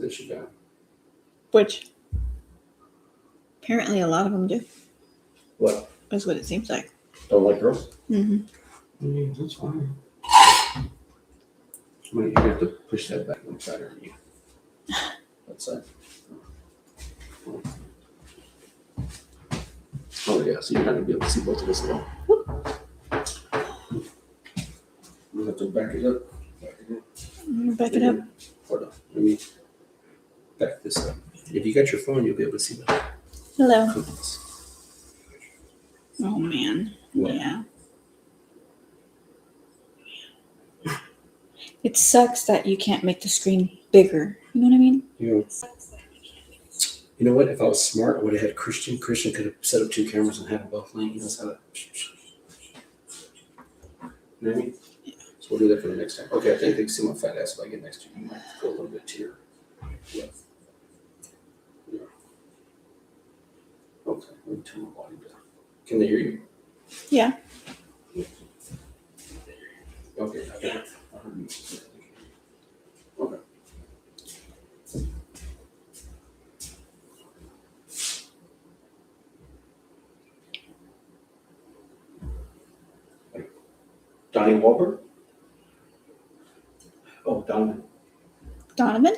that she got. Which apparently a lot of them do. What? That's what it seems like. Don't like girls? Mm-hmm. I mean, that's fine. Well, you have to push that back one side on you. That side. Oh yeah, so you're not gonna be able to see both of us at all. You have to back it up. Back it up. Hold on. Let me back this up. If you got your phone, you'll be able to see the Hello. comments. Oh man. What? Yeah. It sucks that you can't make the screen bigger. You know what I mean? You know what? If I was smart, I would have had Christian. Christian could have set up 2 cameras and had them both playing. He knows how to. You know what I mean? So we'll do that for the next time. Okay, I think they can see my fat ass if I get next to you. You might go a little bit to your left. Yeah. Okay, let me turn my volume down. Can they hear you? Yeah. Okay, I heard you. Okay. Donnie Wahlberg? Oh, Donovan. Donovan?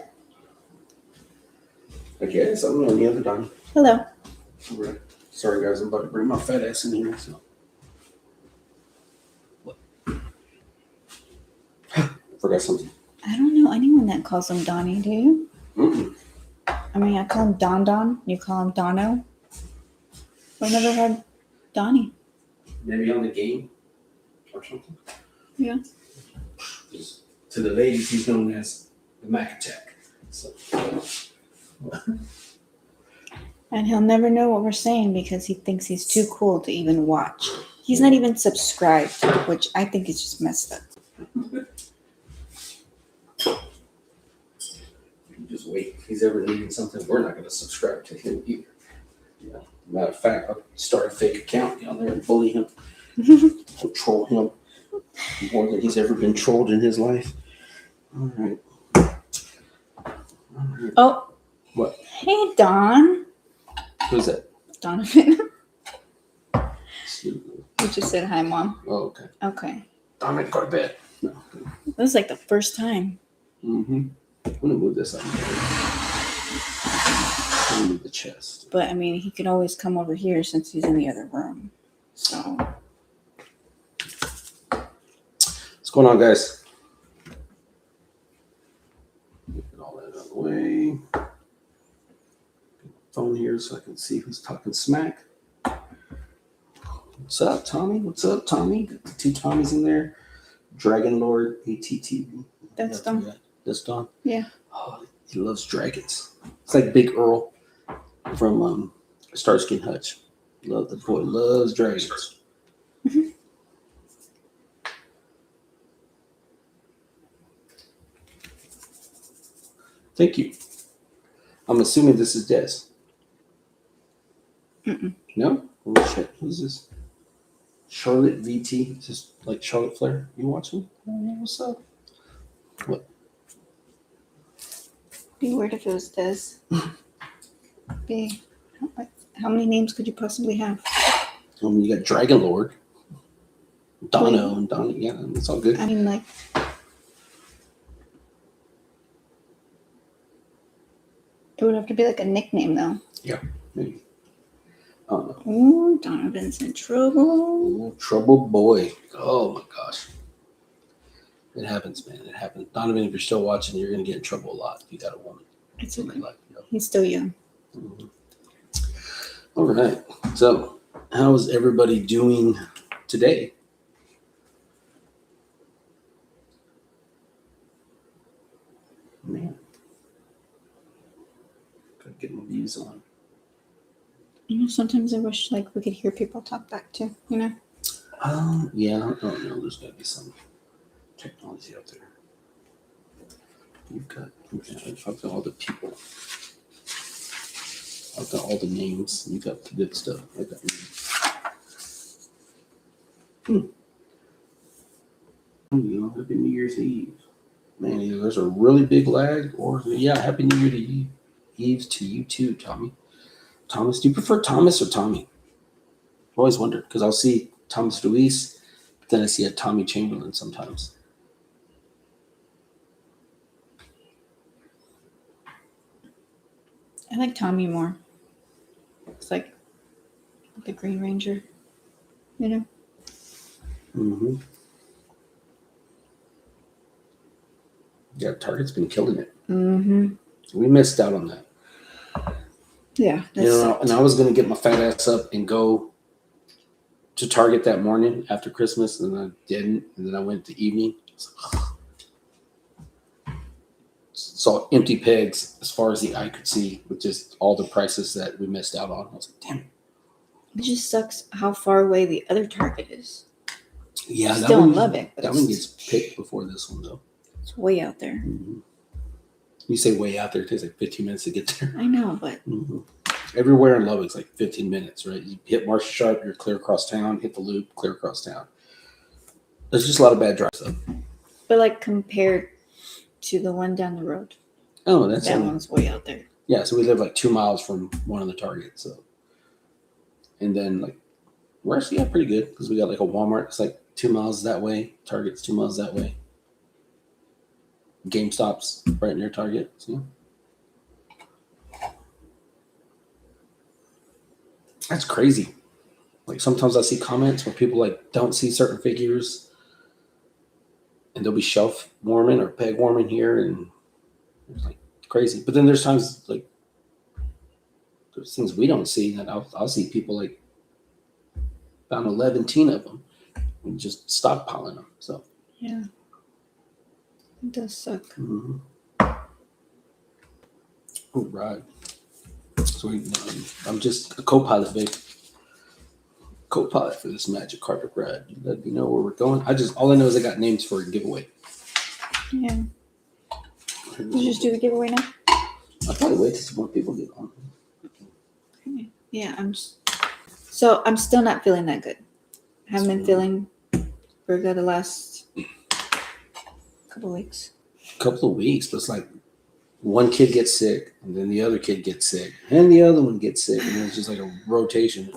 I guess. I don't know any other Donnie. Hello. All right. Sorry, guys. I'm about to bring my fat ass in here. So. What? I forgot something. I don't know anyone that calls him Donnie, do you? Mm-mm. I mean, I call him Don Don. You call him Dono. I've never heard Donnie. Maybe on the game or something. Yeah. To the ladies, he's known as the Mac Attack. So. And he'll never know what we're saying because he thinks he's too cool to even watch. He's not even subscribed, which I think is just messed up. You just wait. If he's ever needing something, we're not going to subscribe to him either. Yeah. Matter of fact, I'll start a fake account down there and bully him. I'll troll him more than he's ever been trolled in his life. All right. Oh. What? Hey, Don. Who's that? Donovan. Stupid. You just said hi, Mom. Oh, okay. Okay. Donovan, go to bed. No. That was like the first time. Mm-hmm. I'm going to move this up. I'm going to move the chest. But, I mean, he could always come over here since he's in the other room. So. What's going on, guys? Get all that out of the way. Phone here so I can see who's talking smack. What's up, Tommy? What's up, Tommy? Got the 2 Tommies in there. Dragon Lord ATT. That's Don. That's Don? Yeah. Oh, he loves dragons. It's like Big Earl from Starsky and Hutch. Love the boy loves dragons. Mm-hmm. Thank you. I'm assuming this is Des. Mm-mm. No? Oh shit. Who's this? Charlotte VT. Is this like Charlotte Flair? You watching? Oh, what's up? What? Be weird if it was Des. Be. How many names could you possibly have? You got Dragon Lord. Dono and Donnie. Yeah, it's all good. I mean, like. It would have to be like a nickname, though. Yeah, maybe. I don't know. Ooh, Donovan's in trouble. Ooh, trouble boy. Oh my gosh. It happens, man. It happens. Donovan, if you're still watching, you're going to get in trouble a lot if you got a woman. It's in okay. your life, you know? He's still young. Mm-hmm. All right. So, how's everybody doing today? Man. Gotta get my views on. You know, sometimes I wish like we could hear people talk back too, you know? Yeah, I don't know. There's gotta be some technology out there. I've got all the people. I've got all the names. You got the good stuff. I got you know, happy New Year's Eve. Man, either there's a really big lag or, yeah, Happy New Year to you. Eves to you too, Tommy. Thomas, do you prefer Thomas or Tommy? I've always wondered because I'll see Thomas Luis, but then I see a Tommy Chamberlain sometimes. I like Tommy more. It's like the Green Ranger, you know? Mm-hmm. Yeah, Target's been killing it. Mm-hmm. We missed out on that. Yeah. You know, and I was going to get my fat ass up and go to Target that morning after Christmas, and I didn't. And then I went to evening. Saw empty pegs as far as the eye could see with just all the prices that we missed out on. I was like, damn it. It just sucks how far away the other Target is. Yeah, that Still one, in Lubbock, but that one gets picked before this one, though. it's way out there. Mm-hmm. You say way out there, it takes like 15 minutes to get there. I know, but Mm-hmm. Everywhere in Lubbock's like 15 minutes, right? You hit Marshall Sharp, you're clear across town, hit the loop, clear across town. There's just a lot of bad drives up. like compared to the one down the road, Oh, that's that one's way out there. Yeah, so we live like 2 miles from one of the Targets. So, and then like we're actually pretty good because we got like a Walmart. It's like 2 miles that way. Target's 2 miles that way. GameStop's right near Target. So. That's crazy. Like sometimes I see comments where people like don't see certain figures, and they'll be shelf warming or peg warming here, and it's like crazy. But then there's times like there's things we don't see that I'll see people like found 11 of them and just stockpiling them. So Yeah. It does suck. mm-hmm. All right. So I'm just a co-pilot, babe. Co-pilot for this magic carpet ride. Let me know where we're going. All I know is I got names for a giveaway. Yeah. You just do the giveaway now? I'll probably wait to see more people get on. Okay. Yeah, I'm still not feeling that good. I haven't been feeling very good the last couple of weeks. Couple of weeks, but it's like one kid gets sick, and then the other kid gets sick, and the other one gets sick, and it's just like a rotation.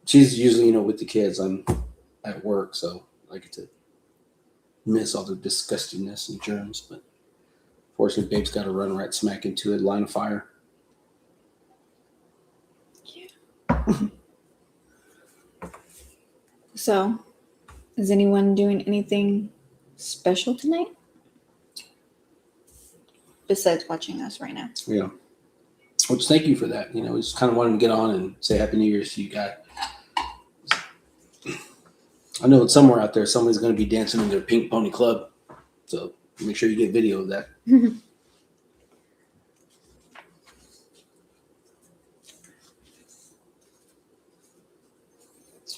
She's usually, with the kids. I'm at work, so I get to miss all the disgustingness and germs. But fortunately, Babe's got to run right smack into it, line of fire. Yeah. So, is anyone doing anything special tonight? Besides watching us right now. Yeah. Which thank you for that. We just kind of wanted to get on and say Happy New Year's to you guys. I know it's somewhere out there, somebody's going to be dancing in their Pink Pony Club. So make sure you get video of that.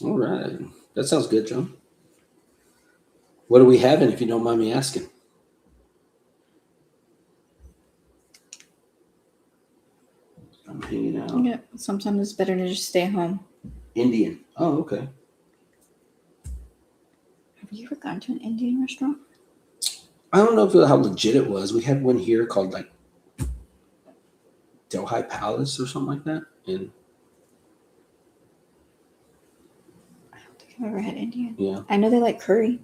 All right. That sounds good, John. What are we having, if you don't mind me asking? I'm hanging out. Yeah, sometimes it's better to just stay home. Indian. Oh, okay. Have you ever gone to an Indian restaurant? I don't know how legit it was. We had one here called like Delhi Palace or something like that. And I don't think I've ever had Indian. yeah. I know they like curry,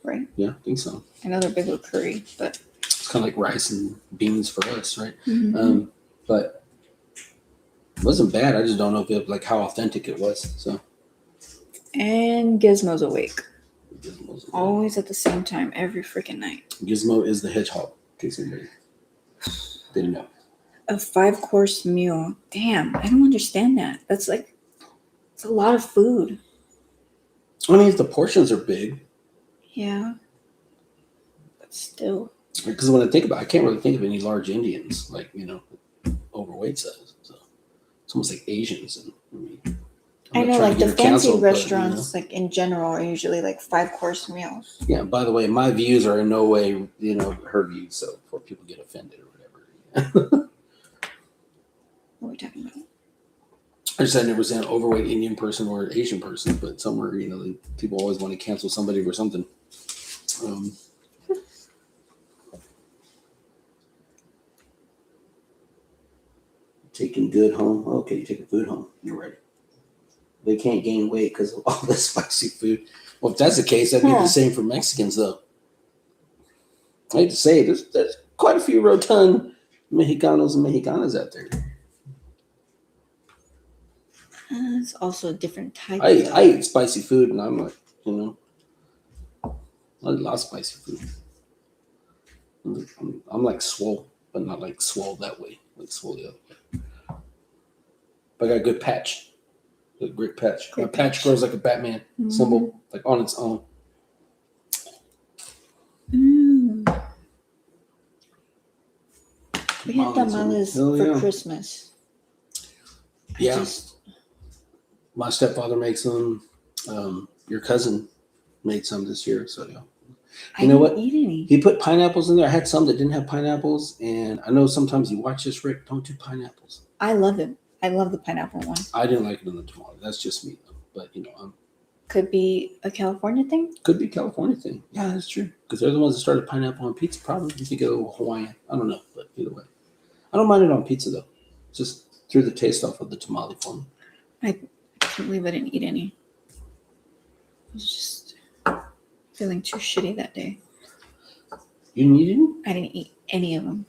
right? Yeah, I think so. I know they're big with curry, but It's kind of like rice and beans for us, right? mm-hmm. But it wasn't bad. I just don't know if like how authentic it was. So And Gizmo's awake. Gizmo's Always at the same time, every freaking night. Gizmo is the hedgehog, in case anybody didn't know. A 5-course meal. Damn, I don't understand that. It's a lot of food. I mean, if the portions are big. Yeah. But still. Because when I think about it, I can't really think of any large Indians, like, overweight size. So it's almost like Asians. And I I'm not know, trying like to the get her fancy canceled, but, restaurants, like in general, are usually like 5-course meals. Yeah, by the way, my views are in no way, her views, so before people get offended or whatever. What are we talking about? I just had never seen an overweight Indian person or an Asian person, but somewhere, people always want to cancel somebody for something. Taking good home. Okay, you taking food home. You're ready. They can't gain weight because of all this spicy food. Well, if that's the case, that'd be the same for Mexicans, though. I hate to say it, there's quite a few rotund Mexicanos and Mexicanas out there. It's also a different type. I eat spicy food, and I'm like, I love spicy food. I'm like swole, but not like swole that way. Like swole the other way. But I got a good patch. A great patch. My patch grows like a Batman symbol, like on its own. We had tamales for Christmas. Yeah. My stepfather makes them. Your cousin made some this year, so yeah. I didn't eat any. He put pineapples in there. I had some that didn't have pineapples, and I know sometimes you watch this, Rick. Don't do pineapples. I love it. I love the pineapple one. I didn't like it in the tamale. That's just me, though. But could be a California thing. Could be a California thing. Yeah, that's true. Because they're the ones that started pineapple on pizza. Probably you think of Hawaiian. I don't know, but either way, I don't mind it on pizza though. Just threw the taste off of the tamale for me. I can't believe I didn't eat any. I was just feeling too shitty that day. You didn't eat any? I didn't eat any of them.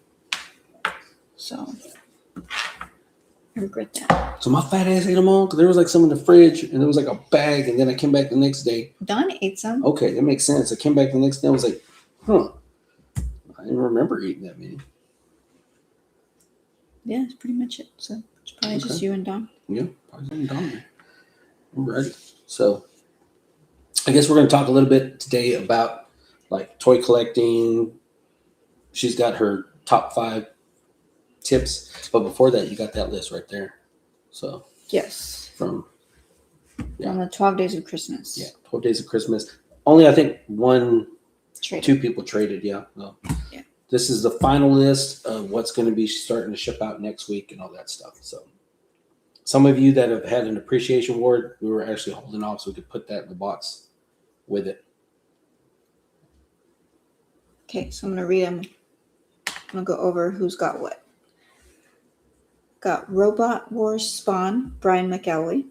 So I regret that. So my fat ass ate them all because there was like some in the fridge and there was like a bag, and then I came back the next day. Don ate some. Okay, that makes sense. I came back the next day. I was like, I didn't remember eating that many. Yeah, that's pretty much it. So it's probably just you and Don. Yeah, probably you and Don. All right. So I guess we're going to talk a little bit today about like toy collecting. She's got her top 5 tips, but before that, you got that list right there. So yes, from the 12 days of Christmas. Yeah, 12 days of Christmas. Only I think two people traded. Yeah, no. Yeah. This is the final list of what's going to be starting to ship out next week and all that stuff. So some of you that have had an appreciation award, we were actually holding off so we could put that in the box with it. Okay, so I'm going to read them. I'm going to go over who's got what. Got Robot Wars Spawn, Brian McElwee.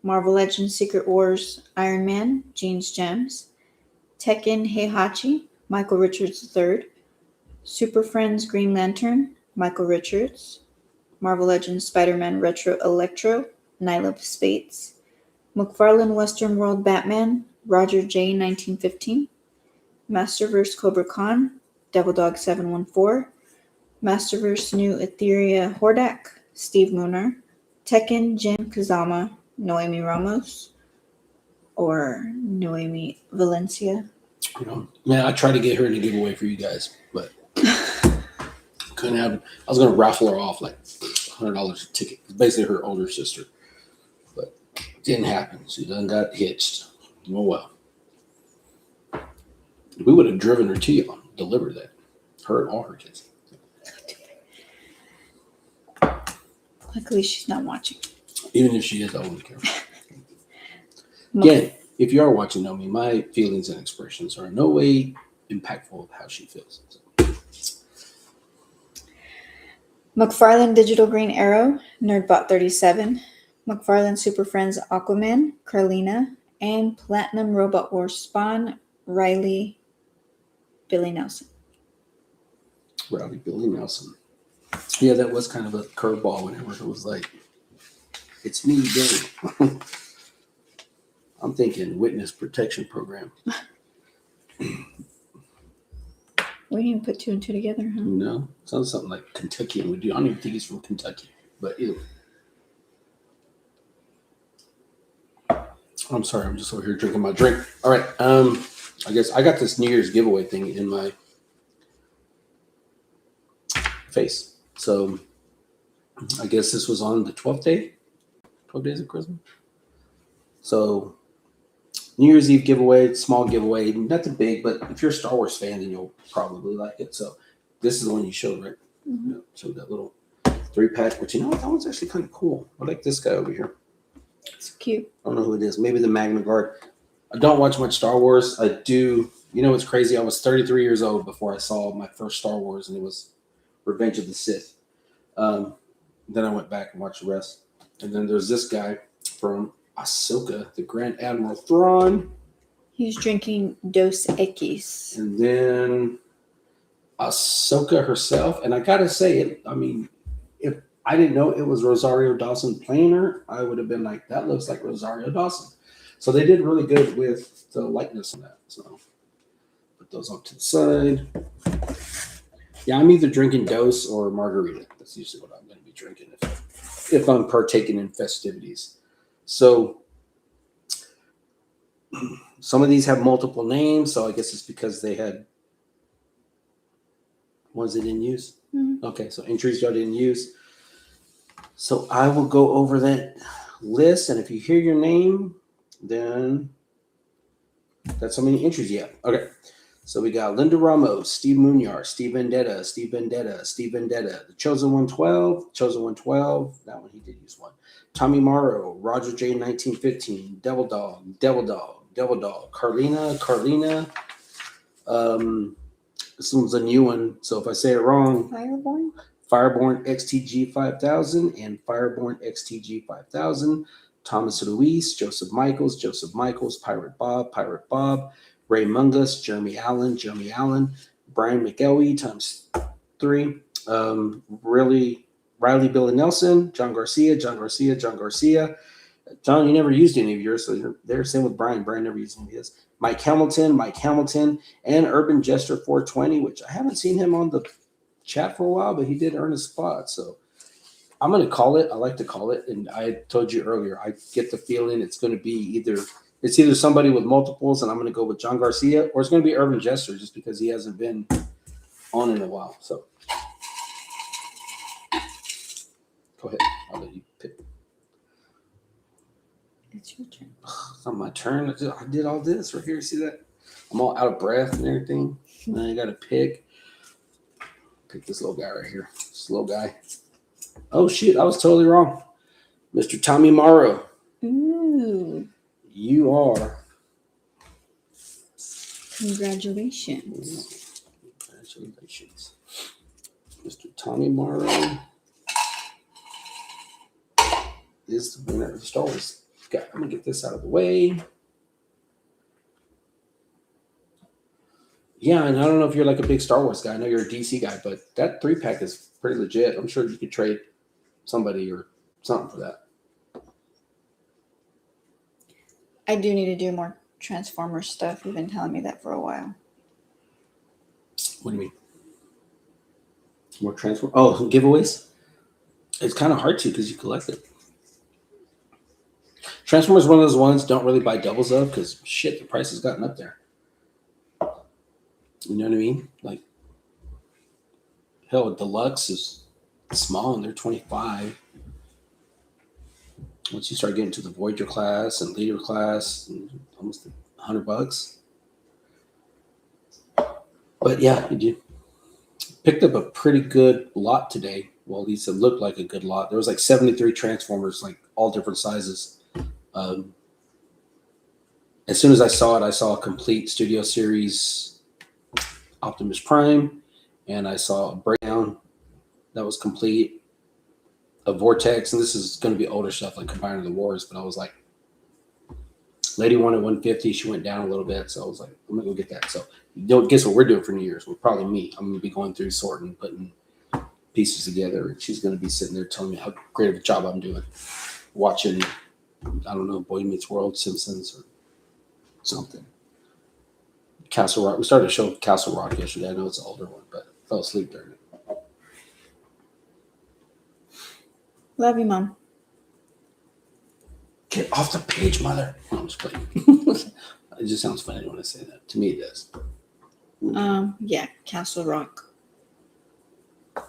Marvel Legends Secret Wars, Iron Man, Jeans Gems. Tekken Heihachi, Michael Richards III. Super Friends Green Lantern, Michael Richards. Marvel Legends Spider-Man Retro Electro, Nyla Spates. McFarlane Western World Batman, Roger J. 1915. Masterverse Cobra Khan, Devil Dog 714. Masterverse New Etheria Hordak, Steve Mooner. Tekken Jin Kazama, Noemi Ramos. Or Noemi Valencia. Man, I tried to get her in a giveaway for you guys, but couldn't have. I was going to raffle her off like $100 a ticket. It's basically her older sister, but it didn't happen. She done got hitched. Oh well. We would have driven her to you, delivered that. Her and all her kids. Luckily, she's not watching. Even if she is, I wouldn't care. Again, if you are watching Nomi, my feelings and expressions are in no way impactful of how she feels. So. McFarlane Digital Green Arrow, Nerdbot 37. McFarlane Super Friends Aquaman, Carlina. And Platinum Robot Wars Spawn, Riley Billy Nelson. Riley Billy Nelson. Yeah, that was kind of a curveball whenever it was like, it's me, Billy. I'm thinking witness protection program. We didn't even put 2 and 2 together, huh? No, sounds something like Kentuckian would do. I don't even think he's from Kentucky, but either way. I'm sorry, I'm just over here drinking my drink. All right, I guess I got this New Year's giveaway thing in my face. So I guess this was on the 12th day, 12 days of Christmas. So New Year's Eve giveaway, small giveaway, nothing big, but if you're a Star Wars fan, then you'll probably like it. So this is the one you showed, right? Mm-hmm. Showed that little 3-pack, which that one's actually kind of cool. I like this guy over here. It's cute. I don't know who it is. Maybe the Magna Guard. I don't watch much Star Wars. I do. You know what's crazy? I was 33 years old before I saw my first Star Wars, and it was Revenge of the Sith. Then I went back and watched the rest. And then there's this guy from Ahsoka, the Grand Admiral Thrawn. He's drinking Dos Equis. And then Ahsoka herself. And I gotta say it, I mean, if I didn't know it was Rosario Dawson playing her, I would have been like, that looks like Rosario Dawson. So they did really good with the likeness on that. So put those off to the side. Yeah, I'm either drinking Dose or margarita. That's usually what I'm going to be drinking if I'm partaking in festivities. So some of these have multiple names, so I guess it's because they had ones they didn't use. Mm-hmm. Okay, so entries y'all didn't use. So I will go over that list, and if you hear your name, then that's how many entries you have. Okay. So we got Linda Ramos, Steve Munyar, Steve Vendetta, The Chosen 112, that one he did use one. Tommy Morrow, Roger J 1915, Devil Dog, Carlina. This one's a new one, so if I say it wrong, Fireborn XTG 5000 and Fireborn XTG 5000. Thomas Luis, Joseph Michaels, Pirate Bob, Ray Mungus, Jeremy Allen, Brian McElwee times 3. Riley Billy Nelson, John Garcia. John, you never used any of yours, so you're there. Same with Brian. Brian never used any of his. Mike Hamilton, and Urban Jester 420, which I haven't seen him on the chat for a while, but he did earn a spot. So I'm going to call it. I like to call it. And I told you earlier, I get the feeling it's going to be either somebody with multiples, and I'm going to go with John Garcia, or it's going to be Urban Jester just because he hasn't been on in a while. So go ahead. I'll let you pick. It's your turn. It's not my turn. I did all this right here. See that? I'm all out of breath and everything. And I got to pick this little guy right here. This little guy. Oh, shit. I was totally wrong. Mr. Tommy Morrow. Ooh. You are. Congratulations. Mr. Tommy Morrow is the winner of the Star Wars. Okay, I'm going to get this out of the way. Yeah, and I don't know if you're like a big Star Wars guy. I know you're a DC guy, but that 3-pack is pretty legit. I'm sure you could trade somebody or something for that. I do need to do more Transformers stuff. You've been telling me that for a while. What do you mean? More Transformers? Oh, giveaways? It's kind of hard to because you collect it. Transformers is one of those ones don't really buy doubles of because shit, the price has gotten up there. You know what I mean? Like, hell, a deluxe is small and they're $25. Once you start getting to the Voyager class and Leader class, almost $100. But yeah, you do. Picked up a pretty good lot today. Well, at least it looked like a good lot. There was like 73 Transformers, like all different sizes. As soon as I saw it, I saw a complete Studio Series Optimus Prime, and I saw a breakdown that was complete. A Vortex, and this is going to be older stuff like Combiner the Wars, but I was like, lady wanted 150, she went down a little bit, so I was like, I'm going to go get that. So guess what we're doing for New Year's? Well, probably me. I'm going to be going through sorting, putting pieces together, and she's going to be sitting there telling me how great of a job I'm doing. Watching, I don't know, Boy Meets World, Simpsons, or something. Castle Rock. We started a show Castle Rock yesterday. I know it's an older one, but I fell asleep during it. Love you, Mom. Get off the page, mother. No, I'm just playing. It just sounds funny when I say that. To me, it does. Yeah, Castle Rock.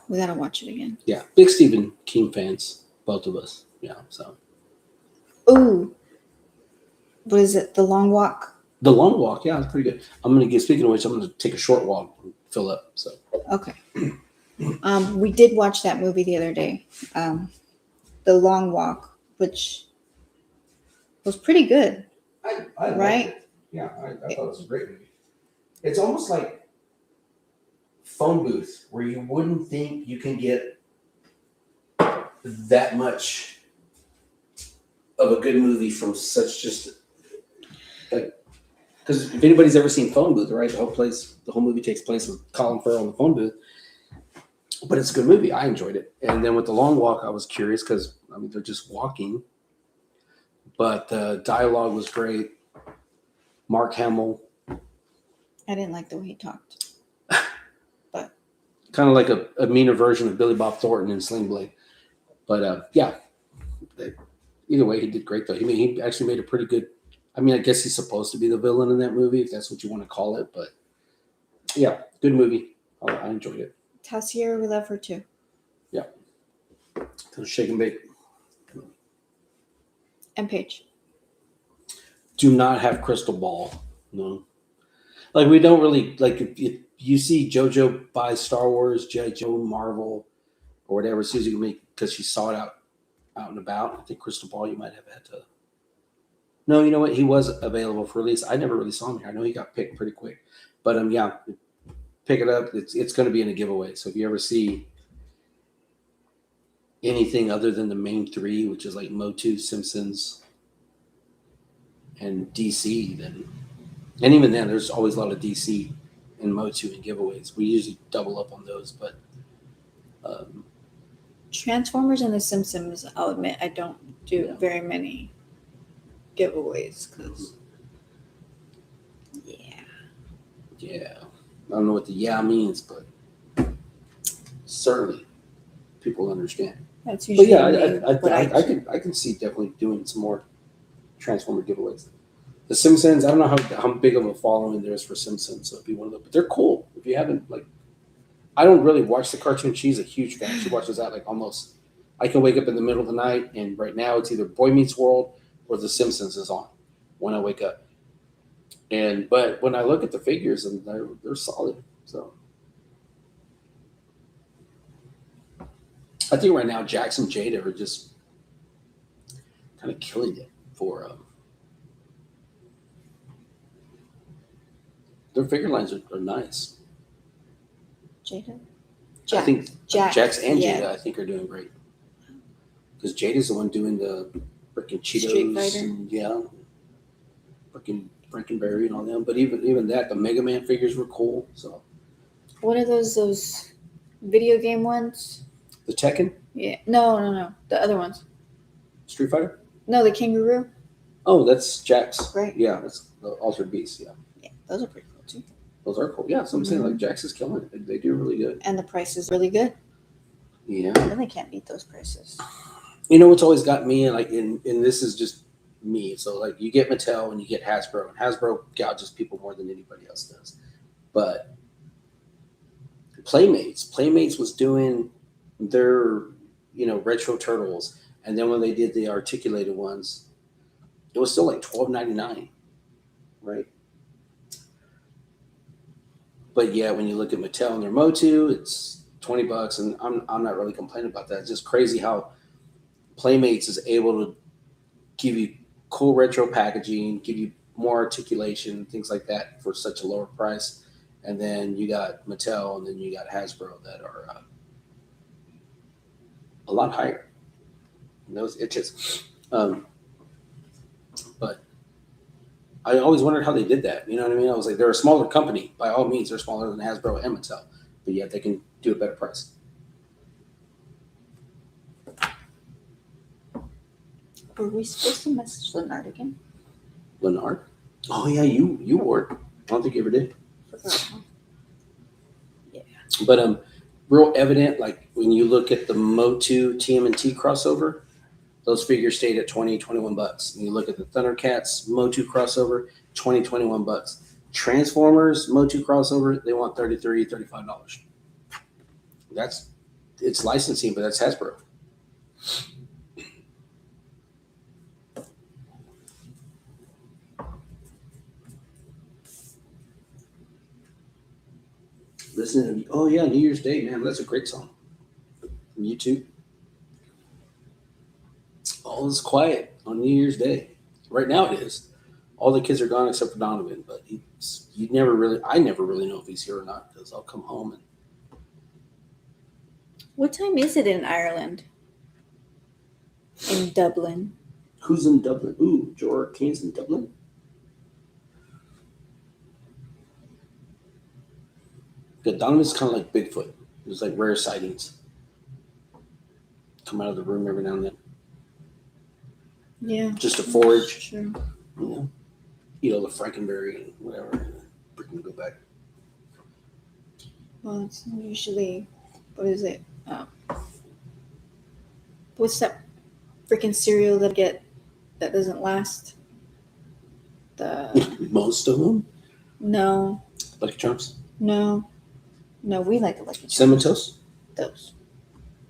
We gotta watch it again. Yeah, big Stephen King fans, both of us. Yeah, so. Ooh. What is it? The Long Walk? The Long Walk, yeah, it's pretty good. Speaking of which, I'm gonna take a short walk and fill up. So. Okay. We did watch that movie the other day. The Long Walk, which was pretty good. I right? It. Yeah, I thought it was a great movie. It's almost like Phone Booth, where you wouldn't think you can get that much of a good movie from such just like, because if anybody's ever seen Phone Booth, right? The whole movie takes place with Colin Farrell in the phone booth. But it's a good movie. I enjoyed it. And then with The Long Walk, I was curious because I mean they're just walking, but the dialogue was great. Mark Hamill, I didn't like the way he talked. kind of like a meaner version of Billy Bob Thornton in Sling Blade. But yeah, either way, he did great though. He actually made a pretty good. I mean, I guess he's supposed to be the villain in that movie, if that's what you want to call it. But yeah, good movie. I enjoyed it. Tassier, we love her too. So shake and bake. And Paige. Do not have crystal ball. No, like we don't really like. If you see JoJo buy Star Wars, G.I. Joe, Marvel, or whatever, Susie can make because she saw it out and about. I think Crystal Ball, you might have had to. No, you know what? He was available for release. I never really saw him here. I know he got picked pretty quick, but yeah, pick it up. It's going to be in a giveaway. So if you ever see anything other than the main three, which is like Motu, Simpsons, and DC, then and even then, there's always a lot of DC and Motu and giveaways. We usually double up on those, but Transformers and The Simpsons, I'll admit, I don't do very many giveaways because, yeah, I don't know what the yeah means, but certainly people understand. that's But usually yeah, what I can see definitely doing some more Transformer giveaways. The Simpsons, I don't know how big of a following there is for Simpsons, so it'd be one of them. But they're cool. If you haven't, like, I don't really watch the cartoon. She's a huge fan. She watches that like almost. I can wake up in the middle of the night, and right now it's either Boy Meets World or The Simpsons is on when I wake up. But when I look at the figures, and they're solid. So I think right now Jax and Jada are just kind of killing it for. Their figure lines are nice. Jada? I think Jax and yeah. Jada, I think, are doing great. Because Jada's the one doing the freaking Cheetos. Street Fighter. And, yeah. Freaking Frankenberry and all them. But even that, the Mega Man figures were cool. So What are those video game ones? the Tekken? Yeah. No. The other ones. Street Fighter? No, the kangaroo. Oh, that's Jax. Right. Yeah, that's the Altered Beast, yeah. Yeah, those are pretty cool too. Those are cool. Yeah, so I'm saying like Jax is killing it. They do really good. And the price is really good. Yeah. And they can't beat those prices. You know what's always got me, and this is just me. So like you get Mattel and you get Hasbro, and Hasbro gouges people more than anybody else does. But Playmates was doing their, retro turtles, and then when they did the articulated ones, it was still like $12.99, right? But yeah, when you look at Mattel and their Motu, it's $20, and I'm not really complaining about that. It's just crazy how Playmates is able to give you cool retro packaging, give you more articulation, things like that for such a lower price. And then you got Mattel, and then you got Hasbro that are a lot higher. And those itches. But I always wondered how they did that. You know what I mean? I was like, they're a smaller company. By all means, they're smaller than Hasbro and Mattel. But yet they can do a better price. Were we supposed to message Leonard again? Leonard? Oh, yeah, you wore it. I don't think you ever did. Yeah. But real evident, like when you look at the Motu TMNT crossover, those figures stayed at $20, $21. And you look at the Thundercats Motu crossover, $20, $21. Transformers Motu crossover, they want $33, $35. It's licensing, but that's Hasbro. Listening to, oh yeah, New Year's Day, man, that's a great song from U2. All is quiet on New Year's Day. Right now it is. All the kids are gone except for Donovan, but I never really know if he's here or not because I'll come home and. What time is it in Ireland? in Dublin. Who's in Dublin? Ooh, Jorah Kane's in Dublin. Yeah, Donovan's kind of like Bigfoot. There's like rare sightings. Come out of the room every now and then. Yeah. Just to forage. Sure. You know, eat all the Frankenberry and whatever. And freaking go back. Well, it's usually, what is it? What's that freaking cereal that doesn't last? Most of them. No, Lucky Charms. no, we like the Lucky Charms. Cinnamon Toast.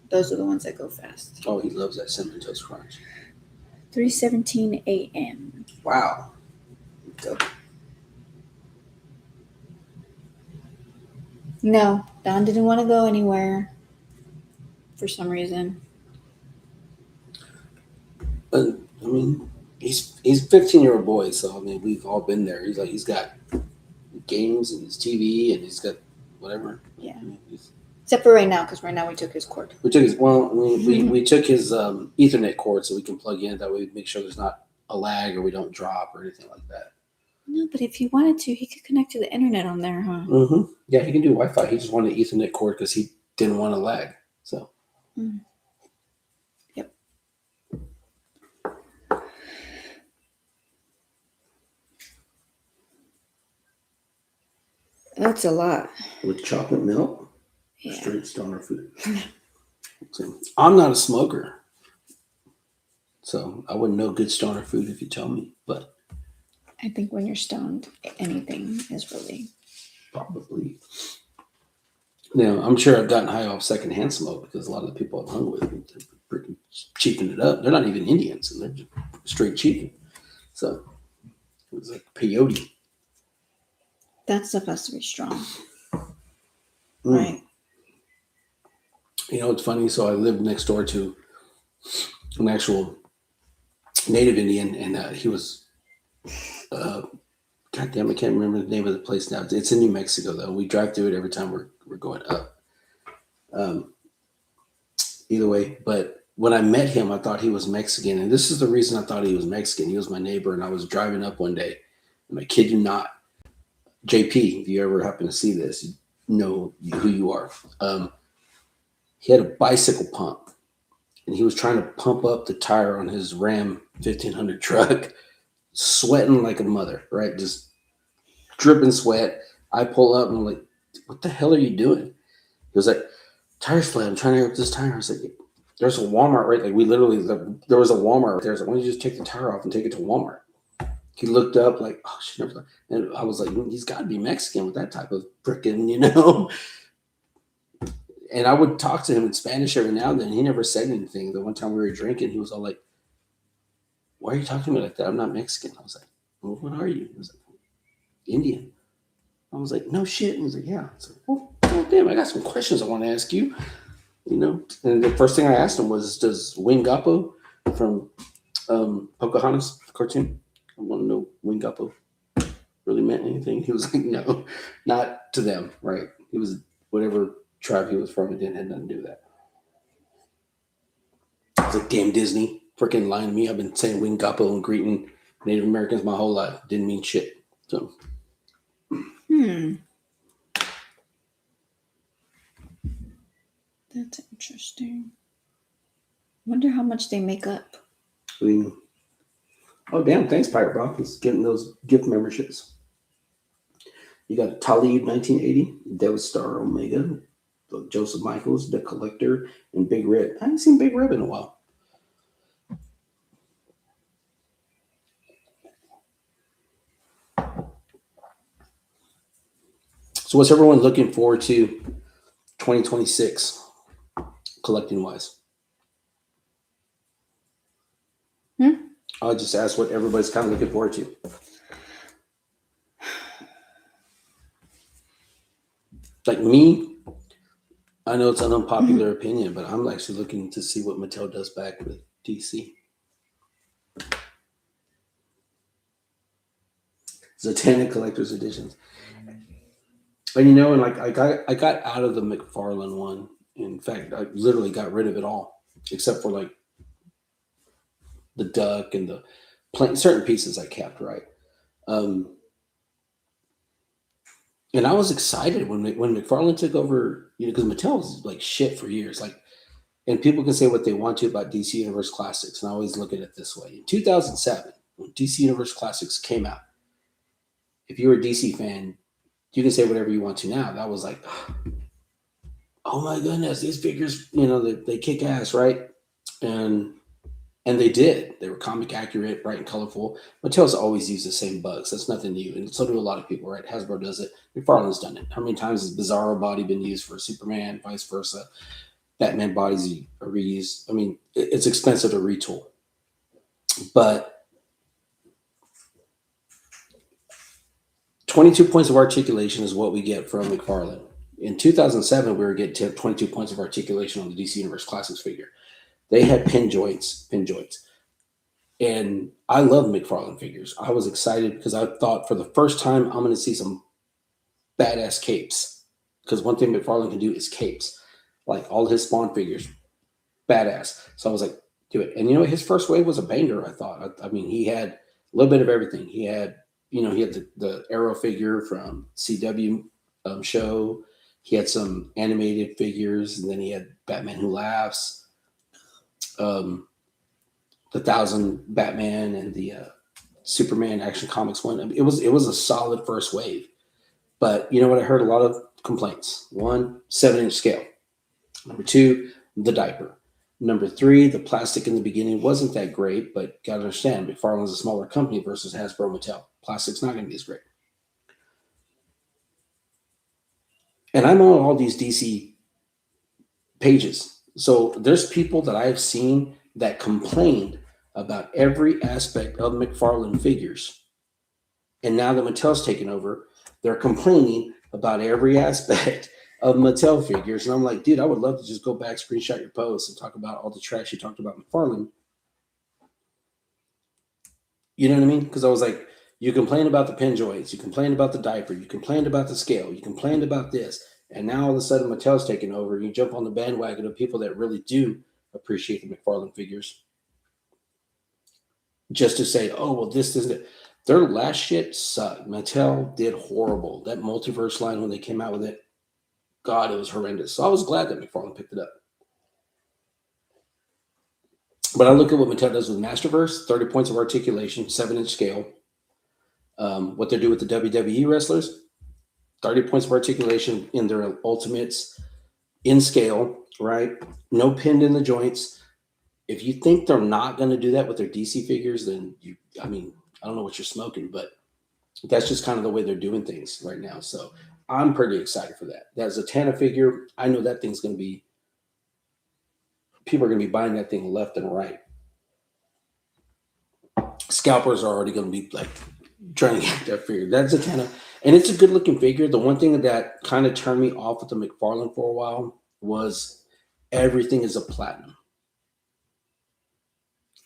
Those are the ones that go fast. Oh, he loves that Cinnamon Toast Crunch. 3:17 a.m. Wow. No, Don didn't want to go anywhere for some reason. But I mean, he's a 15-year-old boy, so I mean, we've all been there. He's got games and his TV and he's got whatever. Yeah. I mean, Except for right now, because right now we took his cord. we took his we took his Ethernet cord so we can plug in. That way, we make sure there's not a lag or we don't drop or anything like that. No, but if he wanted to, he could connect to the internet on there, huh? Mm-hmm. Yeah, he can do Wi-Fi. He just wanted an Ethernet cord because he didn't want to lag. So. Yep. That's a lot. With chocolate milk, Yeah. straight stoner food. So, I'm not a smoker, so I wouldn't know good stoner food if you tell me. But I think when you're stoned, anything is really. probably, I'm sure I've gotten high off secondhand smoke because a lot of the people I've hung with, they're freaking cheaping it up. They're not even Indians, and they're just straight cheaping. So it was like peyote. That stuff has to be strong, Mm. right? You know, it's funny. So I lived next door to an actual native Indian, and he was, goddamn, I can't remember the name of the place now. It's in New Mexico, though. We drive through it every time we're going up. Either way, but when I met him, I thought he was Mexican, and this is the reason I thought he was Mexican. He was my neighbor, and I was driving up one day, and I kid you not, JP, if you ever happen to see this, you know who you are. He had a bicycle pump, and he was trying to pump up the tire on his Ram 1500 truck, sweating like a mother, right? Just dripping sweat. I pull up, and I'm like, what the hell are you doing? He was like, tire's flat. I'm trying to air up this tire. I was like, there's a Walmart, right? Like, there was a Walmart right there. I was like, why don't you just take the tire off and take it to Walmart? He looked up like, oh, shit. And I was like, he's got to be Mexican with that type of frickin', And I would talk to him in Spanish every now and then. He never said anything. The one time we were drinking, he was all like, why are you talking to me like that? I'm not Mexican. I was like, well, what are you? He was like, Indian. I was like, no shit. He was like, yeah. I was like, well, damn, I got some questions I want to ask you. And the first thing I asked him was, does Wingapo from Pocahontas cartoon, I want to know Wingapo really meant anything? He was like, no, not to them, right? He was whatever tribe he was from, it didn't have nothing to do with that. I was like, damn, Disney, freaking lying to me. I've been saying Wingapo and greeting Native Americans my whole life. Didn't mean shit. So. That's interesting. Wonder how much they make up. Oh, damn. Thanks, Pirate Brock. He's getting those gift memberships. You got Talib 1980, Devastar Omega, Joseph Michaels, The Collector, and Big Red. I haven't seen Big Red in a while. So what's everyone looking forward to 2026 collecting wise? I'll just ask what everybody's kind of looking forward to. Like me, I know it's an unpopular opinion, but I'm actually looking to see what Mattel does back with DC. Zatanna Collector's Editions. And and like I got out of the McFarlane one. In fact, I literally got rid of it all, except for like the duck and the plane, certain pieces I kept, right? Um, and I was excited when McFarlane took over, because Mattel was like shit for years. Like, and people can say what they want to about DC Universe Classics, and I always look at it this way. In 2007, when DC Universe Classics came out, if you were a DC fan, you can say whatever you want to now. That was like, oh my goodness, these figures, they kick ass, right? And they did. They were comic accurate, bright and colorful. Mattel's always used the same bugs. That's nothing new, and so do a lot of people, right? Hasbro does it. McFarlane's done it. How many times has Bizarro body been used for Superman, vice versa? Batman bodies are reused. I mean, it's expensive to retool, but 22 points of articulation is what we get from McFarlane. In 2007, we were getting 22 points of articulation on the DC Universe Classics figure. They had pin joints. And I love McFarlane figures. I was excited because I thought for the first time, I'm going to see some badass capes. Because one thing McFarlane can do is capes. Like all his Spawn figures, badass. So I was like, do it. And his first wave was a banger, I thought. I mean, he had a little bit of everything. He had, he had the Arrow figure from CW show. He had some animated figures, and then he had Batman Who Laughs, the 1000 Batman, and the Superman Action Comics one. I mean, it was a solid first wave. But you know what? I heard a lot of complaints. 1, 7-inch scale. Number 2, the diaper. Number 3, the plastic in the beginning wasn't that great, but got to understand, McFarlane's a smaller company versus Hasbro Mattel. Plastic's not going to be as great. And I'm on all these DC pages. So there's people that I've seen that complained about every aspect of McFarlane figures. And now that Mattel's taken over, they're complaining about every aspect of Mattel figures. And I'm like, dude, I would love to just go back, screenshot your post, and talk about all the trash you talked about McFarlane. You know what I mean? Because I was like, you complain about the pin joints, you complain about the diaper, you complained about the scale, you complained about this, and now all of a sudden Mattel's taking over. You jump on the bandwagon of people that really do appreciate the McFarlane figures, just to say, oh, well, this isn't it. Their last shit sucked. Mattel did horrible. That multiverse line, when they came out with it, God, it was horrendous. So I was glad that McFarlane picked it up. But I look at what Mattel does with Masterverse, 30 points of articulation, 7-inch scale. What they do with the WWE wrestlers, 30 points of articulation in their Ultimates, in scale, right? No pinned in the joints. If you think they're not going to do that with their DC figures, then I don't know what you're smoking, but that's just kind of the way they're doing things right now. So I'm pretty excited for that. That Zatanna figure, I know that thing's going to be, people are going to be buying that thing left and right. Scalpers are already going to be like trying to get that figure. That's Zatanna, and it's a good looking figure. The one thing that kind of turned me off with the McFarlane for a while was everything is a platinum.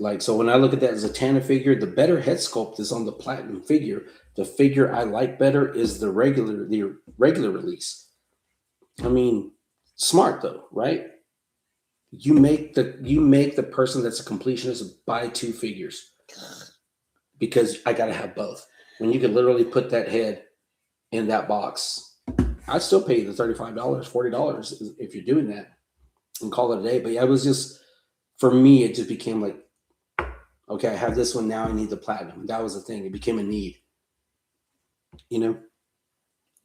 Like, so when I look at that Zatanna figure, the better head sculpt is on the platinum figure. The figure I like better is the regular release. I mean, smart though, right? You make the person that's a completionist buy 2 figures because I gotta have both. When you could literally put that head in that box, I'd still pay you the $35, $40 if you're doing that and call it a day. But yeah, it was just, for me, it just became like, okay, I have this one now. I need the platinum. That was the thing. It became a need.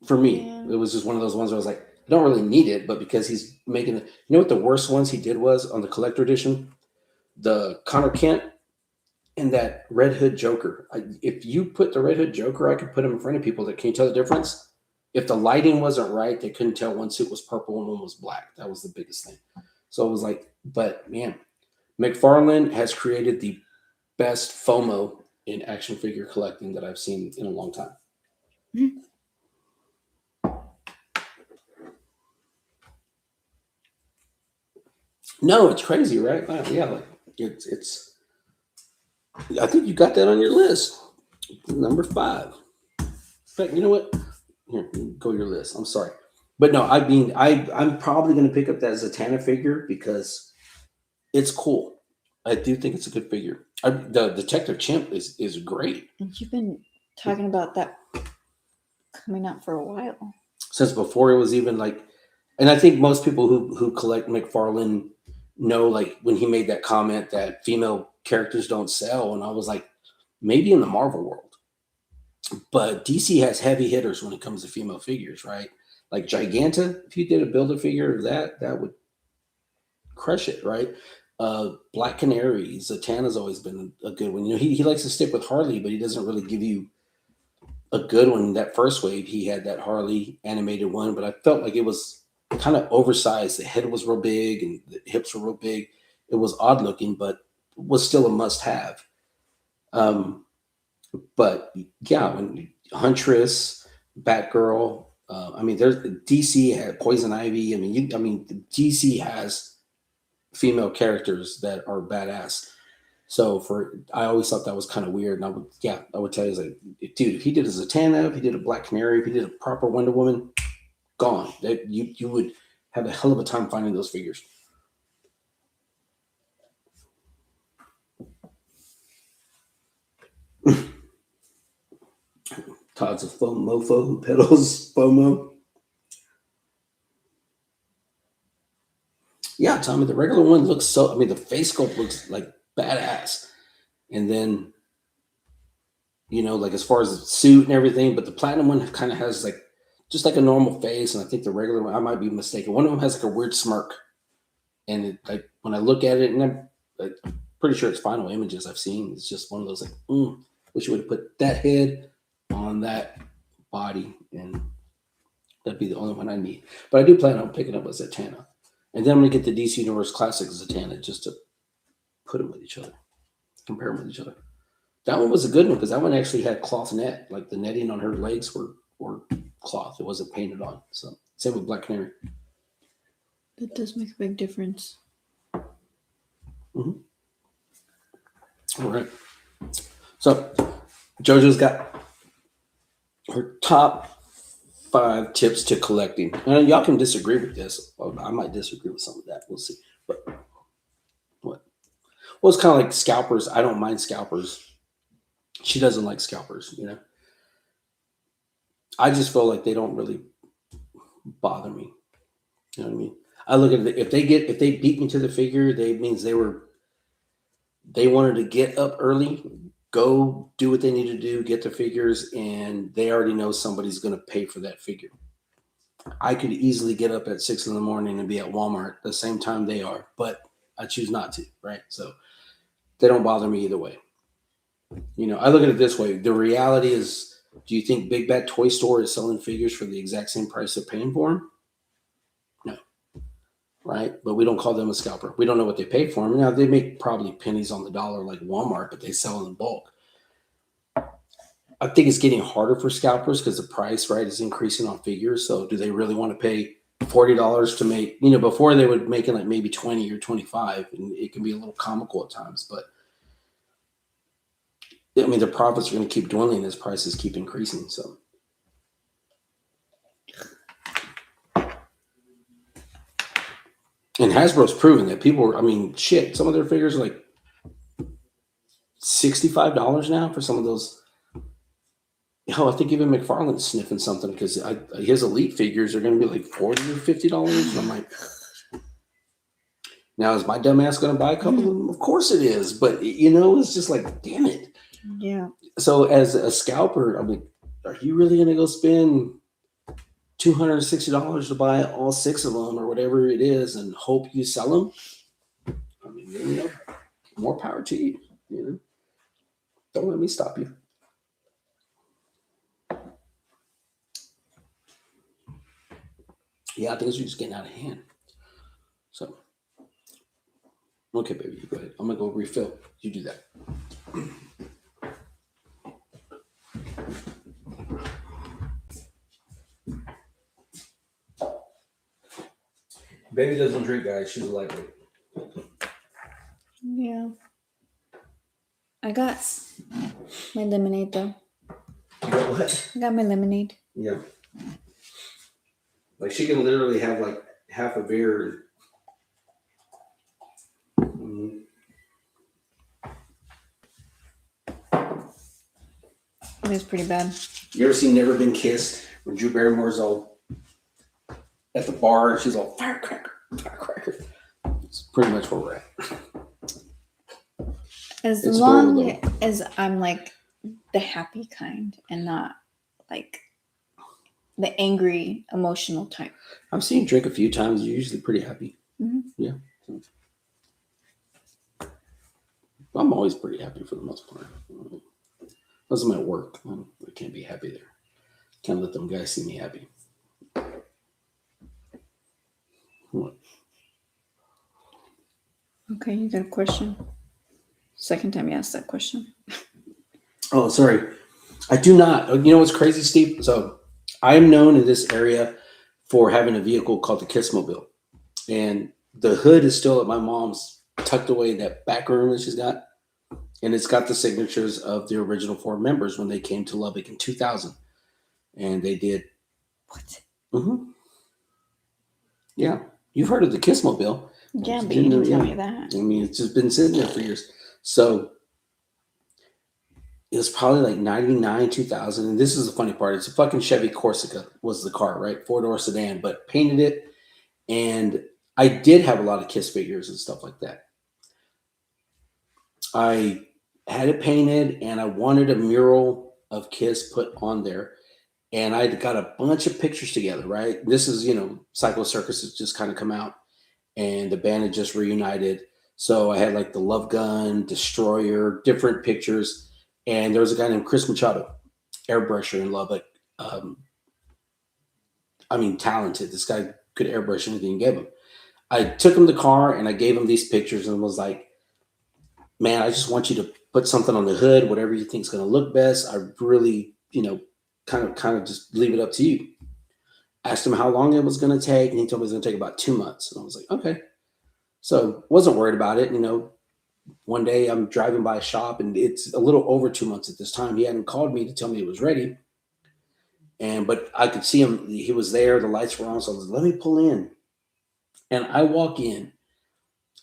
For me, It was just one of those ones where I was like, I don't really need it, but because he's making it. You know what the worst ones he did was on the collector edition? The Connor Kent and that Red Hood Joker. If you put the Red Hood Joker, I could put him in front of people. Can you tell the difference? If the lighting wasn't right, they couldn't tell one suit was purple and one was black. That was the biggest thing. So it was like, but man, McFarlane has created the best FOMO in action figure collecting that I've seen in a long time. Mm-hmm. No, it's crazy, right? Yeah, like it's. I think you got that on your list, number 5. In fact, you know what? Here, go your list. I'm sorry, but no, I mean, I'm probably going to pick up that Zatanna figure because it's cool. I do think it's a good figure. The Detective Chimp is great. And you've been talking about that coming out for a while. Since before it was even like, and I think most people who collect McFarlane know, like, when he made that comment that female characters don't sell, and I was like, maybe in the Marvel world, but DC has heavy hitters when it comes to female figures, right? Like Giganta, if you did a build a figure of that would crush it, right? Black Canary, Zatanna's always been a good one. You know, he likes to stick with Harley, but he doesn't really give you a good one. That first wave, he had that Harley animated one, but I felt like it was kind of oversized. The head was real big and the hips were real big. It was odd looking, but was still a must have. But yeah, when Huntress, Batgirl, I mean, there's DC had Poison Ivy. I mean, DC has female characters that are badass. So I always thought that was kind of weird. And I would tell you, like, dude, if he did a Zatanna, if he did a Black Canary, if he did a proper Wonder Woman, gone. You would have a hell of a time finding those figures. Todd's a mofo who peddles FOMO. Yeah, Tommy, the regular one looks the face sculpt looks like badass. And then, like as far as the suit and everything, but the platinum one kind of has like just like a normal face. And I think the regular one, I might be mistaken, one of them has like a weird smirk. And like when I look at it, and I'm pretty sure it's final images I've seen, it's just one of those like, wish you would have put that head on that body, and that'd be the only one I need. But I do plan on picking up a Zatanna. And then I'm going to get the DC Universe Classic Zatanna just to put them with each other, compare them with each other. That one was a good one because that one actually had cloth net. Like the netting on her legs were cloth. It wasn't painted on. So same with Black Canary. That does make a big difference. Mm-hmm. All right. So JoJo's got her top 5 tips to collecting. And y'all can disagree with this. I might disagree with some of that. We'll see. But what? Well, it's kind of like scalpers. I don't mind scalpers. She doesn't like scalpers, I just feel like they don't really bother me. You know what I mean? I look at it, if they beat me to the figure, they means they wanted to get up early, go do what they need to do, get the figures, and they already know somebody's going to pay for that figure. I could easily get up at 6 a.m. and be at Walmart the same time they are, but I choose not to, right? So they don't bother me either way. I look at it this way. The reality is, do you think Big Bad Toy Store is selling figures for the exact same price they're paying for them? No. Right? But we don't call them a scalper. We don't know what they pay for them. Now, they make probably pennies on the dollar like Walmart, but they sell in bulk. I think it's getting harder for scalpers because the price, right, is increasing on figures. So do they really want to pay $40 to make, before they would make it like maybe 20 or 25, and it can be a little comical at times, but the profits are going to keep dwindling as prices keep increasing. So, and Hasbro's proven that people are, some of their figures are like $65 now for some of those. Hell, I think even McFarlane's sniffing something because his elite figures are going to be like $40 or $50. And I'm like, now is my dumb ass going to buy a couple of them? Of course it is. But, it's just like, damn it. Yeah. So as a scalper, I'm like, are you really going to go spend $260 to buy all 6 of them or whatever it is and hope you sell them? More power to you. Don't let me stop you. Yeah, things are just getting out of hand. So, okay, baby, you go ahead. I'm going to go refill. You do that. Baby doesn't drink, guys. She's a lightweight. Yeah. I got my lemonade, though. You got what? I got my lemonade. Yeah. Like, she can literally have, like, half a beer. is pretty bad. You ever seen Never Been Kissed when Drew Barrymore's all at the bar and she's all firecracker, firecracker? It's pretty much where we're at. As It's long adorable, as I'm like the happy kind and not like the angry, emotional type. I've seen you drink a few times. You're usually pretty happy. Mhm. Yeah. I'm always pretty happy for the most part. Unless I'm at work. I can't be happy there. Can't let them guys see me happy. What? Okay, you got a question? Second time you asked that question. Oh, sorry. I do not. You know what's crazy, Steve? So I am known in this area for having a vehicle called the Kissmobile. And the hood is still at my mom's, tucked away in that back room that she's got. And it's got the signatures of the original 4 members when they came to Lubbock in 2000. And they did. What? Mm-hmm. Yeah. You've heard of the Kissmobile. Yeah, but you didn't tell me that. I mean, it's just been sitting there for years. So it was probably like 99, 2000. And this is the funny part. It's a fucking Chevy Corsica was the car, right? 4-door sedan, but painted it. And I did have a lot of Kiss figures and stuff like that. I had it painted and I wanted a mural of Kiss put on there. And I got a bunch of pictures together, right? This is, Psycho Circus has just kind of come out and the band had just reunited. So I had like the Love Gun, Destroyer, different pictures. And there was a guy named Chris Machado, airbrusher in Lubbock. Talented. This guy could airbrush anything you gave him. I took him the car and I gave him these pictures and was like, man, I just want you to put something on the hood, whatever you think is going to look best. I really, kind of just leave it up to you. Asked him how long it was going to take, and he told me it was going to take about 2 months. And I was like, okay. So wasn't worried about it. One day I'm driving by a shop, and it's a little over 2 months at this time. He hadn't called me to tell me it was ready. But I could see him. He was there. The lights were on. So I was like, let me pull in. And I walk in,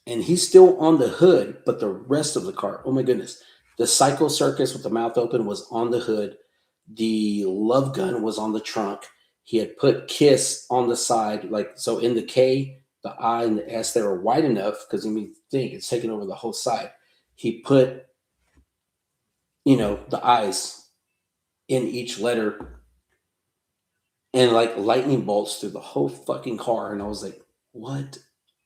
and he's still on the hood, but the rest of the car, oh my goodness. The Psycho Circus with the mouth open was on the hood. The Love Gun was on the trunk. He had put Kiss on the side, so in the K, the I, and the S, they were wide enough because think it's taking over the whole side. He put, the I's in each letter and like lightning bolts through the whole fucking car. And I was like, what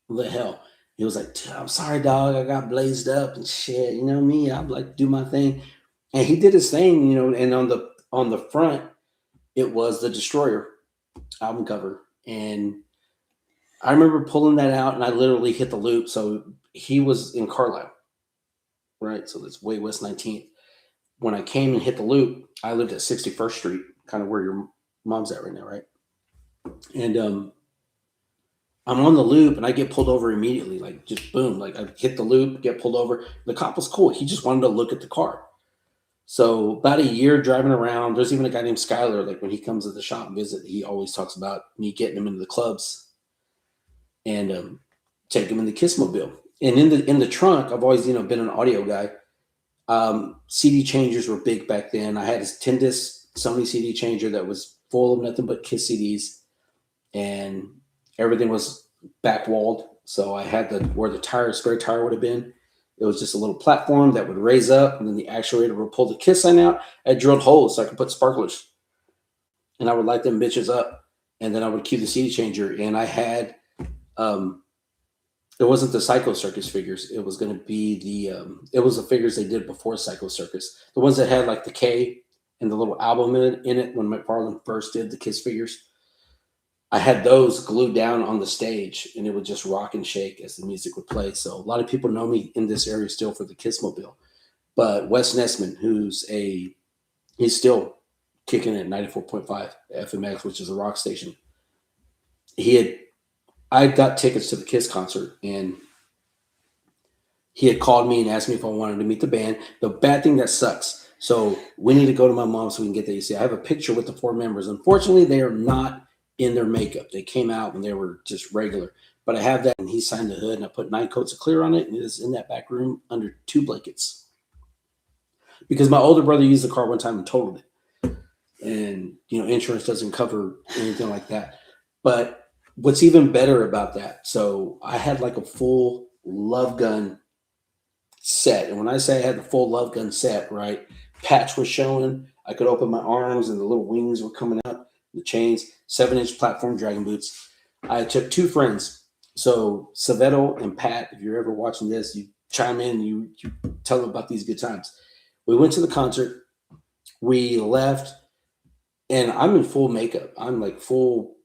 the hell? He was like, I'm sorry, dog. I got blazed up and shit. You know me. I'd like to do my thing. And he did his thing, and on the front, it was the Destroyer album cover. And I remember pulling that out and I literally hit the loop. So he was in Carlisle, right? So that's way West 19th. When I came and hit the loop, I lived at 61st Street, kind of where your mom's at right now, right? And I'm on the loop and I get pulled over immediately, like just boom, like I hit the loop, get pulled over. The cop was cool. He just wanted to look at the car. So about a year driving around, there's even a guy named Skyler, like when he comes to the shop and visit, he always talks about me getting him into the clubs and take him in the Kissmobile. And in the trunk, I've always, been an audio guy. CD changers were big back then. I had this 10-disc Sony CD changer that was full of nothing but Kiss CDs. And everything was back walled. So I had where the spare tire would have been. It was just a little platform that would raise up, and then the actuator would pull the Kiss sign out. I drilled holes so I could put sparklers. And I would light them bitches up, and then I would cue the CD changer. And I had, it wasn't the Psycho Circus figures. It was going to be it was the figures they did before Psycho Circus. The ones that had like the K and the little album in it when McFarlane first did the Kiss figures. I had those glued down on the stage, and it would just rock and shake as the music would play. So a lot of people know me in this area still for the Kissmobile. But Wes Nessman, he's still kicking at 94.5 FMX, which is a rock station. I got tickets to the Kiss concert, and he had called me and asked me if I wanted to meet the band. The bad thing that sucks. So we need to go to my mom so we can get there. You see, I have a picture with the 4 members. Unfortunately, they are not in their makeup. They came out when they were just regular. But I have that, and he signed the hood, and I put 9 coats of clear on it, and it is in that back room under 2 blankets. Because my older brother used the car one time and totaled it. and insurance doesn't cover anything like that. But what's even better about that, so I had like a full Love Gun set, and when I say I had the full Love Gun set, right, patch was showing. I could open my arms, and the little wings were coming up. The chains, 7-inch platform dragon boots. I took 2 friends. So Savetto and Pat, if you're ever watching this, you chime in, you tell them about these good times. We went to the concert. We left, and I'm in full makeup. I'm like full,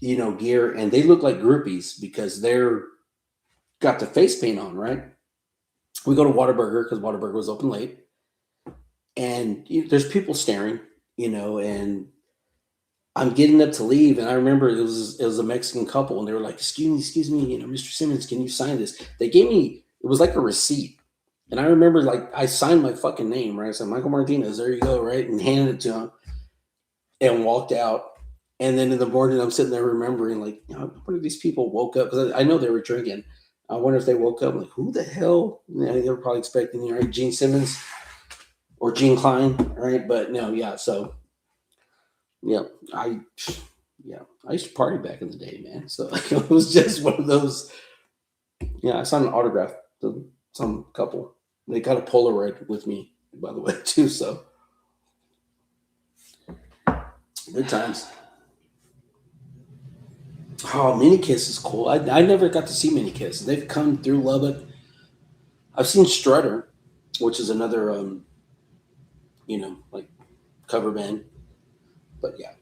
gear, and they look like groupies because they're got the face paint on, right? We go to Whataburger because Whataburger was open late, and there's people staring, and I'm getting up to leave, and I remember it was a Mexican couple, and they were like, excuse me, Mr. Simmons, can you sign this? They gave me, it was like a receipt. And I remember, like, I signed my fucking name, right? I said, Michael Martinez, there you go, right? And handed it to him and walked out. And then in the morning, I'm sitting there remembering, like, I wonder if these people woke up, because I know they were drinking. I wonder if they woke up, like, who the hell? They were probably expecting, right? Gene Simmons or Gene Klein, right? But no, yeah, so, yeah, I used to party back in the day, man. So it was just one of those. Yeah, I signed an autograph to some couple. They got a Polaroid with me, by the way, too. So good times. Oh, Mini Kiss is cool. I never got to see Mini Kiss. They've come through Lubbock. I've seen Strutter, which is another, like cover band. But yeah.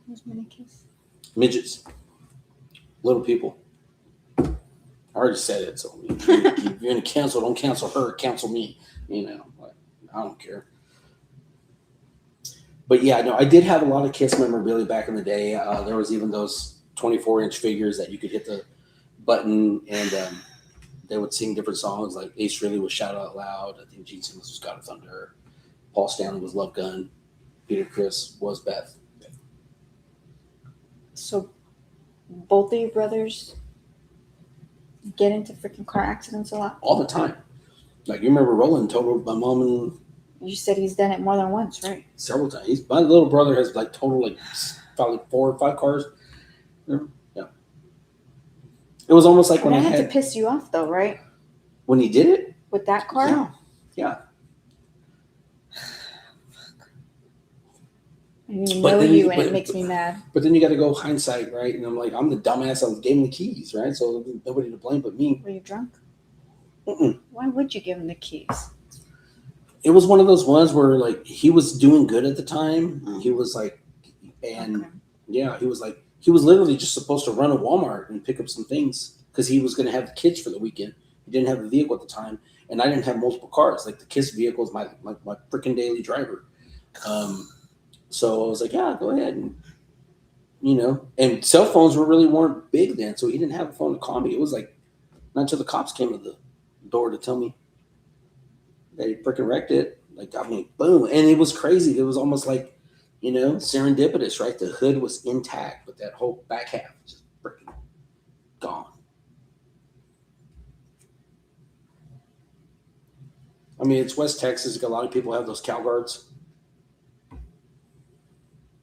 Who's Mini Kiss? Midgets. Little people. I already said it, so if you're going to cancel, don't cancel her, cancel me. Like, I don't care. But yeah, no, I did have a lot of Kiss memorabilia back in the day. There was even those 24-inch figures that you could hit the button, and they would sing different songs. Like Ace Frehley was Shout Out Loud. I think Gene Simmons was God of Thunder. Paul Stanley was Love Gun. Peter Criss was Beth. So both of your brothers get into freaking car accidents a lot? All the time. Like, you remember Roland totaled my mom and... You said he's done it more than once, right? Several times. My little brother has like totaled like probably 4 or 5 cars. Yeah. It was almost like when I had to piss you off though, right? When he did it? With that car? Yeah. I didn't even know you, and it makes me mad. But then you got to go hindsight, right? And I'm like, I'm the dumbass. I gave him the keys, right? So nobody to blame but me. Were you drunk? Mm-mm. Why would you give him the keys? It was one of those ones where, like, he was doing good at the time. He was like, yeah, he was literally just supposed to run a Walmart and pick up some things because he was going to have the kids for the weekend. He didn't have a vehicle at the time, and I didn't have multiple cars. Like, the Kiss vehicle is my freaking daily driver. So I was like, yeah, go ahead. And, and cell phones weren't big then, so he didn't have a phone to call me. It was like, not until the cops came to the door to tell me that he freaking wrecked it. Like, I mean, boom. And it was crazy. It was almost like, serendipitous, right? The hood was intact, but that whole back half was just freaking gone. I mean, it's West Texas. A lot of people have those cow guards.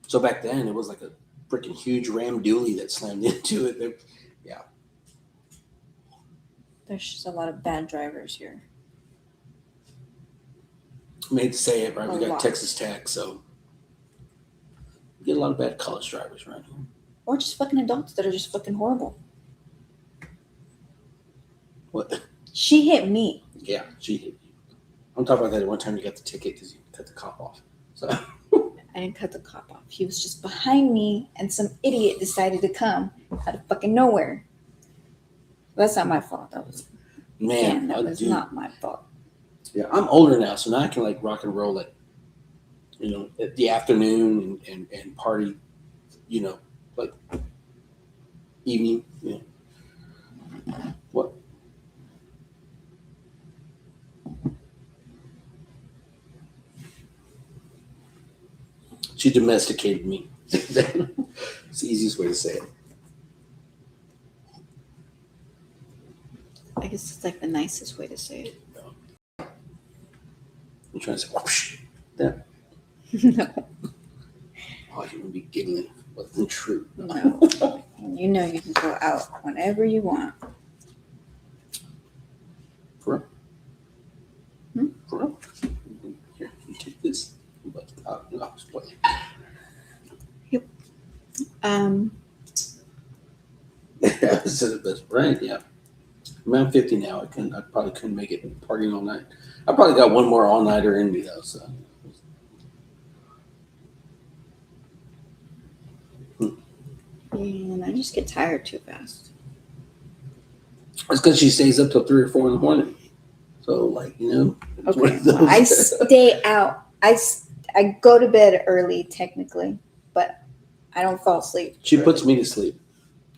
So back then, it was like a freaking huge Ram dually that slammed into it. Yeah. There's just a lot of bad drivers here. I hate to say it, right? We got lot. Texas Tech, so we get a lot of bad college drivers right here. Or just fucking adults that are just fucking horrible. What? She hit me. Yeah, she hit you. I'm talking about that one time you got the ticket because you cut the cop off. So I didn't cut the cop off. He was just behind me, and some idiot decided to come out of fucking nowhere. That's not my fault. That was not my fault. Yeah, I'm older now, so now I can like rock and roll at the afternoon and party, like evening. Yeah. What? She domesticated me. It's the easiest way to say it. I guess it's like the nicest way to say it. I'm trying to say, whoosh, that. No, Oh, you would be giggling. Wasn't true. no. You know you can go out whenever you want. For real? Hmm? For real? Here, you take this. But I'll just play. This is the best brain, yeah. I mean, I'm 50 now. I probably couldn't make it partying all night. I probably got one more all nighter in me though. So And I just get tired too fast. it's because she stays up till 3 or 4 in the morning. So like it's one Okay, of those- well, I stay out. I go to bed early technically, but I don't fall asleep. She early. puts me to sleep.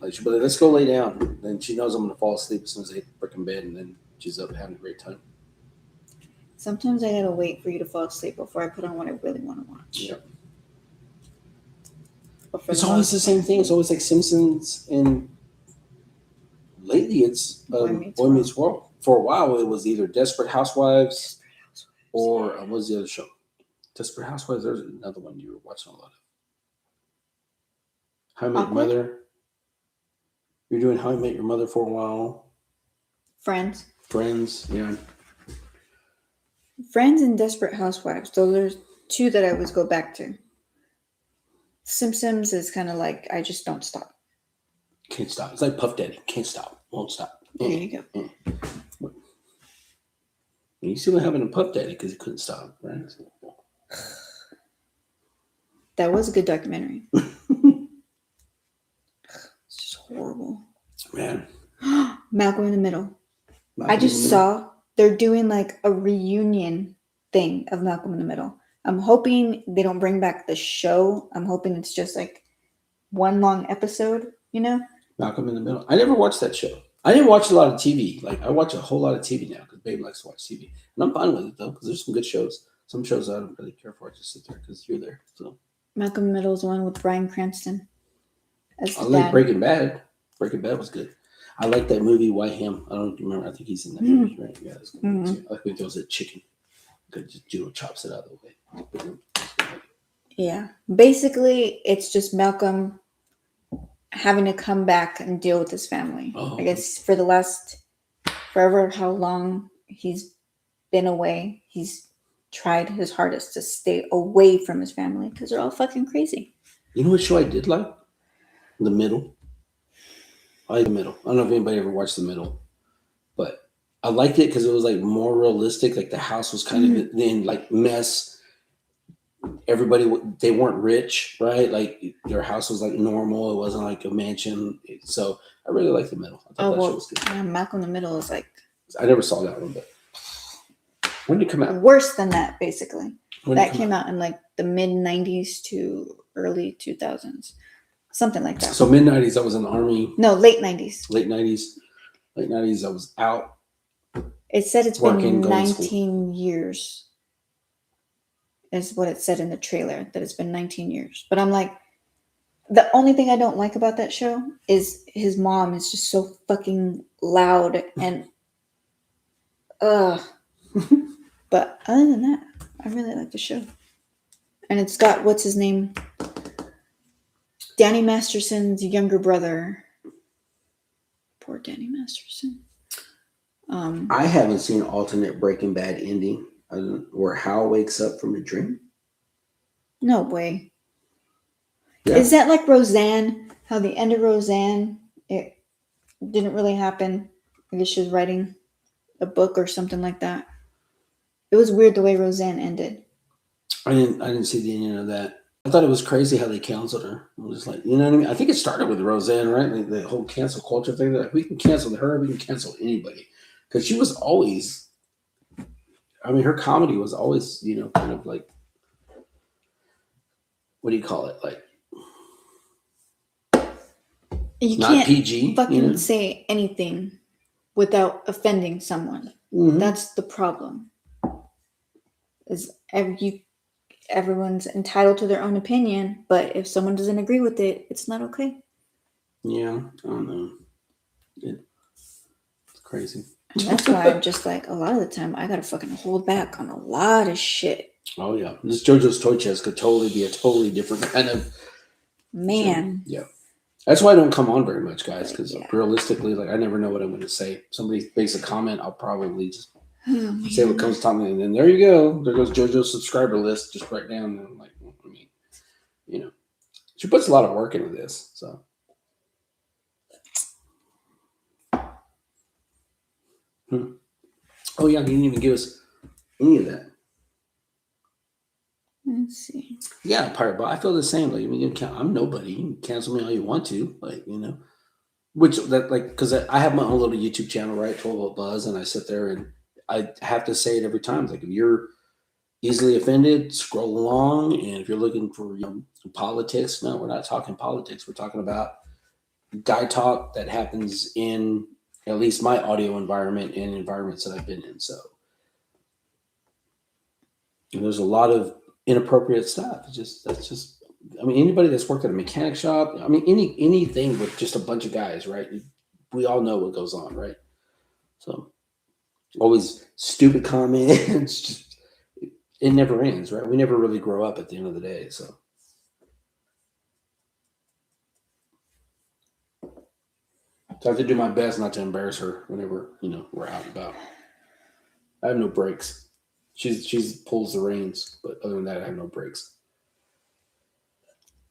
Like she'll be like, "Let's go lay down." Then she knows I'm gonna fall asleep as soon as I hit the freaking bed, and then she's up having a great time. Sometimes I gotta wait for you to fall asleep before I put on what I really want to watch. Yeah. But for It's the always most the same thing. It's always like Simpsons, and lately it's Boy Boy Meets Meets World. For a while, it was either Desperate Housewives or what was the other show? Desperate Housewives. There's another one you were watching a lot of. How I Met Your Awkward? Mother. You're doing How I Met Your Mother for a while. Friends. Friends, yeah. Friends and Desperate Housewives. Those are two that I always go back to. Simpsons is kind of like I just don't stop. Can't stop. It's like Puff Daddy. Can't stop. Won't stop. There you go. You see what happened to Puff Daddy because he couldn't stop, right? That was a good documentary. It's just horrible. Man. Malcolm in the Middle. I just saw they're doing like a reunion thing of Malcolm in the Middle. I'm hoping they don't bring back the show. I'm hoping it's just like one long episode, Malcolm in the Middle. I never watched that show. I didn't watch a lot of TV. Like I watch a whole lot of TV now because Babe likes to watch TV, and I'm fine with it though because there's some good shows. Some shows I don't really care for. I just sit there because you're there. So Malcolm in the Middle is the one with Bryan Cranston as I the like dad. Breaking Bad. Breaking Bad was good. I like that movie. Why Him? I don't remember. I think he's in that movie, right? Yeah, that's good. I like when he throws that chicken. Good, just chops it out of the way. Yeah. Basically, it's just Malcolm having to come back and deal with his family. Oh. I guess for the last forever, how long he's been away, he's tried his hardest to stay away from his family because they're all fucking crazy. You know what show I did like? The Middle. I like The Middle. I don't know if anybody ever watched The Middle, but I liked it because it was like more realistic. Like the house was kind of in like mess. Everybody, they weren't rich, right? Like their house was like normal. It wasn't like a mansion. So I really liked The Middle. I thought that show was good. Yeah, Malcolm in the Middle is like I never saw that one, but when did it come out? worse than that, basically. When did it That came out in like the mid 90s to early 2000s. Something like that. So mid 90s, I was in the Army. No, late 90s. Late 90s, I was out. It said it's Working, been going to 19 years. Is what it said in the trailer, that it's been 19 years. But I'm like, the only thing I don't like about that show is his mom is just so fucking loud and But other than that, I really like the show. And it's got, what's his name? Danny Masterson's younger brother. Poor Danny Masterson. I haven't seen an alternate Breaking Bad ending where Hal wakes up from a dream. No way. Yeah. Is that like Roseanne? How the end of Roseanne, it didn't really happen. I guess she was writing a book or something like that. It was weird the way Roseanne ended. I didn't see the ending of that. I thought it was crazy how they canceled her. I was like, you know what I mean? I think it started with Roseanne, right? Like the whole cancel culture thing. Like, we can cancel her, we can cancel anybody. Because she was always, I mean, her comedy was always, kind of like, what do you call it? Like, You not can't PG. fucking say anything without offending someone. Mhm. That's the problem. Is everyone's entitled to their own opinion, but if someone doesn't agree with it, it's not okay. Yeah, I don't know. It's crazy. And that's why I'm just like, a lot of the time, I gotta fucking hold back on a lot of shit Oh yeah, this JoJo's Toy Chest could totally be a totally different kind of Man. Yeah, that's why I don't come on very much, guys. Because Yeah. realistically, like I never know what I'm going to say. Somebody makes a comment, I'll probably just Oh, say what man. comes to me, and then there you go. There goes JoJo's subscriber list just right down. And I'm like, well, I mean, you know, she puts a lot of work into this, so. Oh yeah, he didn't even give us any of that. Let's see. Yeah, Pirate Bot. I feel the same. Like, I mean, I'm nobody. You can cancel me all you want to, like Which that like because I have my own little YouTube channel, right? 12 Volt Buzz, and I sit there and I have to say it every time. Like if you're easily offended, scroll along, and if you're looking for politics, no, we're not talking politics. We're talking about guy talk that happens in at least my audio environment and environments that I've been in. So there's a lot of inappropriate stuff. That's just. I mean, anybody that's worked at a mechanic shop. I mean, anything with just a bunch of guys, right? We all know what goes on, right? So always stupid comments. Just, it never ends, right? We never really grow up at the end of the day. So. So I have to do my best not to embarrass her whenever we're out and about. I have no breaks. She's pulls the reins, but other than that, I have no breaks.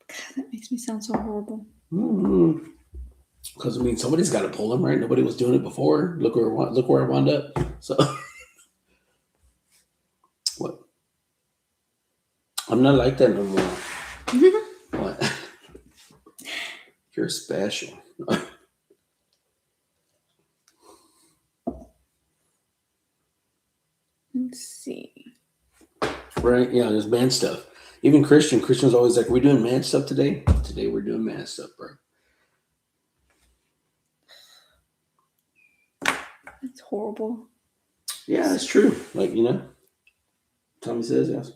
God, that makes me sound so horrible. Because I mean, somebody's got to pull them, right? Nobody was doing it before. Look where I wound up. So what? I'm not like that no more. What? You're special. Let's see. Right? Yeah, there's man stuff. Even Christian's always like, "We're doing man stuff today. Today we're doing man stuff, bro." That's horrible. Yeah, it's true. Like Tommy says yes.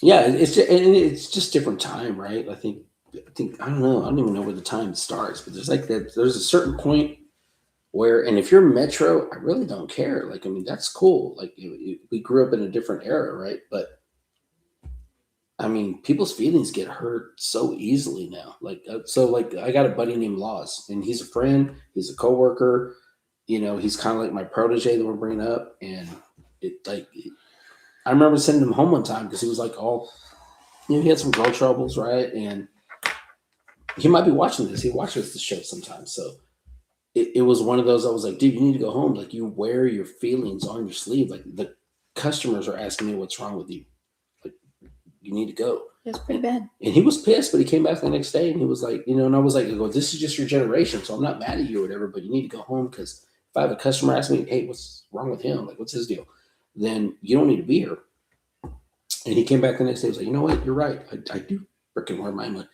Yeah, it's just different time, right? I think I don't know. I don't even know where the time starts, but there's like that. There's a certain point where, and if you're Metro, I really don't care. Like, I mean, that's cool. Like, we grew up in a different era, right? But I mean, people's feelings get hurt so easily now. Like, like I got a buddy named Laws, and he's a friend. He's a coworker. He's kind of like my protege that we're bringing up, and I remember sending him home one time because he was like all, he had some girl troubles, right? And he might be watching this. He watches the show sometimes, so. It was one of those. I was like, dude, you need to go home. Like, you wear your feelings on your sleeve. Like, the customers are asking me what's wrong with you. Like, you need to go. That's pretty bad. And he was pissed, but he came back the next day and he was like, and I was like, this is just your generation, so I'm not mad at you or whatever, but you need to go home because if I have a customer ask me, hey, what's wrong with him? Like, what's his deal? Then you don't need to be here. And he came back the next day. He was like, you know what? You're right. I do freaking wear my money.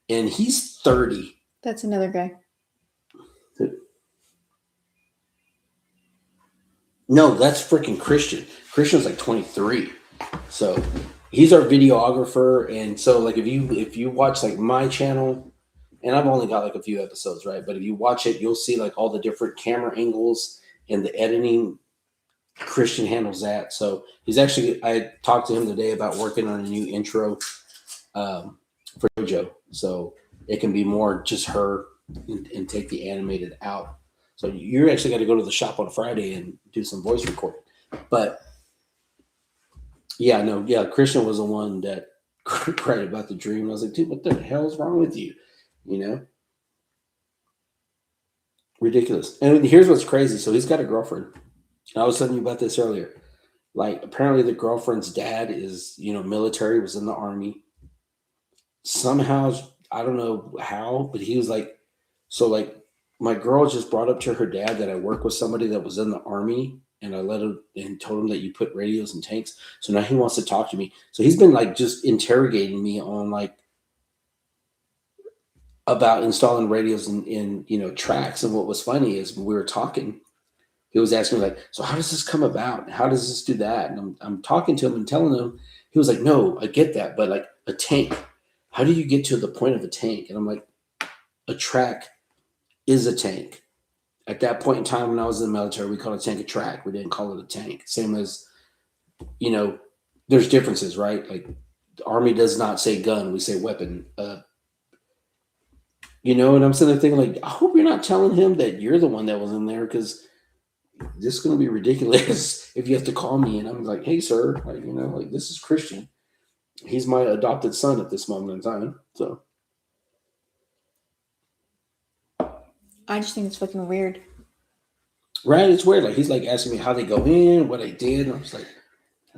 And he's 30. That's another guy. No, that's freaking Christian. Christian's like 23. So he's our videographer. And so like if you watch like my channel, and I've only got like a few episodes, right? But if you watch it, you'll see like all the different camera angles and the editing. Christian handles that. So I talked to him today about working on a new intro for JoJo. So it can be more just her and take the animated out. So you're actually got to go to the shop on Friday and do some voice recording. But Christian was the one that cried about the dream. I was like, dude, what the hell is wrong with you? Ridiculous. And here's what's crazy. So he's got a girlfriend. I was telling you about this earlier. Like, apparently the girlfriend's dad is, military, was in the army. Somehow, I don't know how, but he was like, so like, my girl just brought up to her dad that I work with somebody that was in the army, and I let him and told him that you put radios in tanks. So now he wants to talk to me. So he's been like just interrogating me on like about installing radios in tracks. And what was funny is when we were talking, he was asking me like, so how does this come about? How does this do that? And I'm talking to him and telling him. He was like, no, I get that, but like a tank, how do you get to the point of a tank? And I'm like, a track is a tank. At that point in time when I was in the military, we called a tank a track. We didn't call it a tank. Same as, there's differences, right? Like the Army does not say gun, we say weapon. And I'm sitting there thinking, like, I hope you're not telling him that you're the one that was in there, because this is going to be ridiculous if you have to call me and I'm like, hey, sir, like this is Christian. He's my adopted son at this moment in time. So I just think it's fucking weird. right, it's weird. Like he's like asking me how they go in, what I did. And I was like,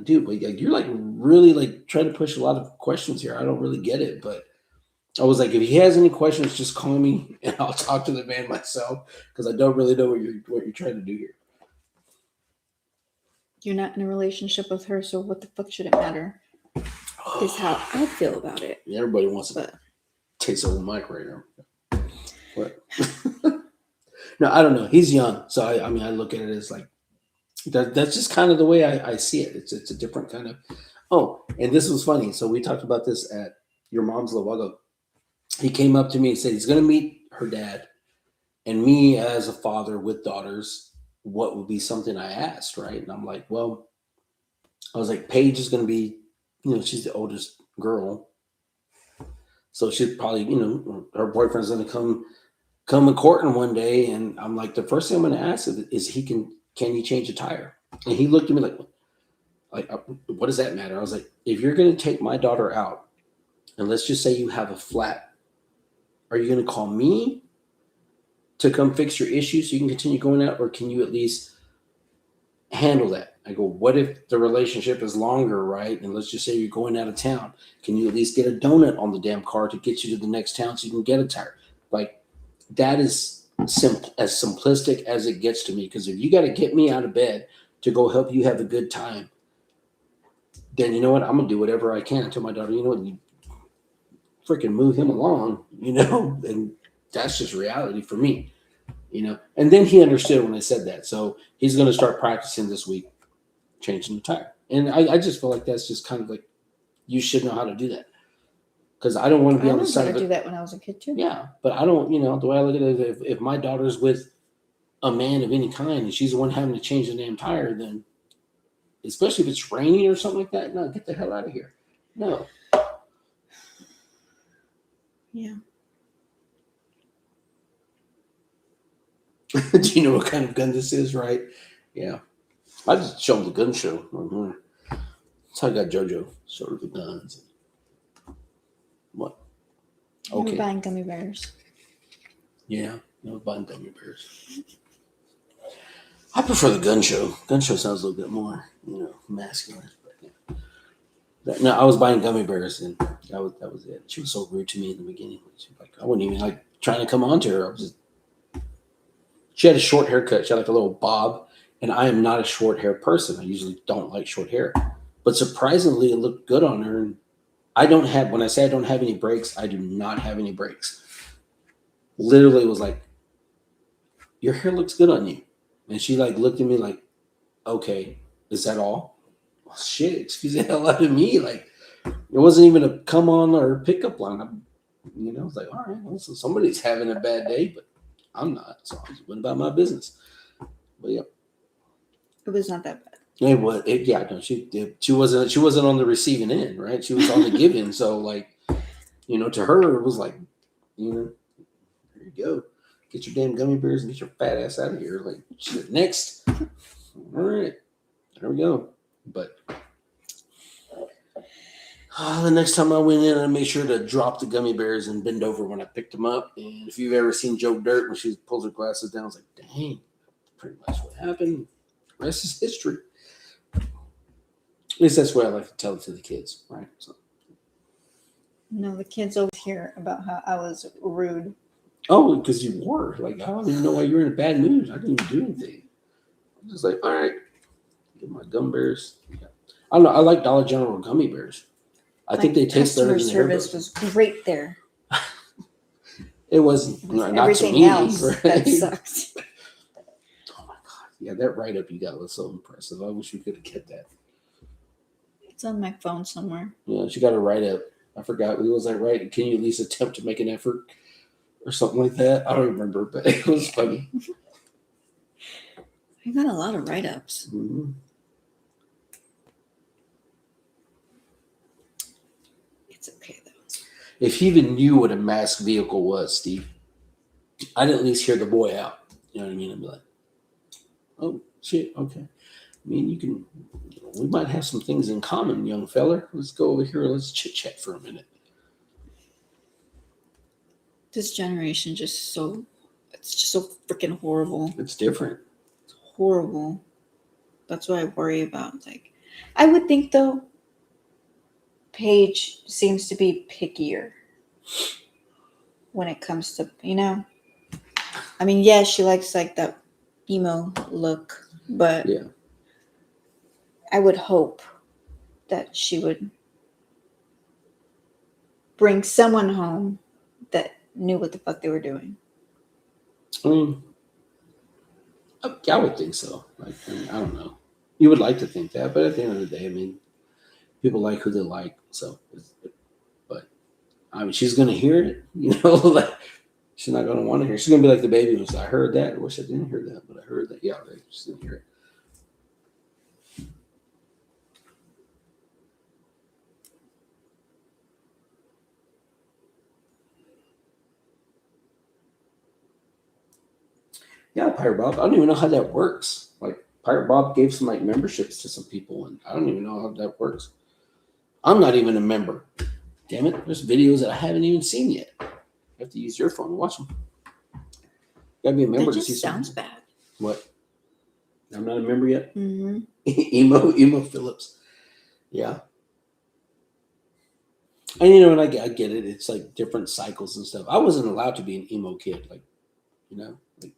dude, but you're like really like trying to push a lot of questions here. I don't really get it, but I was like, if he has any questions, just call me and I'll talk to the man myself, because I don't really know what you're trying to do here. You're not in a relationship with her, so what the fuck should it matter? Is how I feel about it. Yeah, everybody wants to taste a little mic right now. What? No, I don't know. He's young, so I look at it as like that's just kind of the way I see it. It's a different kind of. Oh, and this was funny. So we talked about this at your mom's little while ago. He came up to me and said he's going to meet her dad, and me as a father with daughters, what would be something I asked, right? And I'm like, well, I was like, Paige is going to be, she's the oldest girl, so she'd probably, her boyfriend's going to come a courting one day, and I'm like, the first thing I'm going to ask is can he change a tire? And he looked at me like, what does that matter? I was like, if you're going to take my daughter out, and let's just say you have a flat, are you going to call me to come fix your issue so you can continue going out, or can you at least handle that? I go, what if the relationship is longer, right? And let's just say you're going out of town. Can you at least get a donut on the damn car to get you to the next town so you can get a tire? Like, that is as simplistic as it gets to me, because if you got to get me out of bed to go help you have a good time, then you know what? I'm going to do whatever I can. I tell my daughter, you know what? You freaking move him along, and that's just reality for me, And then he understood when I said that. So he's going to start practicing this week, changing the tire. And I just feel like that's just kind of like, you should know how to do that. Because I don't want to be on the side of it. I do that when I was a kid too. Yeah, but I don't, the way I look at it, if my daughter's with a man of any kind and she's the one having to change the damn tire, then, especially if it's raining or something like that, no, get the hell out of here. No. Yeah. Do you know what kind of gun this is, right? Yeah. I just show them the gun show. Mm-hmm. That's how I got JoJo, sort of the guns. What? Okay. We're buying gummy bears. Yeah, I was buying gummy bears. I prefer the gun show. Gun show sounds a little bit more, masculine. But yeah. No, I was buying gummy bears, and that was it. She was so rude to me in the beginning. I wasn't even trying to come on to her. She had a short haircut. She had like a little bob, and I am not a short hair person. I usually don't like short hair, but surprisingly, it looked good on her. And when I say I don't have any breaks, I do not have any breaks. Literally was like, your hair looks good on you. And she looked at me like, okay, is that all? Well, shit, excuse the hell out of me. Like, it wasn't even a come on or pickup line. I was like, all right, well, so somebody's having a bad day, but I'm not. So I just went about my business. But yeah. It was not that bad. It was. No, she wasn't on the receiving end, right? She was on the giving. So to her, it was like, there you go. Get your damn gummy bears and get your fat ass out of here. Like, shit, next. All right. There we go. But the next time I went in, I made sure to drop the gummy bears and bend over when I picked them up. And if you've ever seen Joe Dirt when she pulls her glasses down, I was like, dang, pretty much what happened. The rest is history. At least that's what I like to tell it to the kids, right? So. No, the kids always hear about how I was rude. Oh, because you were. I don't even know why you were in a bad mood. I didn't even do anything. I'm just like, all right, get my gum bears. Yeah. I don't know. I like Dollar General gummy bears. I think they taste better than service was great there. It wasn't. Not everything to me, else right? that sucked. Oh my god! Yeah, that write up you got was so impressive. I wish we could have kept that. It's on my phone somewhere. Yeah, she got a write up. I forgot. It was like, right? Can you at least attempt to make an effort or something like that? I don't remember, but it was funny. You got a lot of write-ups. Mm-hmm. It's okay though. If he even knew what a masked vehicle was, Steve, I'd at least hear the boy out. You know what I mean? I'd be like, oh, shit, okay. I mean, we might have some things in common, young feller. Let's go over here. Let's chit-chat for a minute. This generation it's just so freaking horrible. It's different. It's horrible. That's what I worry about. Like, I would think though, Paige seems to be pickier when it comes to, I mean, yeah, she likes like that emo look, but Yeah. I would hope that she would bring someone home that knew what the fuck they were doing. I mean, I would think so. Like, I mean, I don't know. You would like to think that, but at the end of the day, I mean, people like who they like. So, but I mean, she's gonna hear it. Like, she's not gonna want to hear it. She's gonna be like the baby who's, I heard that. I wish I didn't hear that, but I heard that. Yeah, she's gonna hear it. Yeah, Pirate Bob. I don't even know how that works. Like, Pirate Bob gave some like memberships to some people, and I don't even know how that works. I'm not even a member. Damn it! There's videos that I haven't even seen yet. You have to use your phone to watch them. You gotta be a member That to see just sounds something. bad. What? I'm not a member yet. Mm-hmm. Emo Phillips. Yeah. And and I get it. It's like different cycles and stuff. I wasn't allowed to be an emo kid. Like, like,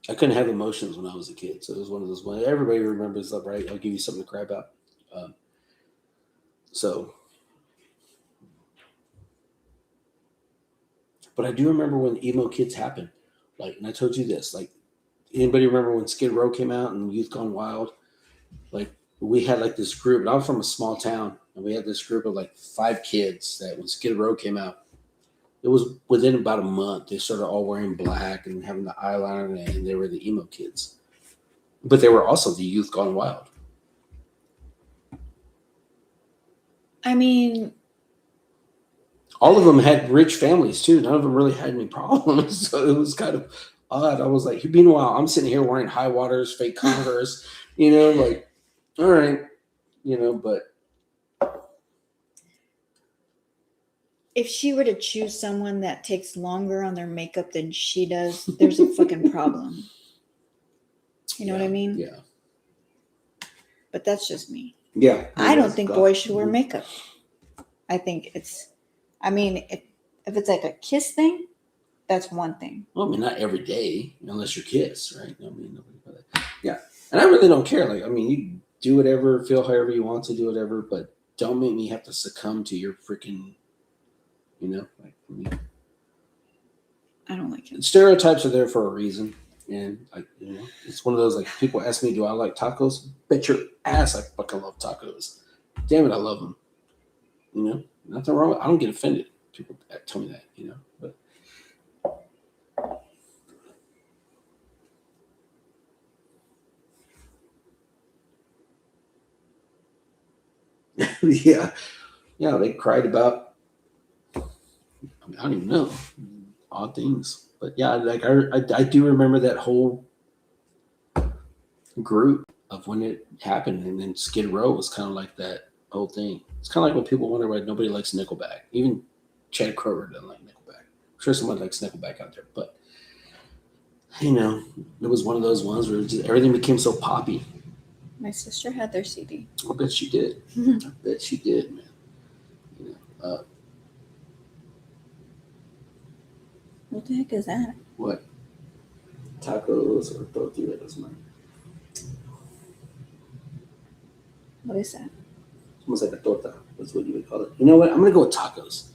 I couldn't have emotions when I was a kid. So it was one of those ones. Everybody remembers stuff, right? I'll give you something to cry about. But I do remember when emo kids happened. Like, and I told you this. Like, anybody remember when Skid Row came out and Youth Gone Wild? Like, we had like this group. And I was from a small town, and we had this group of like 5 kids that when Skid Row came out, it was within about a month. They started all wearing black and having the eyeliner, and they were the emo kids. But they were also the Youth Gone Wild. I mean, all of them had rich families too. None of them really had any problems. So it was kind of odd. I was like, meanwhile, I'm sitting here wearing high waters, fake Converse, like, all right, but. If she were to choose someone that takes longer on their makeup than she does, there's a fucking problem. You know what I mean? Yeah. But that's just me. Yeah. I don't think boys should wear makeup. I think if it's like a kiss thing, that's one thing. Well, I mean, not every day, unless you're Kiss, right? I mean, yeah. And I really don't care. Like, I mean, you do whatever, feel however you want to do whatever, but don't make me have to succumb to your freaking, like, I mean, I don't like it. Stereotypes are there for a reason. And, like, it's one of those, like, people ask me, do I like tacos? Bet your ass I fucking love tacos. Damn it, I love them. Nothing wrong with it. I don't get offended. People tell me that, but. Yeah, they cried about. I don't even know, odd things, but yeah, like I do remember that whole group of when it happened, and then Skid Row was kind of like that whole thing. It's kind of like when people wonder why nobody likes Nickelback. Even Chad Kroeger doesn't like Nickelback. I'm sure someone likes Nickelback out there, but it was one of those ones where everything became so poppy. My sister had their CD. I bet she did. I bet she did, man. What the heck is that? What? Tacos or tortillas, man. What is that? It's almost like a torta. That's what you would call it. You know what? I'm going to go with tacos.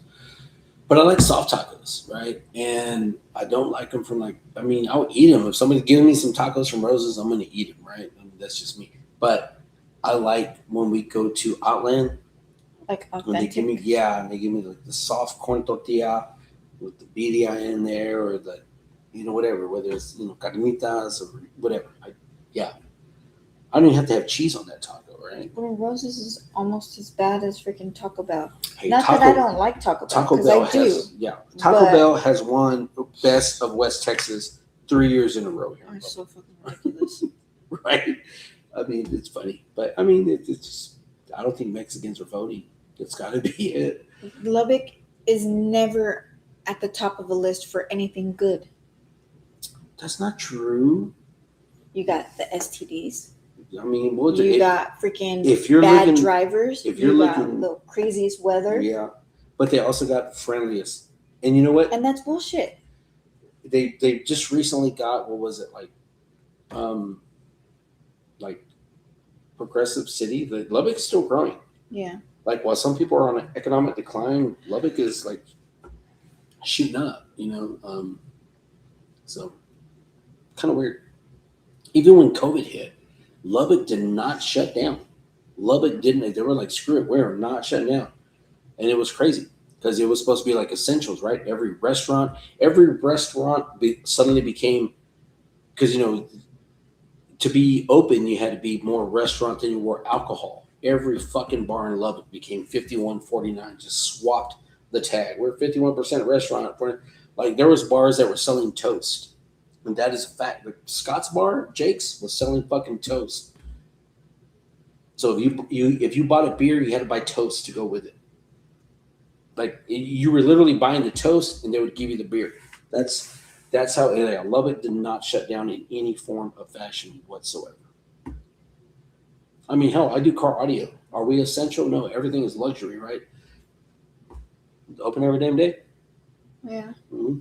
But I like soft tacos, right? And I don't like them from I'll eat them. If somebody's giving me some tacos from Rose's, I'm going to eat them, right? I mean, that's just me. But I like when we go to Outland. Like authentic? When they give me like the soft corn tortilla with the birria in there, or the whatever, whether it's carnitas or whatever. I don't even have to have cheese on that taco, right? Well, Roses is almost as bad as freaking Taco Bell. Hey, Not that I don't like Taco Bell, Taco because Bell I do. has Taco but- Bell has won Best of West Texas 3 years in a row here. Are so fucking ridiculous. Right? I mean, it's funny, but I mean, it's just, I don't think Mexicans are voting. That's got to be it. Lubbock is never at the top of the list for anything good. That's not true. You got the STDs. I mean, You got freaking if you're bad looking, drivers. if you're you got looking- the craziest weather. yeah, but they also got friendliest. And you know what? And that's bullshit. They just recently got, what was it, like progressive city. The Lubbock's still growing. Yeah. Like while some people are on an economic decline, Lubbock is like shooting up, so kind of weird. Even when COVID hit, Lubbock did not shut down. Lubbock didn't. They were like, screw it, we're not shutting down. And it was crazy because it was supposed to be like essentials, right? Every restaurant suddenly became, because, to be open, you had to be more restaurant than you were alcohol. Every fucking bar in Lubbock became 5149, just swapped the tag. We're 51% restaurant. Like there was bars that were selling toast. And that is a fact. The Scott's bar, Jake's, was selling fucking toast. So if you bought a beer, you had to buy toast to go with it. Like you were literally buying the toast, and they would give you the beer. That's how Lubbock did not shut down in any form of fashion whatsoever. I mean, hell, I do car audio. Are we essential? No, everything is luxury, right? Open every damn day. Yeah. Mm-hmm.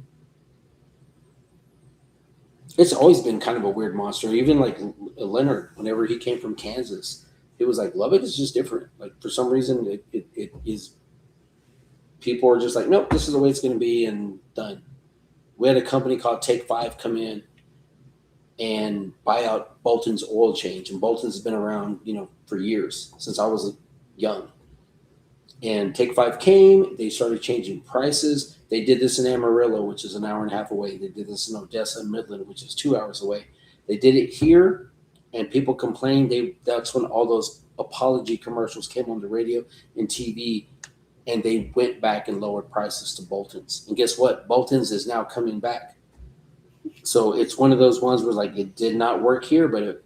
It's always been kind of a weird monster. Even like Leonard, whenever he came from Kansas, it was like Lubbock is just different. Like for some reason, it is. People are just like, nope, this is the way it's going to be, and done. We had a company called Take 5 come in and buy out Bolton's oil change, and Bolton's has been around, for years, since I was young. And Take 5 came, they started changing prices. They did this in Amarillo, which is an hour and a half away. They did this in Odessa and Midland, which is 2 hours away. They did it here, and people complained. That's when all those apology commercials came on the radio and TV, and they went back and lowered prices to Bolton's. And guess what? Bolton's is now coming back. So it's one of those ones where like it did not work here,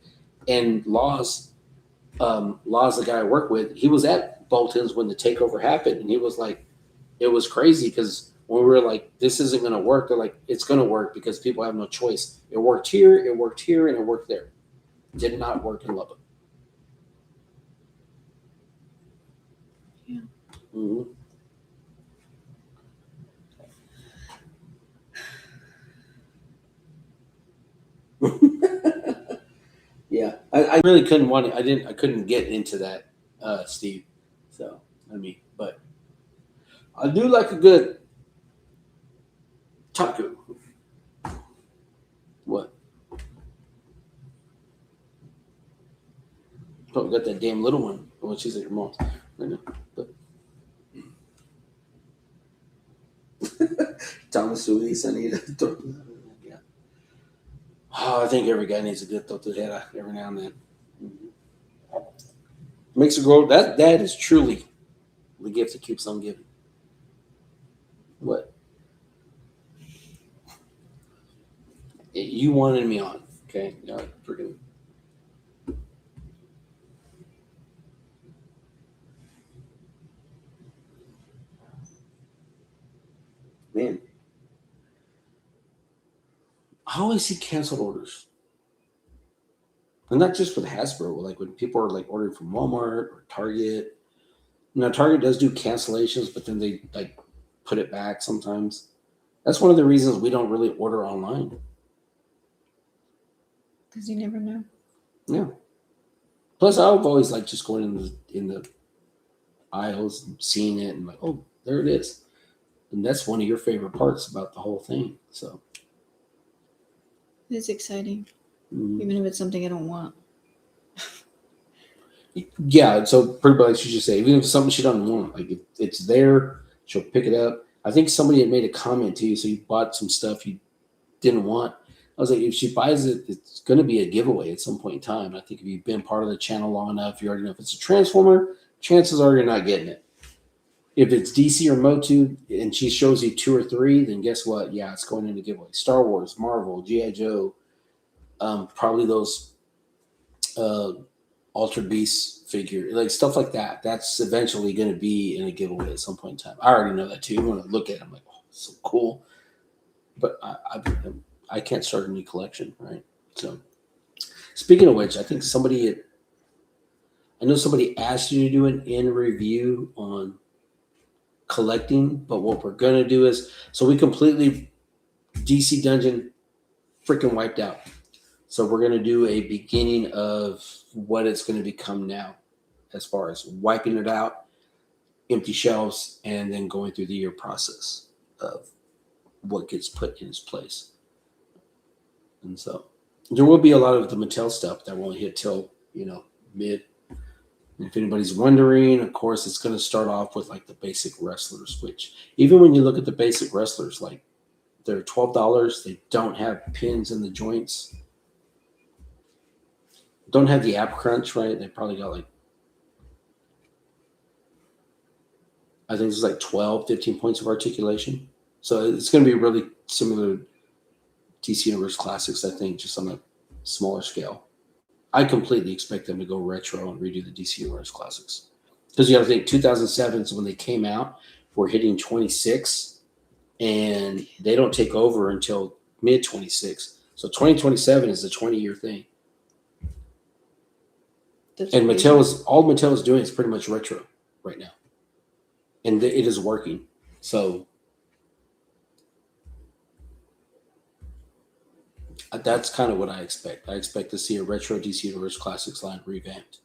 and Laws, the guy I work with, he was at Bolton's when the takeover happened, and he was like, it was crazy because when we were like, this isn't going to work, they're like, it's going to work because people have no choice. It worked here, and it worked there. It did not work in Lubbock. Yeah. Mm-hmm. Yeah, I really couldn't want it. I couldn't get into that, Steve. So but I do like a good taco. What? Oh, we got that damn little one. Oh, she's at your mom's right now. But Thomas Luis, I need to. Yeah. Oh, I think every guy needs a good tortillera every now and then. Mm-hmm. Makes it grow. That is truly the gift that keeps on giving. What? You wanted me on, okay? No, freaking. Man, I always see canceled orders. And not just with Hasbro, like when people are like ordering from Walmart or Target. Target does do cancellations, but then they like put it back sometimes. That's one of the reasons we don't really order online. Because you never know. Yeah. Plus, I've always liked just going in the aisles and seeing it and like, oh, there it is. And that's one of your favorite parts about the whole thing. So It's exciting. Even if it's something I don't want. Yeah, so pretty much you just say, even if it's something she doesn't want, like if it's there, she'll pick it up. I think somebody had made a comment to you, so you bought some stuff you didn't want. I was like, if she buys it, it's going to be a giveaway at some point in time. I think if you've been part of the channel long enough, you already know if it's a Transformer, chances are you're not getting it. If it's DC or Motu and she shows you 2 or 3, then guess what? Yeah, it's going into giveaway. Star Wars, Marvel, G.I. Joe, probably those Altered Beast figure, like stuff like that. That's eventually going to be in a giveaway at some point in time. I already know that too. When I look at it, I'm like, oh, so cool. But I can't start a new collection, right? So, speaking of which, I think I know somebody asked you to do an in review on collecting, but what we're going to do is, so we completely DC Dungeon freaking wiped out. So we're going to do a beginning of what it's going to become now, as far as wiping it out, empty shelves, and then going through the year process of what gets put in its place. And so there will be a lot of the Mattel stuff that won't hit till, mid. And if anybody's wondering, of course, it's going to start off with like the basic wrestlers, which even when you look at the basic wrestlers, like they're $12. They don't have pins in the joints. Don't have the app crunch, right? They probably got I think it's like 12, 15 points of articulation. So it's going to be really similar to DC Universe Classics, I think, just on a smaller scale. I completely expect them to go retro and redo the DC Universe Classics. Because you got to think, 2007 is when they came out. We're hitting 26, and they don't take over until mid 26. So 2027 is a 20-year thing. That's And crazy. all Mattel is doing is pretty much retro right now. And it is working. So that's kind of what I expect. I expect to see a retro DC Universe Classics line revamped.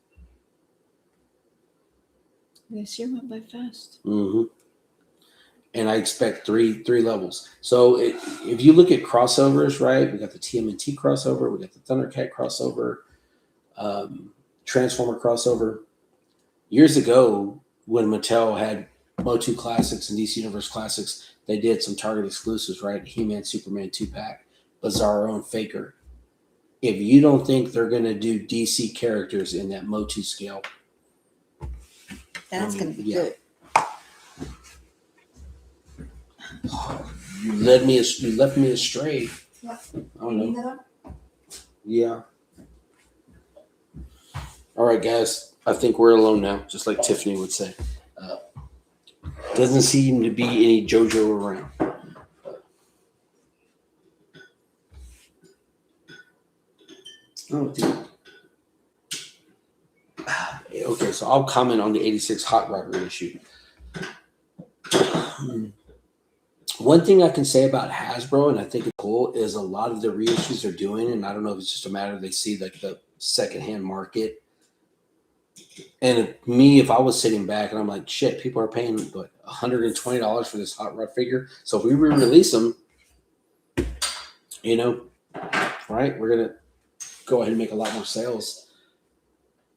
This year went by fast. Mm-hmm. And I expect three levels. So if you look at crossovers, right, we got the TMNT crossover, we got the Thundercat crossover, Transformer crossover. Years ago, when Mattel had Motu Classics and DC Universe Classics, they did some Target exclusives, right? He-Man, Superman 2-pack, Bizarro, and Faker. If you don't think they're going to do DC characters in that Motu scale, That's going to be yeah. good. You left me astray. Yeah. I don't know. Yeah. All right, guys. I think we're alone now, just like Tiffany would say. Doesn't seem to be any JoJo around. Oh, dude. Okay, so I'll comment on the 86 Hot Rodder issue. One thing I can say about Hasbro, and I think it's cool, is a lot of the reissues they're doing, and I don't know if it's just a matter of they see like the secondhand market. And if I was sitting back and I'm like, shit, people are paying what, $120 for this Hot Rod figure. So if we re-release them, right, we're gonna go ahead and make a lot more sales.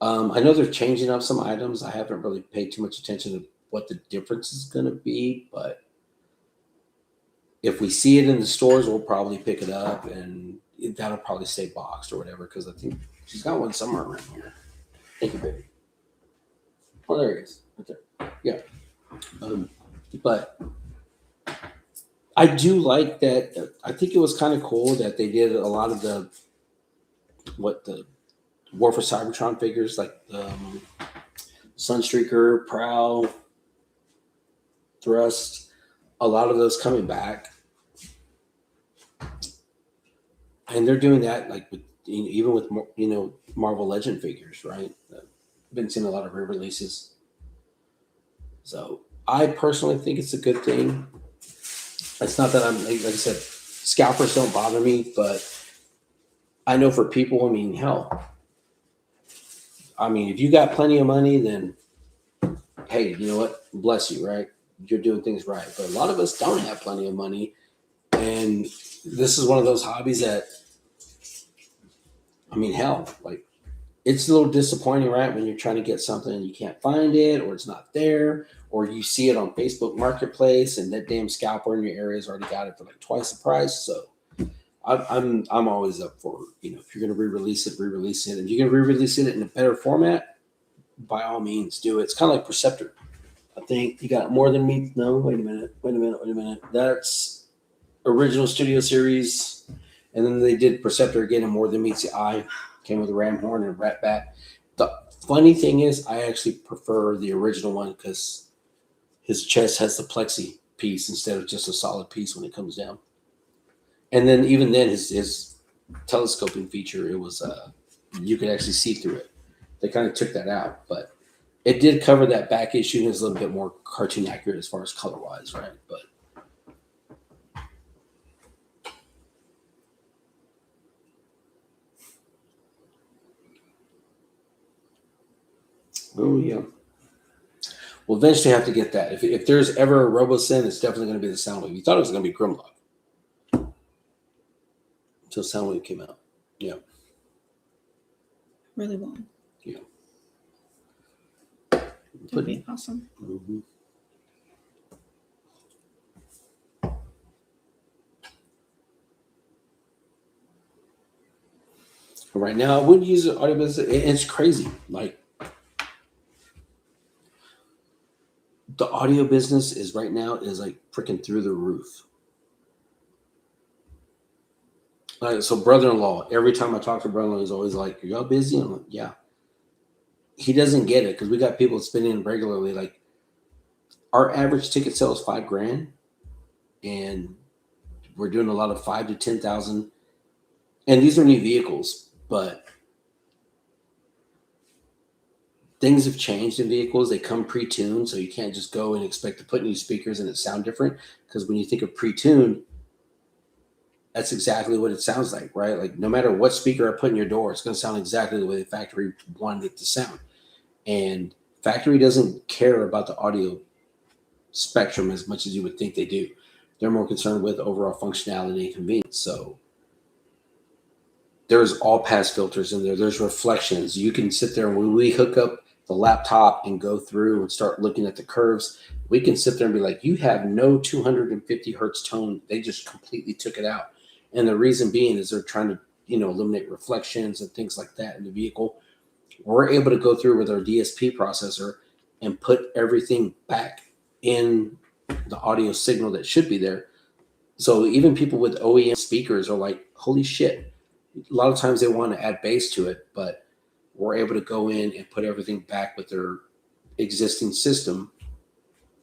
I know they're changing up some items. I haven't really paid too much attention to what the difference is going to be, but if we see it in the stores, we'll probably pick it up, and that'll probably stay boxed or whatever, because I think she's got one somewhere around here. Thank you, baby. Oh, there he is. Right there. Yeah. But I do like that. I think it was kind of cool that they did a lot of the War for Cybertron figures, like Sunstreaker, Prowl, Thrust, a lot of those coming back. And they're doing that like even with Marvel Legend figures, right? I've been seeing a lot of re-releases. So I personally think it's a good thing. It's not that I'm, like I said, scalpers don't bother me, but I know for people, hell, if you got plenty of money, then hey, you know what? Bless you, right? You're doing things right. But a lot of us don't have plenty of money. And this is one of those hobbies that, hell, like it's a little disappointing, right? When you're trying to get something and you can't find it, or it's not there, or you see it on Facebook Marketplace and that damn scalper in your area has already got it for like twice the price. So I'm always up for, if you're gonna re-release it, re-release it. If you're gonna re-release it in a better format, by all means do it. It's kind of like Perceptor. I think you got More Than Meets. No, wait a minute. That's original studio series, and then they did Perceptor again, and More Than Meets the Eye came with a ram horn and a rat bat. The funny thing is, I actually prefer the original one because his chest has the plexi piece instead of just a solid piece when it comes down. And then even then, his telescoping feature, it was you could actually see through it. They kind of took that out, but it did cover that back issue and is a little bit more cartoon accurate as far as color wise, right? But oh yeah, we'll eventually have to get that. If there's ever a RoboSyn, it's definitely going to be the Soundwave. You thought it was going to be Grimlock until Soundwave came out. Yeah, Really long. yeah. That'd be awesome. Mm-hmm. Right now, I wouldn't use an audio business. It's crazy. Like the audio business is right now is like freaking through the roof. Like, so brother-in-law, every time I talk to brother-in-law, he's always like, "Are y'all busy?" I'm like, "Yeah." He doesn't get it because we got people spending regularly. Like our average ticket sale is $5,000, and we're doing a lot of 5 to 10,000. And these are new vehicles, but things have changed in vehicles. They come pre-tuned, so you can't just go and expect to put new speakers and it sound different. Because when you think of pre-tuned, that's exactly what it sounds like, right? Like no matter what speaker I put in your door, it's going to sound exactly the way the factory wanted it to sound. And factory doesn't care about the audio spectrum as much as you would think they do. They're more concerned with overall functionality and convenience. So there's all pass filters in there. There's reflections. You can sit there and when we hook up the laptop and go through and start looking at the curves, we can sit there and be like, you have no 250 hertz tone. They just completely took it out. And the reason being is they're trying to, eliminate reflections and things like that in the vehicle. We're able to go through with our DSP processor and put everything back in the audio signal that should be there. So even people with OEM speakers are like, holy shit. A lot of times they want to add bass to it, but we're able to go in and put everything back with their existing system.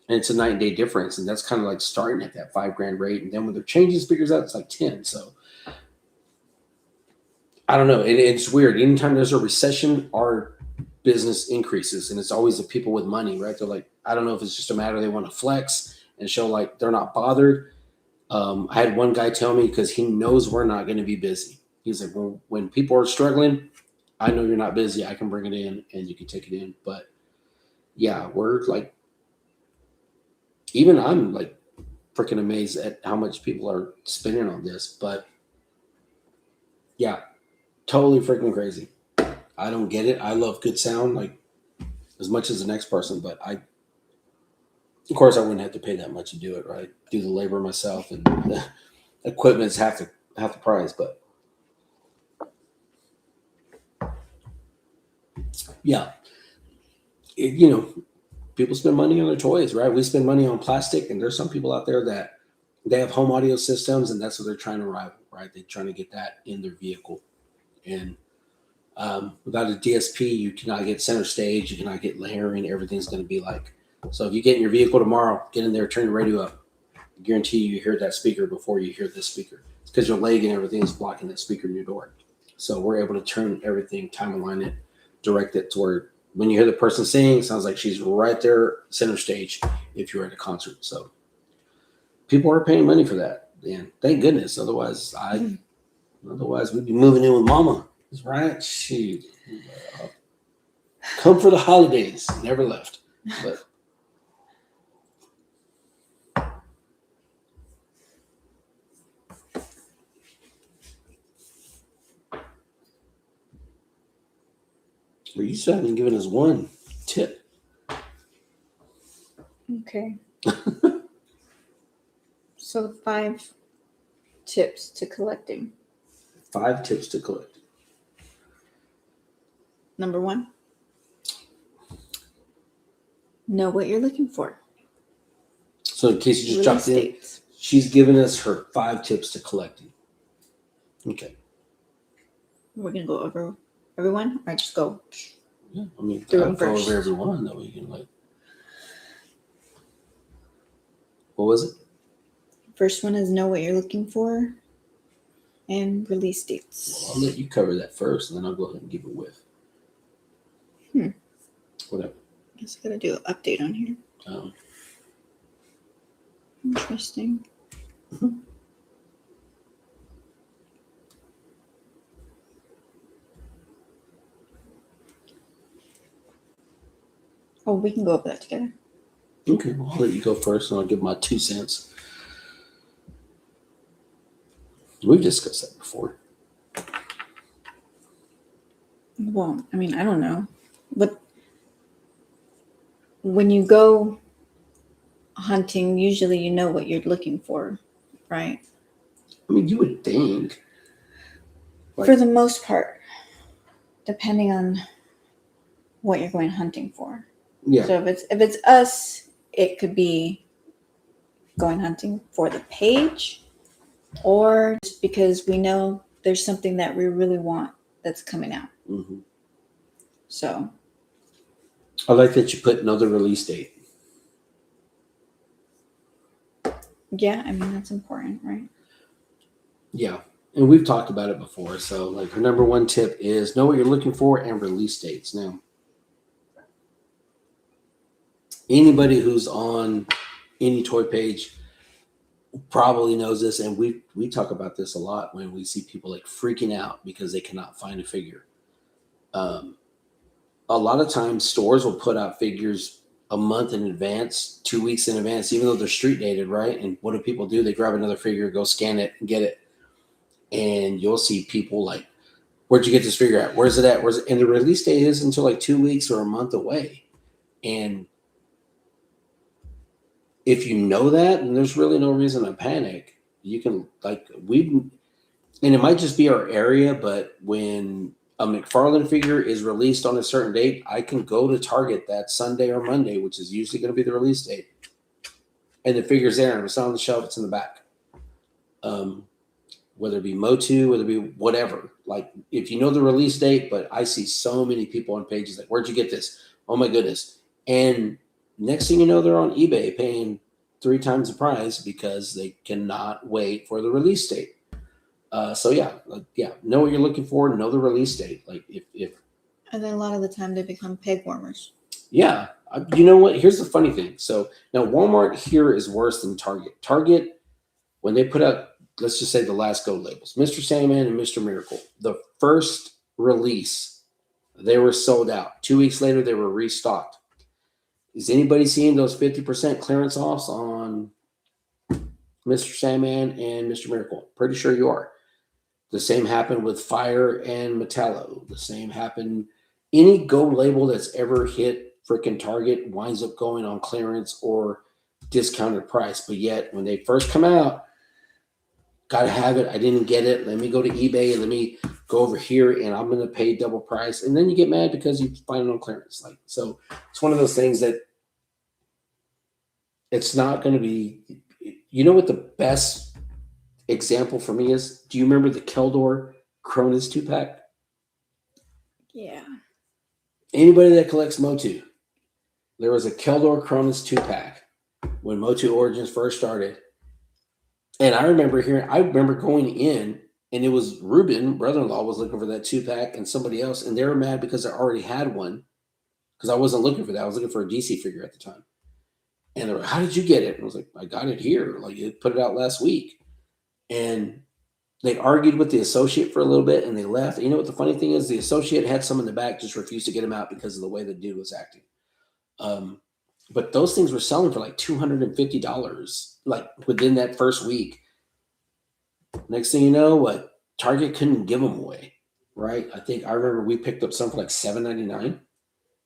And it's a night and day difference. And that's kind of like starting at that $5,000 rate. And then when they're changing speakers out, it's like 10. So I don't know. It's weird. Anytime there's a recession, our business increases. And it's always the people with money, right? They're like, I don't know if it's just a matter they want to flex and show like they're not bothered. I had one guy tell me because he knows we're not going to be busy. He's like, well, when people are struggling, I know you're not busy. I can bring it in and you can take it in. But yeah, we're like, even I'm like freaking amazed at how much people are spending on this. But yeah, totally freaking crazy. I don't get it. I love good sound like as much as the next person, but of course, I wouldn't have to pay that much to do it, right? Do the labor myself, and the equipment's half the price. But yeah, people spend money on their toys, right? We spend money on plastic, and there's some people out there that they have home audio systems, and that's what they're trying to rival, right? They're trying to get that in their vehicle, and without a DSP, you cannot get center stage, you cannot get layering. Everything's going to be like. So if you get in your vehicle tomorrow, get in there, turn your radio up. I guarantee you hear that speaker before you hear this speaker. It's because your leg and everything is blocking that speaker in your door. So we're able to turn everything, time align it, direct it to where when you hear the person sing, it sounds like she's right there center stage if you're at a concert. So people are paying money for that. And thank goodness. Otherwise we'd be moving in with mama. That's right. She come for the holidays. Never left. But well, you still haven't given us one tip. Okay. So the tips to collecting. 5 tips to collect. Number 1, know what you're looking for. So in case you just Release dropped in, dates. she's giving us her 5 tips to collecting. Okay. We're going to go over everyone, or just go. Yeah, I mean, Do it I'll go first. over everyone that we can like. What was it? First one is know what you're looking for and release dates. Well, I'll let you cover that first, and then I'll go ahead and give a whiff. Whatever. I guess I got to do an update on here. Interesting. Oh, we can go over that together. Okay, well, I'll let you go first, and I'll give my 2 cents. We've discussed that before. Well, I mean, I don't know. But when you go hunting, usually you know what you're looking for, right? I mean, you would think. For the most part, depending on what you're going hunting for. Yeah. So if it's us, it could be going hunting for the page, or just because we know there's something that we really want that's coming out. Mm-hmm. So I like that you put another release date. yeah, I mean, that's important, right? Yeah. And we've talked about it before. So, like, her number 1 tip is know what you're looking for and release dates. Now, anybody who's on any toy page probably knows this, and we talk about this a lot when we see people like freaking out because they cannot find a figure. A lot of times stores will put out figures a month in advance, 2 weeks in advance, even though they're street dated, right? And what do people do? They grab another figure, go scan it, and get it. And you'll see people like, where'd you get this figure at? Where's it at? Where's it? And the release date is until like 2 weeks or a month away. And if you know that, and there's really no reason to panic, you can and it might just be our area, but when a McFarlane figure is released on a certain date, I can go to Target that Sunday or Monday, which is usually going to be the release date, and the figure's there, and it's on the shelf, it's in the back. Whether it be Motu, whether it be whatever, like if you know the release date, but I see so many people on pages like, where'd you get this? Oh my goodness. And next thing you know, they're on eBay paying 3 times the price because they cannot wait for the release date. So yeah, know what you're looking for, know the release date. Like if And then a lot of the time they become peg warmers. yeah, you know what? Here's the funny thing. So now Walmart here is worse than Target. Target, when they put out, let's just say the last go labels, Mr. Sandman and Mr. Miracle, the first release, they were sold out. 2 weeks later, they were restocked. Is anybody seeing those 50% clearance offs on Mr. Sandman and Mr. Miracle? Pretty sure you are. The same happened with Fire and Metallo. The same happened. Any go label that's ever hit freaking Target winds up going on clearance or discounted price. But yet, when they first come out, got to have it. I didn't get it. Let me go to eBay and let me go over here and I'm going to pay double price. And then you get mad because you find it on clearance. Like, so it's one of those things that it's not going to be, you know what the best example for me is? Do you remember the Keldor Cronus 2-pack? Yeah. Anybody that collects Motu, there was a Keldor Cronus 2-pack when Motu Origins first started. And I remember going in, and it was Ruben, brother-in-law, was looking for that 2-pack and somebody else, and they were mad because I already had one because I wasn't looking for that. I was looking for a DC figure at the time. And they were, how did you get it? And I was like, I got it here. Like, it put it out last week. And they argued with the associate for a little bit, and they left. And you know what the funny thing is? The associate had some in the back, just refused to get him out because of the way the dude was acting. But those things were selling for like $250, like within that first week. Next thing you know, what Target couldn't give them away, right? I remember we picked up some for like $7.99,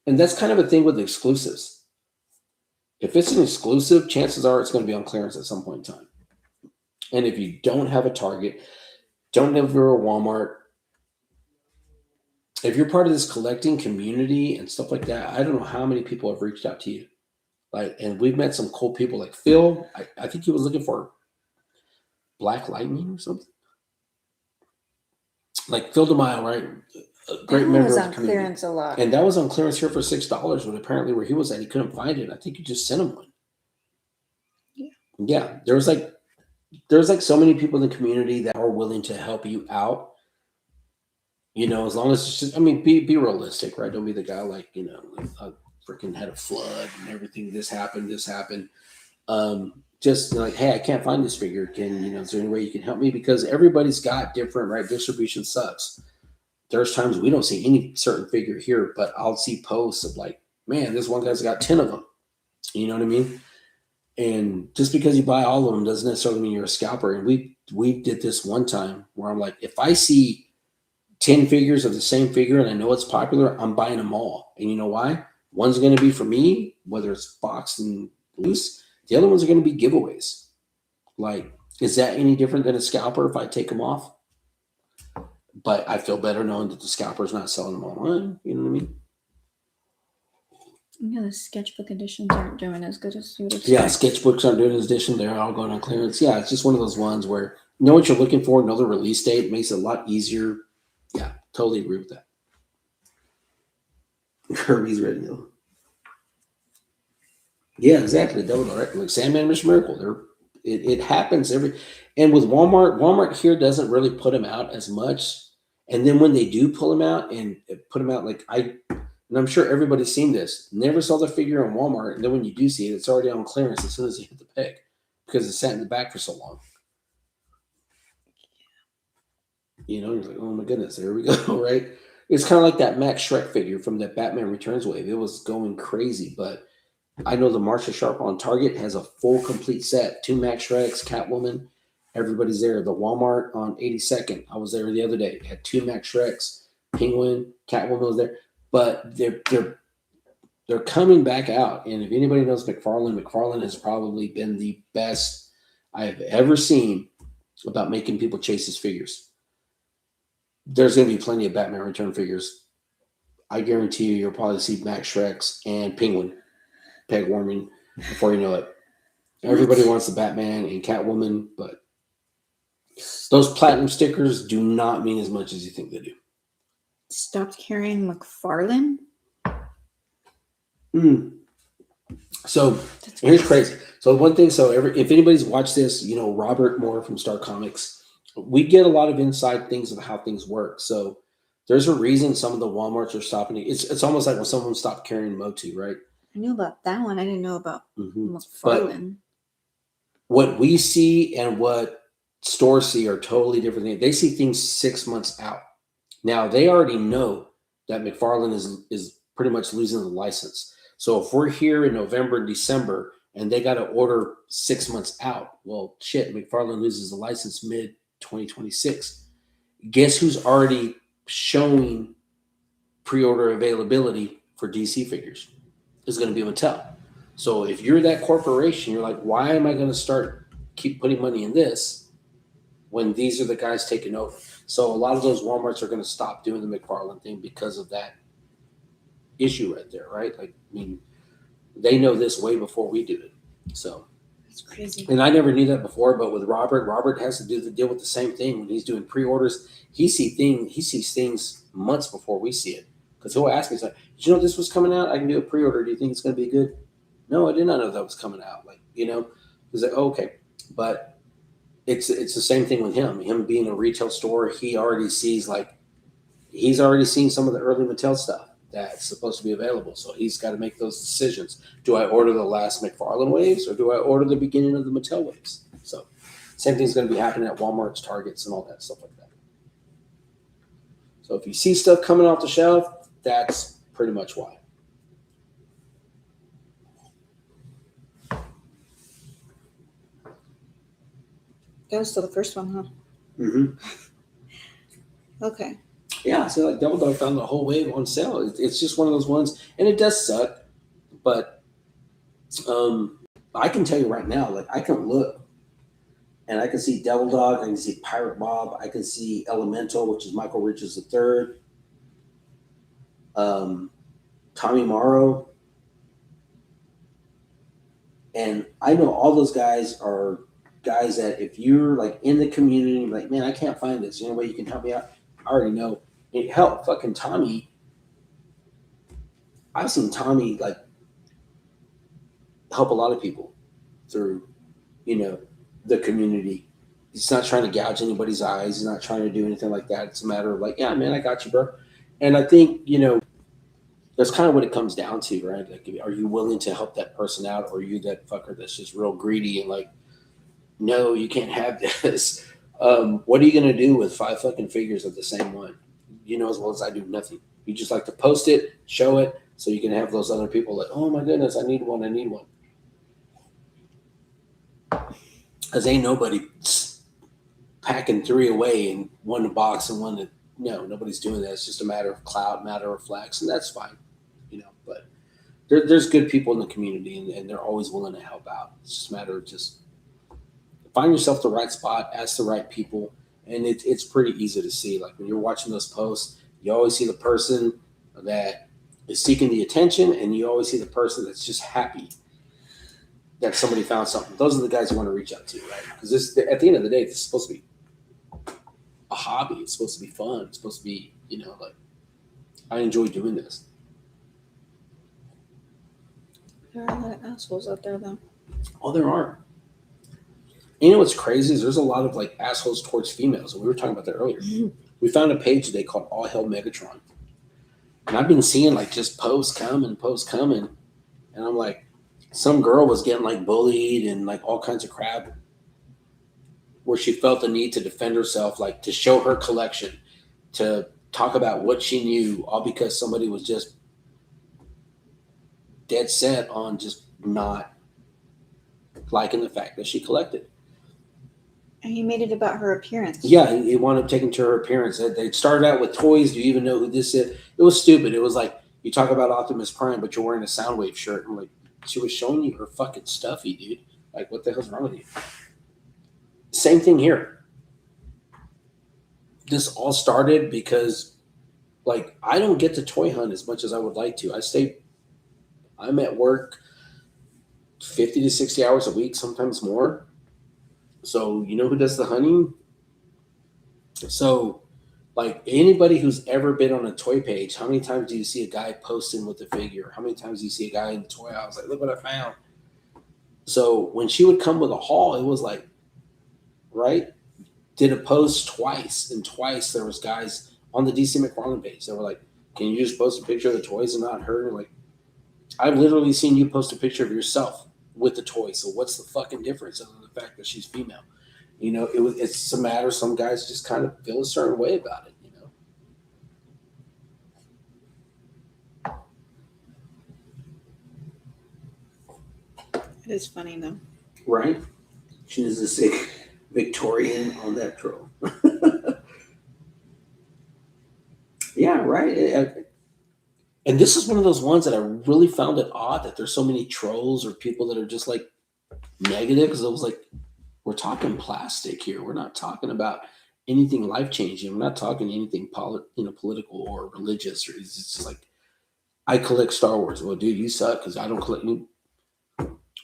and that's kind of a thing with exclusives. If it's an exclusive, chances are it's going to be on clearance at some point in time. And if you don't have a Target, don't live near a Walmart, if you're part of this collecting community and stuff like that, I don't know how many people have reached out to you. Like, and we've met some cool people like Phil. I think he was looking for Black Lightning or something. Like Phil DeMille, right? A great That member was of the on community. clearance a lot. And that was on clearance here for $6, but apparently where he was at, he couldn't find it. I think you just sent him one. Yeah. There's like so many people in the community that are willing to help you out. You know, as long as it's just, I mean, be realistic, right? Don't be the guy like, you know, like, freaking had a flood and everything. This happened. Just like, hey, I can't find this figure. Is there any way you can help me? Because everybody's got different, right? Distribution sucks. There's times we don't see any certain figure here, but I'll see posts of like, man, this one guy's got 10 of them. You know what I mean? And just because you buy all of them doesn't necessarily mean you're a scalper. And we did this one time where I'm like, if I see 10 figures of the same figure and I know it's popular, I'm buying them all. And you know why? One's going to be for me, whether it's boxed and loose. The other ones are going to be giveaways. Like, is that any different than a scalper if I take them off? But I feel better knowing that the scalper's not selling them online. You know what I mean? Yeah, the sketchbook editions aren't doing as good as you would expect. Yeah, sketchbooks aren't doing as edition. They're all going on clearance. Yeah, it's just one of those ones where know what you're looking for, know the release date, makes it a lot easier. Yeah, totally agree with that. Kirby's Red Yellow. Yeah, exactly. Double direct, like Sandman, Mr. Miracle. It happens and with Walmart here doesn't really put them out as much. And then when they do pull them out and put them out, and I'm sure everybody's seen this. Never saw the figure on Walmart, and then when you do see it, it's already on clearance as soon as you hit the peg because it sat in the back for so long. You know, you're like, oh my goodness, there we go, right? It's kind of like that Max Shrek figure from that Batman Returns wave. It was going crazy, but I know the Marsha Sharp on Target has a full complete set. 2 Max Shreks, Catwoman, everybody's there. The Walmart on 82nd, I was there the other day. It had 2 Max Shreks, Penguin, Catwoman was there. But they're coming back out. And if anybody knows McFarlane has probably been the best I have ever seen about making people chase his figures. There's going to be plenty of Batman Return figures. I guarantee you'll probably see Max Shreks and Penguin peg warming before you know it. Everybody wants the Batman and Catwoman, but those platinum stickers do not mean as much as you think they do. Stopped carrying McFarlane? So here's crazy. So one thing, if anybody's watched this, you know, Robert Moore from Star Comics, we get a lot of inside things of how things work. So there's a reason some of the Walmarts are stopping. It's almost like when someone stopped carrying Motu, right? I knew about that one. I didn't know about McFarlane. What we see and what stores see are totally different things. They see things 6 months out. Now they already know that McFarlane is pretty much losing the license. So if we're here in November, December, and they got to order 6 months out, well, shit, McFarlane loses the license mid-2026. Guess who's already showing pre-order availability for DC figures? Is going to be Mattel. So if you're that corporation, you're like, why am I going to keep putting money in this when these are the guys taking over? So a lot of those Walmarts are going to stop doing the McFarlane thing because of that issue right there, right? Like, I mean, they know this way before we do it. So it's crazy. And I never knew that before, but with Robert has to deal with the same thing when he's doing pre-orders. He sees things months before we see it. Because he'll ask me, he's like, did you know this was coming out? I can do a pre-order. Do you think it's going to be good? No, I did not know that was coming out. Like, you know, he's like, oh, okay. But it's the same thing with him. Him being a retail store, he's already seen some of the early Mattel stuff that's supposed to be available. So he's got to make those decisions. Do I order the last McFarlane waves or do I order the beginning of the Mattel waves? So same thing's going to be happening at Walmart's, Targets, and all that stuff like that. So if you see stuff coming off the shelf, that's pretty much why. That was still the first one, huh? Mm-hmm. Okay. Yeah, so like Double Dog found the whole wave on sale. It's just one of those ones, and it does suck, but I can tell you right now, like I can look And I can see Devil Dog, I can see Pirate Bob, I can see Elemental, which is Michael Richards III, Tommy Morrow. And I know all those guys are guys that if you're like in the community, like, man, I can't find this. Any way you can help me out? I already know. It helped fucking Tommy. I've seen Tommy like help a lot of people through, the community. He's not trying to gouge anybody's eyes. He's not trying to do anything like that. It's a matter of like, yeah, man, I got you, bro. And I think, that's kind of what it comes down to, right? Like, are you willing to help that person out, or are you that fucker that's just real greedy and like, no, you can't have this. What are you going to do with 5 fucking figures of the same one? You know as well as I do, nothing. You just like to post it, show it, so you can have those other people like, oh my goodness, I need one. Because ain't nobody packing 3 away and one in a box and one no, nobody's doing that. It's just a matter of clout, matter of flex, and that's fine, But there's good people in the community, and they're always willing to help out. It's just a matter of just find yourself the right spot, ask the right people, and it's pretty easy to see. Like when you're watching those posts, you always see the person that is seeking the attention, and you always see the person that's just happy that somebody found something. Those are the guys you want to reach out to, right? Because this, at the end of the day, this is supposed to be a hobby. It's supposed to be fun. It's supposed to be, like I enjoy doing this. There are a lot of assholes out there, though. Oh, there are. You know what's crazy is there's a lot of like assholes towards females, and we were talking about that earlier. We found a page today called All Hell Megatron, and I've been seeing like just posts coming, and I'm like, some girl was getting like bullied and like all kinds of crap, where she felt the need to defend herself, like to show her collection, to talk about what she knew, all because somebody was just dead set on just not liking the fact that she collected. And he made it about her appearance. Yeah, he wound up taking to her appearance. They started out with toys. Do you even know who this is? It was stupid. It was like, you talk about Optimus Prime, but you're wearing a Soundwave shirt. I'm like, she was showing you her fucking stuffy, dude. Like, what the hell's wrong with you? Same thing here. This all started because, like, I don't get to toy hunt as much as I would like to. I'm at work 50 to 60 hours a week, sometimes more. So, you know who does the hunting? So, like, anybody who's ever been on a toy page, how many times do you see a guy posting with a figure? How many times do you see a guy in the toy house like, look what I found? So when she would come with a haul, it was like, right? Did a post twice, and twice there was guys on the DC McFarlane page that were like, can you just post a picture of the toys and not her? And like, I've literally seen you post a picture of yourself with the toy. So what's the fucking difference other than the fact that she's female? It's a matter. Some guys just kind of feel a certain way about it, It is funny, though. Right? She is a sick Victorian on that troll. Yeah, right. And this is one of those ones that I really found it odd that there's so many trolls or people that are just like negative, because I was like, we're talking plastic here. We're not talking about anything life changing. We're not talking anything political or religious. Or it's just like, I collect Star Wars. Well, dude, you suck because I don't collect.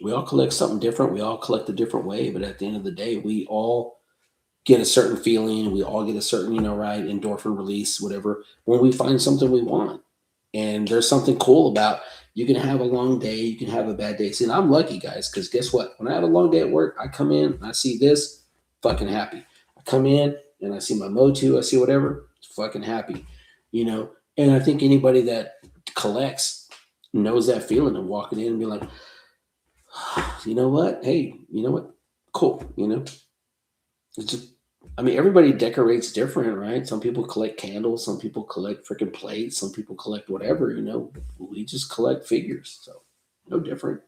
We all collect something different. We all collect a different way. But at the end of the day, we all get a certain feeling. We all get a certain, right, endorphin release, whatever, when we find something we want. And there's something cool about, you can have a long day, you can have a bad day. See, and I'm lucky, guys, because guess what? When I have a long day at work, I come in, and I see this, fucking happy. I come in, and I see my Motu, I see whatever, fucking happy. And I think anybody that collects knows that feeling of walking in and be like, you know what? Hey, you know what? Cool. It's just, everybody decorates different, right? Some people collect candles, some people collect freaking plates, some people collect whatever, We just collect figures, so no different.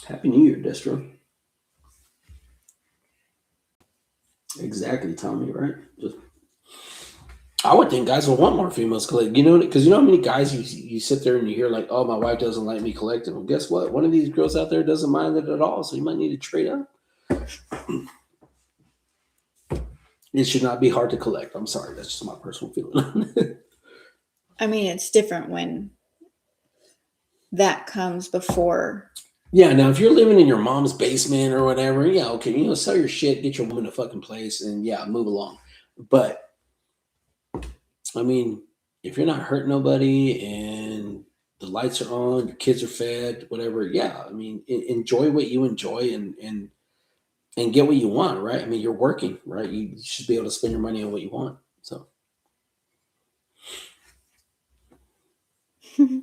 Happy New Year, Destro. Exactly, Tommy, right? I would think guys will want more females collect. You know, because you know how many guys you sit there and you hear like, oh, my wife doesn't like me collecting. Well, guess what? One of these girls out there doesn't mind it at all. So you might need to trade up. It should not be hard to collect. I'm sorry. That's just my personal feeling. I mean, it's different when that comes before. Yeah, now if you're living in your mom's basement or whatever, yeah, okay, you know, sell your shit, get your woman a fucking place, and yeah, move along. But I mean, if you're not hurting nobody and the lights are on, your kids are fed, whatever, yeah, I mean, enjoy what you enjoy and get what you want, right? I mean, you're working, right? You should be able to spend your money on what you want. So hmm.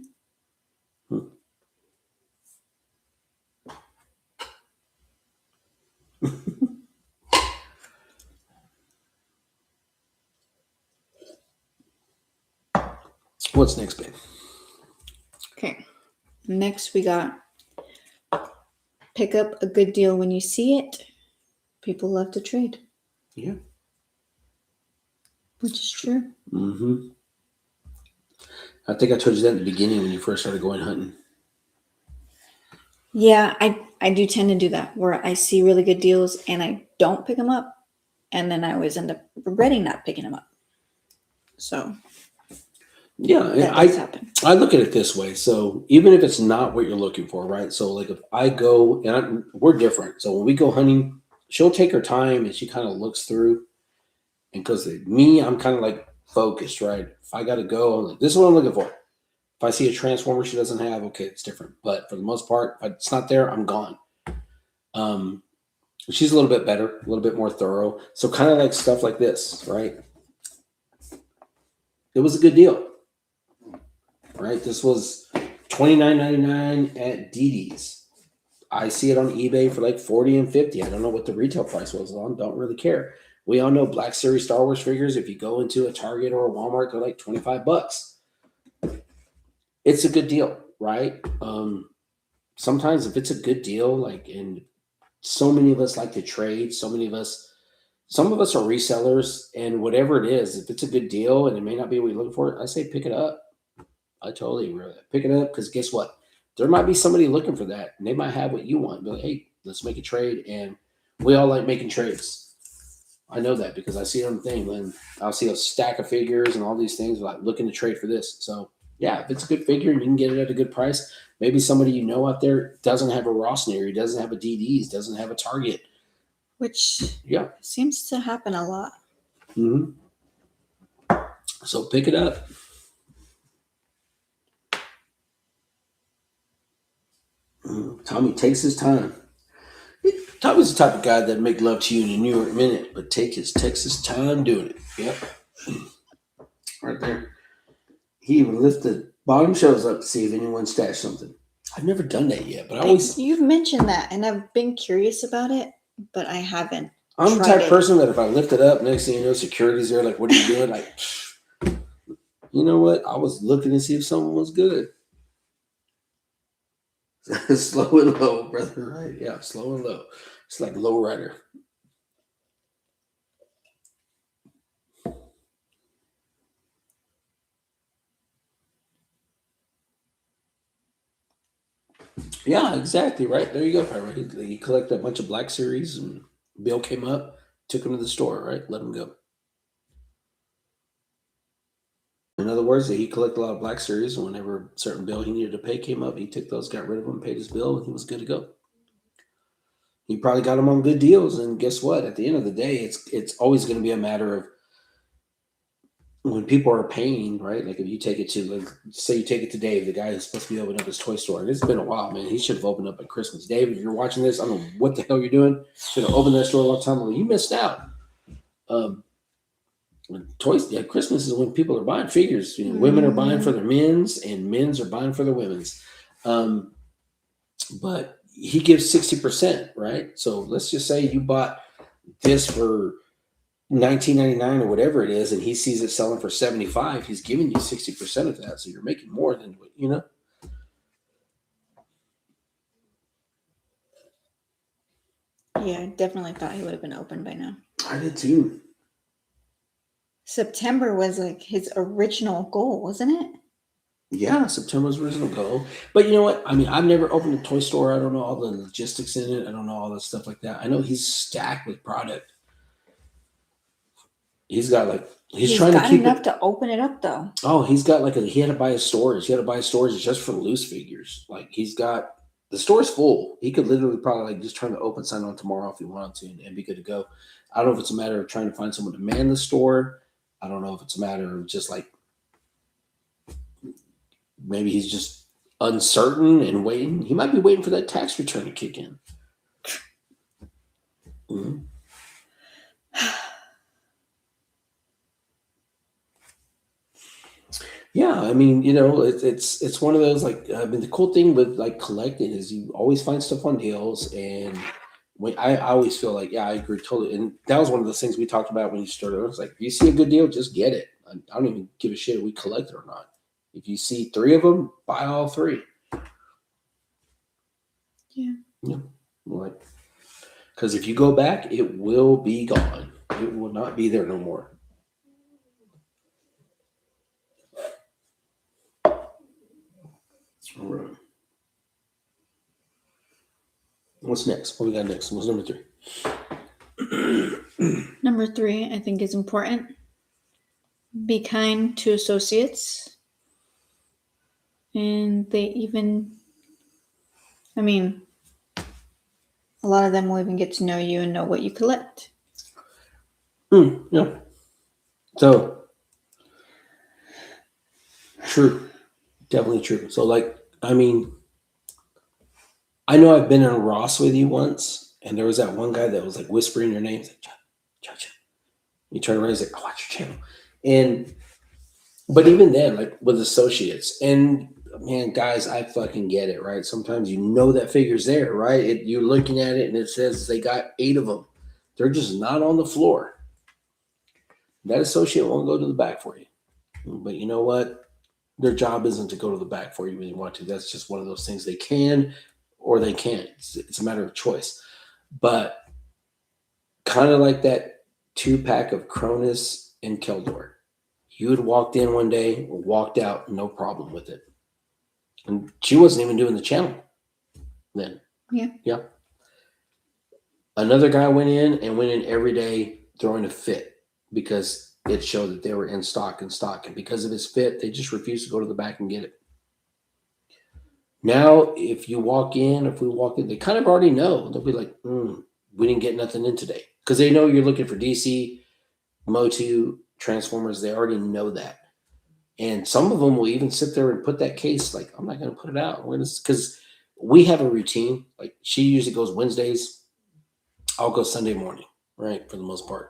What's next, babe? Okay. Next, we got pick up a good deal when you see it. People love to trade. Yeah. Which is true. Mm-hmm. I think I told you that in the beginning when you first started going hunting. Yeah, I do tend to do that where I see really good deals and I don't pick them up. And then I always end up regretting not picking them up. So yeah, that does happen. I look at it this way. So even if it's not what you're looking for, right? So like if I go and we're different. So when we go hunting, she'll take her time and she kind of looks through. And because me, I'm kind of like focused, right? If I got to go, I'm like, this is what I'm looking for. If I see a transformer she doesn't have, okay, it's different. But for the most part, if it's not there, I'm gone. She's a little bit better, a little bit more thorough. So kind of like stuff like this, right? It was a good deal, right? This was $29.99 at DD's. I see it on eBay for like 40 and 50. I don't know what the retail price was on. Don't really care. We all know Black Series Star Wars figures. If you go into a Target or a Walmart, they're like $25. It's a good deal, right? Sometimes if it's a good deal, like, and so many of us like to trade, some of us are resellers, and whatever it is, if it's a good deal and it may not be what you're looking for, I say pick it up. I totally agree with that. Pick it up because guess what? There might be somebody looking for that, and they might have what you want. Be like, hey, let's make a trade, and we all like making trades. I know that because I see it on the thing. Then I'll see a stack of figures and all these things like looking to trade for this. So yeah, if it's a good figure and you can get it at a good price, maybe somebody you know out there doesn't have a Ross near you, doesn't have a DD's, doesn't have a Target. Which Yeah, seems to happen a lot. Mm-hmm. So pick it up. Tommy takes his time. Tommy's the type of guy that make love to you in a New York minute, but take his Texas time doing it. Yep. Right there. He even lifted bottom shelves up to see if anyone stashed something. I've never done that yet, but I always... You've mentioned that, and I've been curious about it, but I haven't. I'm the type of person that if I lift it up, next thing you know, security's there. Like, what are you doing? Like, you know what? I was looking to see if someone was good. Slow and low, brother. Right? Yeah, slow and low. It's like low rider. Yeah, exactly. Right there, you go. Right? He collected a bunch of Black Series, and Bill came up, took him to the store. Right, let him go. In other words, he collected a lot of Black Series, and whenever a certain bill he needed to pay came up, he took those, got rid of them, paid his bill, and he was good to go. He probably got them on good deals, and guess what? At the end of the day, it's always going to be a matter of when people are paying, right? Like if you take it to, like, say you take it to Dave, the guy who's supposed to be opening up his toy store, and it's been a while, man. He should have opened up at Christmas. Dave, if you're watching this, I don't know what the hell you're doing. Should have opened that store a long time ago. You missed out. Toys, yeah, Christmas is when people are buying figures. You know, women are buying for their men's, and men's are buying for their women's. But he gives 60%, right? So let's just say you bought this for $19.99 or whatever it is, and he sees it selling for $75. He's giving you 60% of that, so you're making more than you know. Yeah, I definitely thought he would have been open by now. I did too. September was like his original goal, wasn't it? Yeah, September's original goal. But you know what? I mean, I've never opened a toy store. I don't know all the logistics in it. I don't know all that stuff like that. I know he's stacked with product. He's got like he's trying to got keep enough it. to open it up though. Oh, he's got like he had to buy a storage. He had to buy a storage just for loose figures. Like he's got the store's full. He could literally probably like just trying to open sign on tomorrow if he wanted to and be good to go. I don't know if it's a matter of trying to find someone to man the store. I don't know if it's a matter of just like maybe he's just uncertain and waiting. He might be waiting for that tax return to kick in. Mhm. Yeah, I mean, it's one of those like I mean, the cool thing with like collecting is you always find stuff on deals, and when I always feel like yeah, I agree totally, and that was one of those things we talked about when you started. I was like, if you see a good deal, just get it. I don't even give a shit if we collect it or not. If you see three of them, buy all three. Yeah. Yeah, like because if you go back, it will be gone. It will not be there no more. All right. What's next? What we got next? What's number 3? Number 3, I think is important. Be kind to associates. And they even, I mean, a lot of them will even get to know you and know what you collect. Yeah. So true. Definitely true. So like, I mean, I know I've been in a Ross with you once, and there was that one guy that was like whispering your name. He's like, Cha. You turn around, he's like, I watch your channel. And but even then, like with associates, and man, guys, I fucking get it, right? Sometimes you know that figure's there, right? You're looking at it and it says they got 8 of them. They're just not on the floor. That associate won't go to the back for you. But you know what? Their job isn't to go to the back for you when you want to. That's just one of those things they can or they can't. It's a matter of choice. But kind of like that 2-pack of Cronus and Keldor. You had walked in one day, walked out, no problem with it. And she wasn't even doing the channel then. Yeah. Another guy went in every day throwing a fit because it showed that they were in stock. And because of his fit, they just refused to go to the back and get it. Now, if we walk in, they kind of already know. They'll be like, we didn't get nothing in today. Because they know you're looking for DC, Motu, Transformers. They already know that. And some of them will even sit there and put that case, like, I'm not going to put it out. Because we have a routine. Like, she usually goes Wednesdays. I'll go Sunday morning, right, for the most part.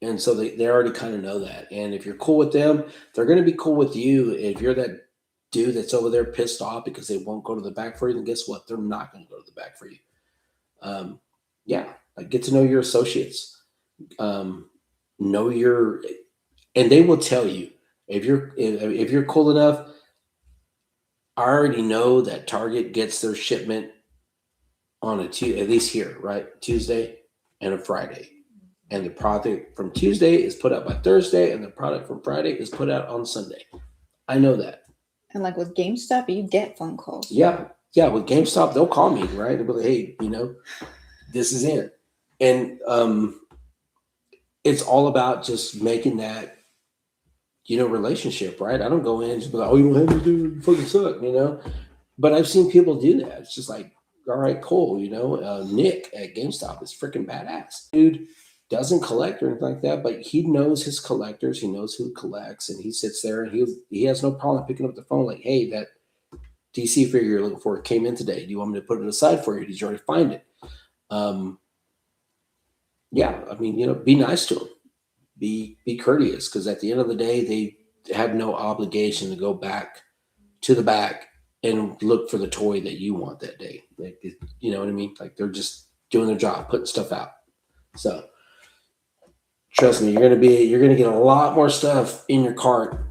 And so they already kind of know that. And if you're cool with them, they're going to be cool with you. If you're that dude that's over there pissed off because they won't go to the back for you, then guess what? They're not going to go to the back for you. Like get to know your associates. Know your, and they will tell you if you're cool enough. I already know that Target gets their shipment on at least here, right? Tuesday and a Friday. And the product from Tuesday is put out by Thursday, and the product from Friday is put out on Sunday. I know that. And like with GameStop, you get phone calls. Yeah. With GameStop, they'll call me, right? They'll be like, hey, this is it. And it's all about just making that, relationship, right? I don't go in and just be like, oh, you don't have to do it, you fucking suck, But I've seen people do that. It's just like, all right, cool, Nick at GameStop is freaking badass. Dude doesn't collect or anything like that, but he knows his collectors. He knows who collects, and he sits there and he has no problem picking up the phone like, hey, that DC figure you're looking for came in today. Do you want me to put it aside for you? Did you already find it? I mean, be nice to him. Be courteous, because at the end of the day, they have no obligation to go back to the back and look for the toy that you want that day. Like, you know what I mean? Like they're just doing their job, putting stuff out. So trust me, you're gonna get a lot more stuff in your cart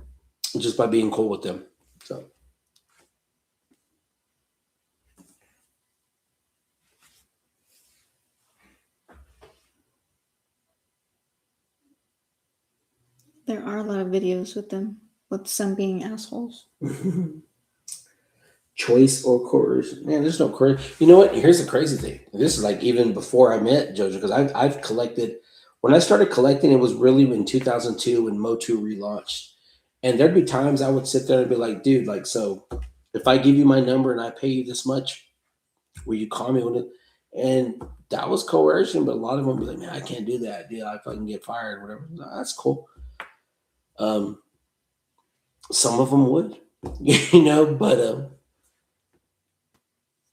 just by being cool with them. So There are a lot of videos with them, with some being assholes. Choice or coercion? Man, there's no coercion. You know what? Here's the crazy thing. This is like even before I met JoJo, because I've collected. When I started collecting, it was really in 2002 when Motu relaunched, and there'd be times I would sit there and be like, "Dude, like, so if I give you my number and I pay you this much, will you call me when it?" And that was coercion, but a lot of them would be like, "Man, I can't do that. Dude, I fucking get fired or whatever." No, that's cool. Some of them would, but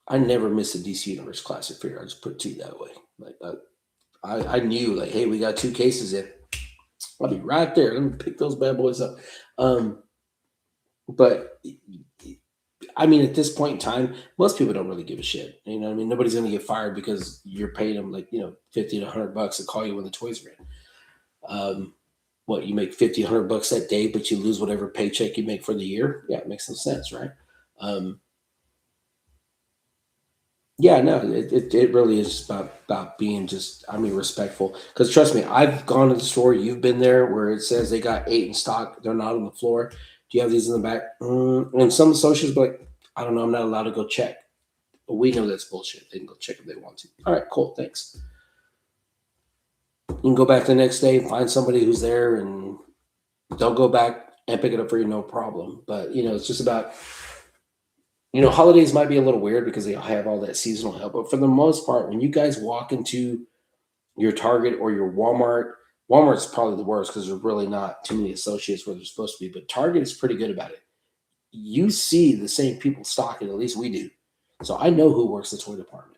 I never missed a DC Universe Classic figure. I just put it to you that way. Like I knew, like, hey, we got 2 cases in. I'll be right there. Let me pick those bad boys up. But I mean, at this point in time, most people don't really give a shit. You know what I mean? Nobody's gonna get fired because you're paying them like, $50 to $100 to call you when the toys are in. What, you make $50, $100 that day, but you lose whatever paycheck you make for the year? Yeah, it makes no sense, right? Yeah, no, it really is about being just, respectful. Because trust me, I've gone to the store, you've been there, where it says they got 8 in stock, they're not on the floor. Do you have these in the back? And some associates be like, I don't know, I'm not allowed to go check. But we know that's bullshit. They can go check if they want to. All right, cool, thanks. You can go back the next day and find somebody who's there, and they'll go back and pick it up for you, no problem. But, it's just about, holidays might be a little weird because they have all that seasonal help. But for the most part, when you guys walk into your Target or your Walmart's probably the worst because there's really not too many associates where they're supposed to be. But Target is pretty good about it. You see the same people stocking, at least we do. So I know who works the toy department.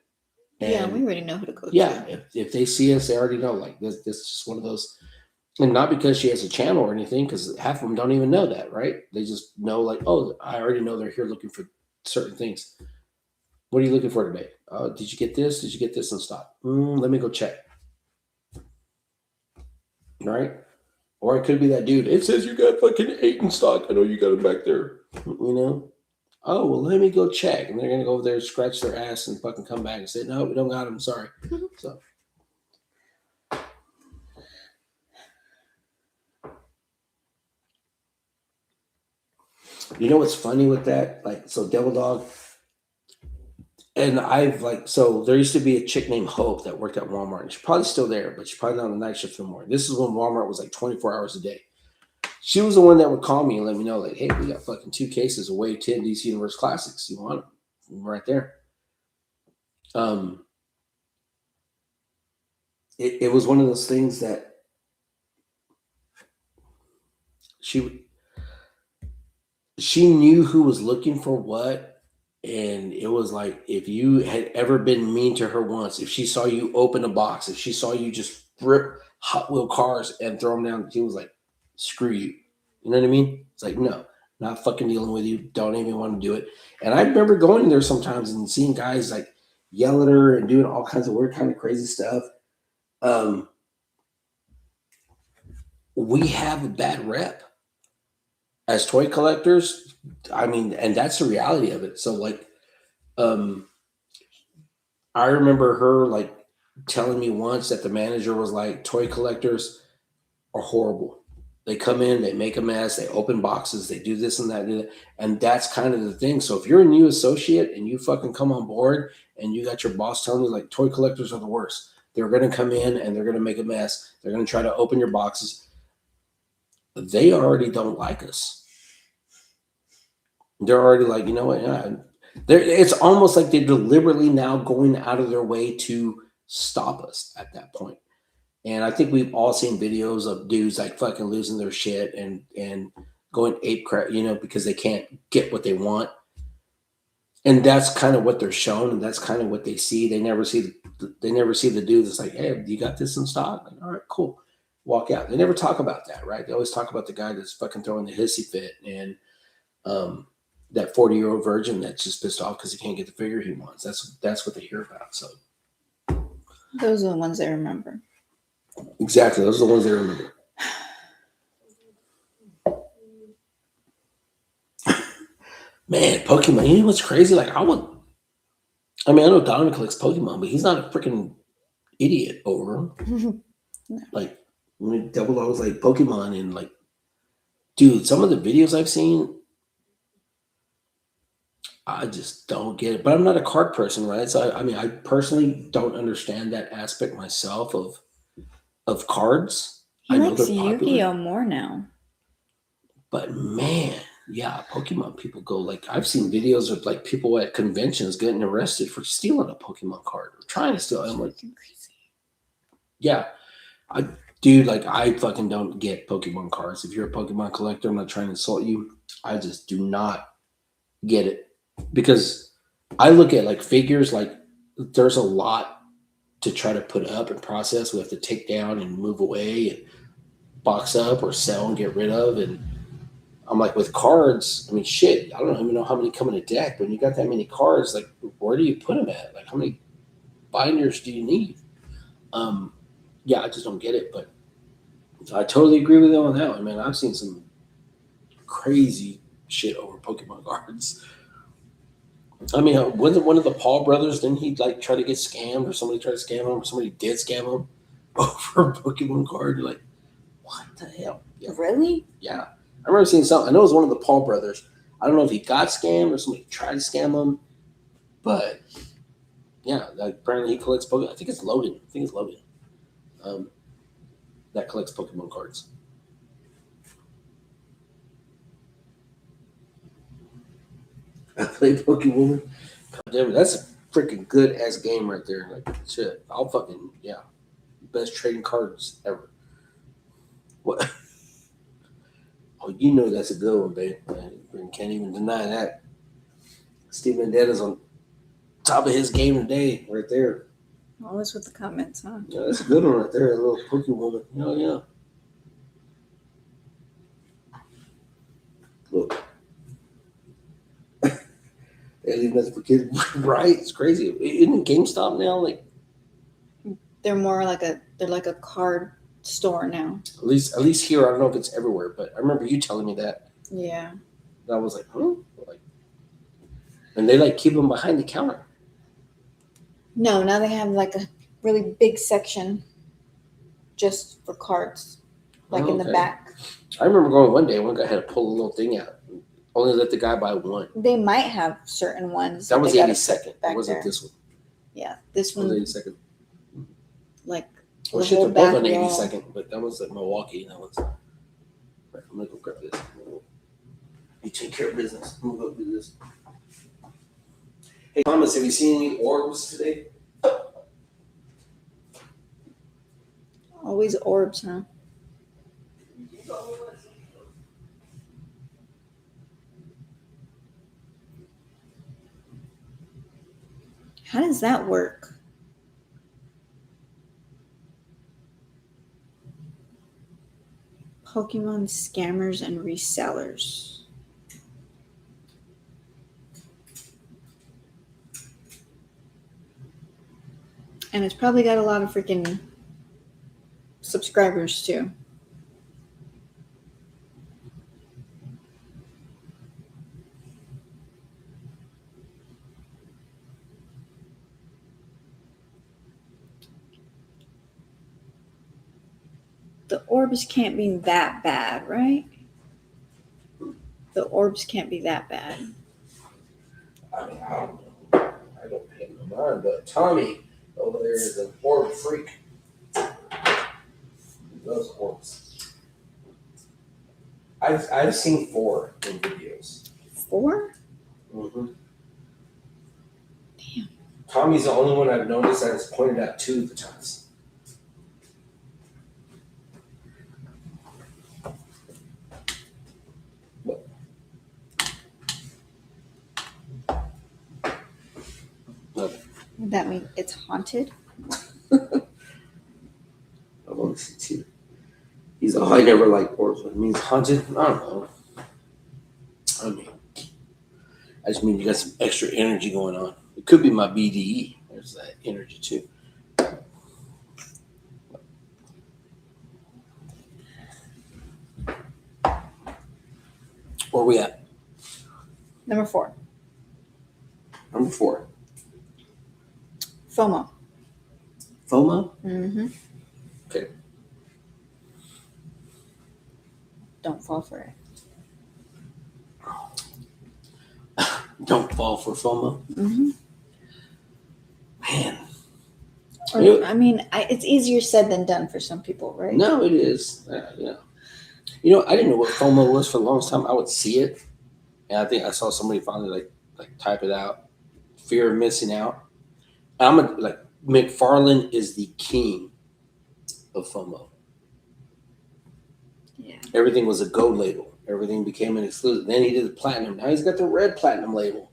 And we already know who to go to. If they see us, they already know. Like, this is just one of those. And not because she has a channel or anything, because half of them don't even know that, right? They just know, like, oh, I already know they're here looking for certain things. What are you looking for today? Did you get this? Did you get this in stock? Let me go check. Right? Or it could be that dude. It says you got fucking 8 in stock. I know you got it back there. Oh, well, let me go check. And they're going to go over there, scratch their ass, and fucking come back and say, no, we don't got them. Sorry. So. You know what's funny with that? Like, so Devil Dog, and there used to be a chick named Hope that worked at Walmart, and she's probably still there, but she's probably not on the night shift anymore. This is when Walmart was like 24 hours a day. She was the one that would call me and let me know, like, hey, we got fucking 2 cases of Wave 10 DC Universe Classics. You want them? Right there. It was one of those things that she knew who was looking for what, and it was like, if you had ever been mean to her once, if she saw you open a box, if she saw you just rip Hot Wheel cars and throw them down, she was like, screw you. You know what I mean? It's like, no, not fucking dealing with you. Don't even want to do it. And I remember going in there sometimes and seeing guys like yell at her and doing all kinds of weird, kind of crazy stuff. We have a bad rep as toy collectors. And that's the reality of it. So like, I remember her like telling me once that the manager was like, toy collectors are horrible. They come in, they make a mess, they open boxes, they do this and that, and that's kind of the thing. So if you're a new associate and you fucking come on board and you got your boss telling you like toy collectors are the worst, they're going to come in and they're going to make a mess. They're going to try to open your boxes. They already don't like us. They're already like, you know what? Yeah, it's almost like they're deliberately now going out of their way to stop us at that point. And I think we've all seen videos of dudes like fucking losing their shit and going ape crap, because they can't get what they want. And that's kind of what they're shown, and that's kind of what they see. They never see the dude that's like, hey, you got this in stock? Like, all right, cool. Walk out. They never talk about that, right? They always talk about the guy that's fucking throwing the hissy fit and that 40-year-old virgin that's just pissed off because he can't get the figure he wants. That's what they hear about. So those are the ones I remember. Exactly. Those are the ones they remember. Man, Pokemon. You know what's crazy? Like, I know Donovan collects Pokemon, but he's not a freaking idiot over him. Like, when Double Dog was like Pokemon and like dude, some of the videos I've seen, I just don't get it. But I'm not a card person, right? So I mean, I personally don't understand that aspect myself of cards. He I know likes they're popular, Yu-Gi-Oh more now. but man, yeah, Pokemon people go like I've seen videos of like people at conventions getting arrested for stealing a Pokemon card or trying to steal it. I'm like, Fucking crazy. yeah, I dude, like I fucking don't get Pokemon cards. If you're a Pokemon collector, I'm not trying to insult you. I just do not get it because I look at like figures like there's a lot to try to put up and process. We have to take down and move away and box up or sell and get rid of. And I'm like with cards, I mean shit, I don't even know how many come in a deck. When you got that many cards, like where do you put them at? Like how many binders do you need? Yeah, I just don't get it. But I totally agree with you on that one, man. I've seen some crazy shit over Pokemon cards. I mean, wasn't one of the Paul brothers? Didn't he like try to get scammed, or somebody tried to scam him, or somebody did scam him over a Pokemon card? You're like, what the hell? Yeah, Really? yeah. I remember seeing something. I know it was one of the Paul brothers. I don't know if he got scammed or somebody tried to scam him, but yeah, like, apparently he collects Pokemon. I think it's Logan. That collects Pokemon cards. I play Pokemon. God damn it, that's a freaking good ass game right there. Like shit, I'll fucking yeah, best trading cards ever. What? Oh, you know that's a good one, babe. Man, can't even deny that. Steve Mendetta's on top of his game today, right there. Always with the comments, huh? Yeah, that's a good one right there. A little Pokemon. Oh yeah. Look. They leave nothing for kids, right? It's crazy. Isn't GameStop now like They're like a card store now. at least here? I don't know if it's everywhere, but I remember you telling me that. Yeah. And I was like, huh? Like, and they like keep them behind the counter. No, now they have like a really big section just for cards, like in the Okay. back. I remember going one day. One guy had to pull a little thing out. Only let the guy buy one. They might have certain ones. That was they gotta 82nd. put It back wasn't there. this one. Yeah, this It was one 82nd. like Well, the shit, whole they're both back on wall. 82nd, but that was like Milwaukee. And that was. Right, I'm gonna go grab this. You take care of business. I'm gonna go do this. Hey Thomas, have you seen any orbs today? Always orbs, huh? How does that work? Pokemon scammers and resellers. And it's probably got a lot of freaking subscribers too. The orbs can't be that bad, right? The orbs can't be that bad. I mean, I don't know. I don't pay no mind, but Tommy over there is an orb freak. He loves orbs. I've seen 4 in videos. 4? Mm-hmm. Damn. Tommy's the only one I've noticed that has pointed out 2 of the times. Would that mean it's haunted? I want to see 2. He's oh, I never liked orbs. What it means haunted? I don't know. I mean, I just mean you got some extra energy going on. It could be my BDE. There's that energy too. Where we at? Number 4. Number 4. FOMO. FOMO? Mm-hmm. Okay. Don't fall for it. Don't fall for FOMO. Mm-hmm. Man. Or, I mean, it's easier said than done for some people, right? No, it is. I didn't know what FOMO was for the longest time. I would see it, and I think I saw somebody finally like type it out. Fear of missing out. McFarlane is the king of FOMO. Yeah. Everything was a gold label. Everything became an exclusive. Then he did the platinum. Now he's got the red platinum label.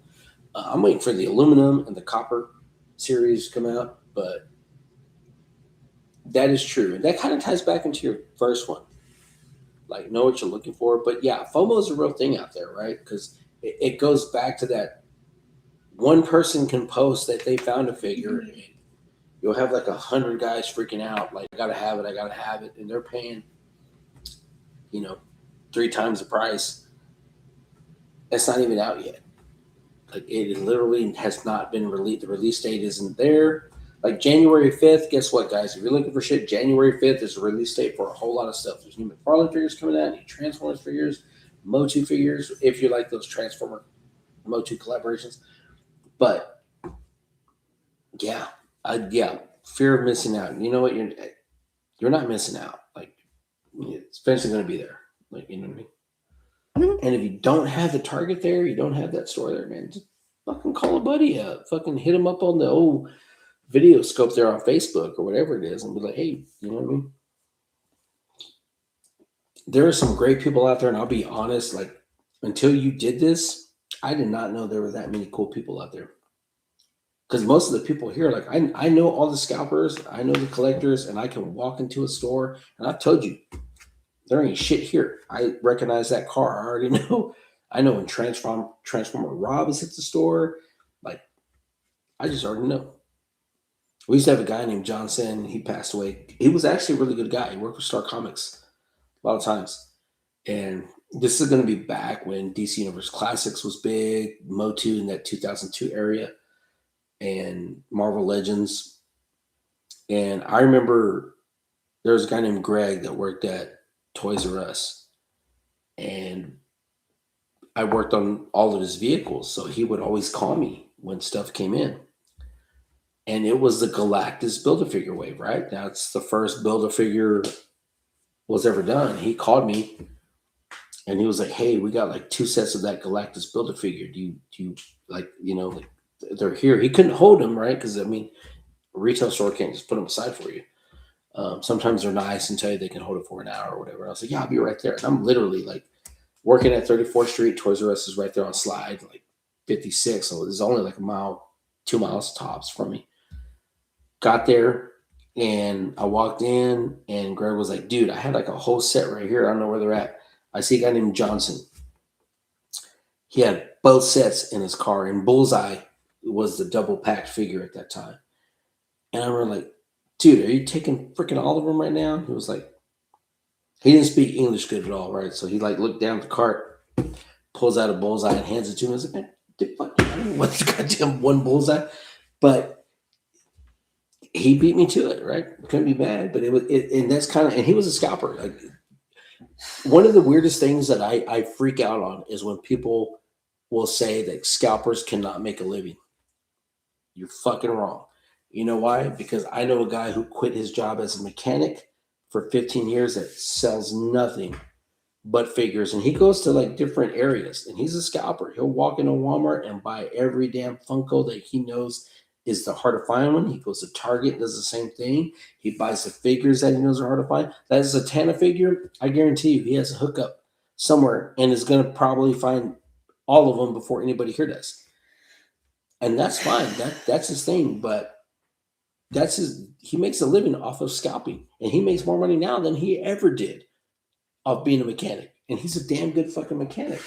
I'm waiting for the aluminum and the copper series to come out, but that is true. And that kind of ties back into your first one. Like, know what you're looking for. But yeah, FOMO is a real thing out there, right? Because it goes back to that one person can post that they found a figure. And you'll have like 100 guys freaking out. Like, I got to have it. And they're paying, 3 times the price. It's not even out yet. Like, it literally has not been released. The release date isn't there. Like January 5th, guess what, guys? If you're looking for shit, January 5th is a release date for a whole lot of stuff. There's new McFarlane figures coming out, new Transformers figures, Motu figures, if you like those Transformer Motu collaborations. But, yeah, fear of missing out. You know what? You're not missing out. Like, it's eventually going to be there. Like, you know what I mean? Mm-hmm. And if you don't have the Target there, you don't have that store there, man, just fucking call a buddy up. Fucking hit him up on the old video scope there on Facebook or whatever it is and be like, hey, you know what I mean? There are some great people out there, and I'll be honest, like, until you did this, I did not know there were that many cool people out there. Because most of the people here, like, I know all the scalpers, I know the collectors, and I can walk into a store, and I've told you, there ain't shit here. I recognize that car. I already know. I know when Transformer Rob is at the store. Like, I just already know. We used to have a guy named John Sen. He passed away. He was actually a really good guy. He worked with Star Comics a lot of times. And this is going to be back when DC Universe Classics was big, Motu in that 2002 area, and Marvel Legends. And I remember there was a guy named Greg that worked at Toys R Us. And I worked on all of his vehicles. So he would always call me when stuff came in. And it was the Galactus Build-A-Figure wave, right? That's the first Build-A-Figure was ever done. He called me and he was like, hey, we got like 2 sets of that Galactus Build-A-Figure. Do you like, like they're here. He couldn't hold them, right? Because, I mean, a retail store can't just put them aside for you. Sometimes they're nice and tell you they can hold it for an hour or whatever. I was like, yeah, I'll be right there. And I'm literally like working at 34th Street. Toys R Us is right there on Slide, like 56. So it's only like a mile, 2 miles tops from me. Got there and I walked in and Greg was like, dude, I had like a whole set right here. I don't know where they're at. I see a guy named Johnson. He had both sets in his car, and Bullseye was the double packed figure at that time. And I was like, dude, are you taking freaking all of them right now? He was like, he didn't speak English good at all, right? So he like looked down at the cart, pulls out a Bullseye and hands it to me. I was like, man, I don't know what's goddamn one Bullseye, but he beat me to it, right? Couldn't be bad, but and that's kind of, and he was a scalper. Like, one of the weirdest things that I freak out on is when people will say that scalpers cannot make a living. You're fucking wrong. You know why? Because I know a guy who quit his job as a mechanic for 15 years that sells nothing but figures. And he goes to like different areas and he's a scalper. He'll walk into Walmart and buy every damn Funko that he knows is the hard to find one. He goes to Target, does the same thing. He buys the figures that he knows are hard to find. That is a Tana figure. I guarantee you he has a hookup somewhere and is going to probably find all of them before anybody here does. And that's fine. That's his thing. But he makes a living off of scalping. And he makes more money now than he ever did of being a mechanic. And he's a damn good fucking mechanic.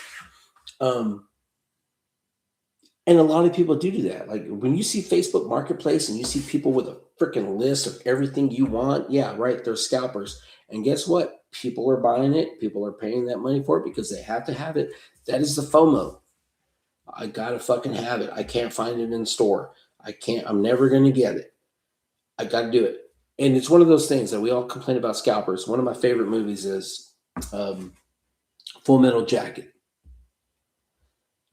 And a lot of people do that. Like when you see Facebook Marketplace and you see people with a freaking list of everything you want, yeah, right, they're scalpers. And guess what? People are buying it. People are paying that money for it because they have to have it. That is the FOMO. I gotta fucking have it. I can't find it in store. I'm never gonna get it. I gotta do it. And it's one of those things that we all complain about scalpers. One of my favorite movies is Full Metal Jacket.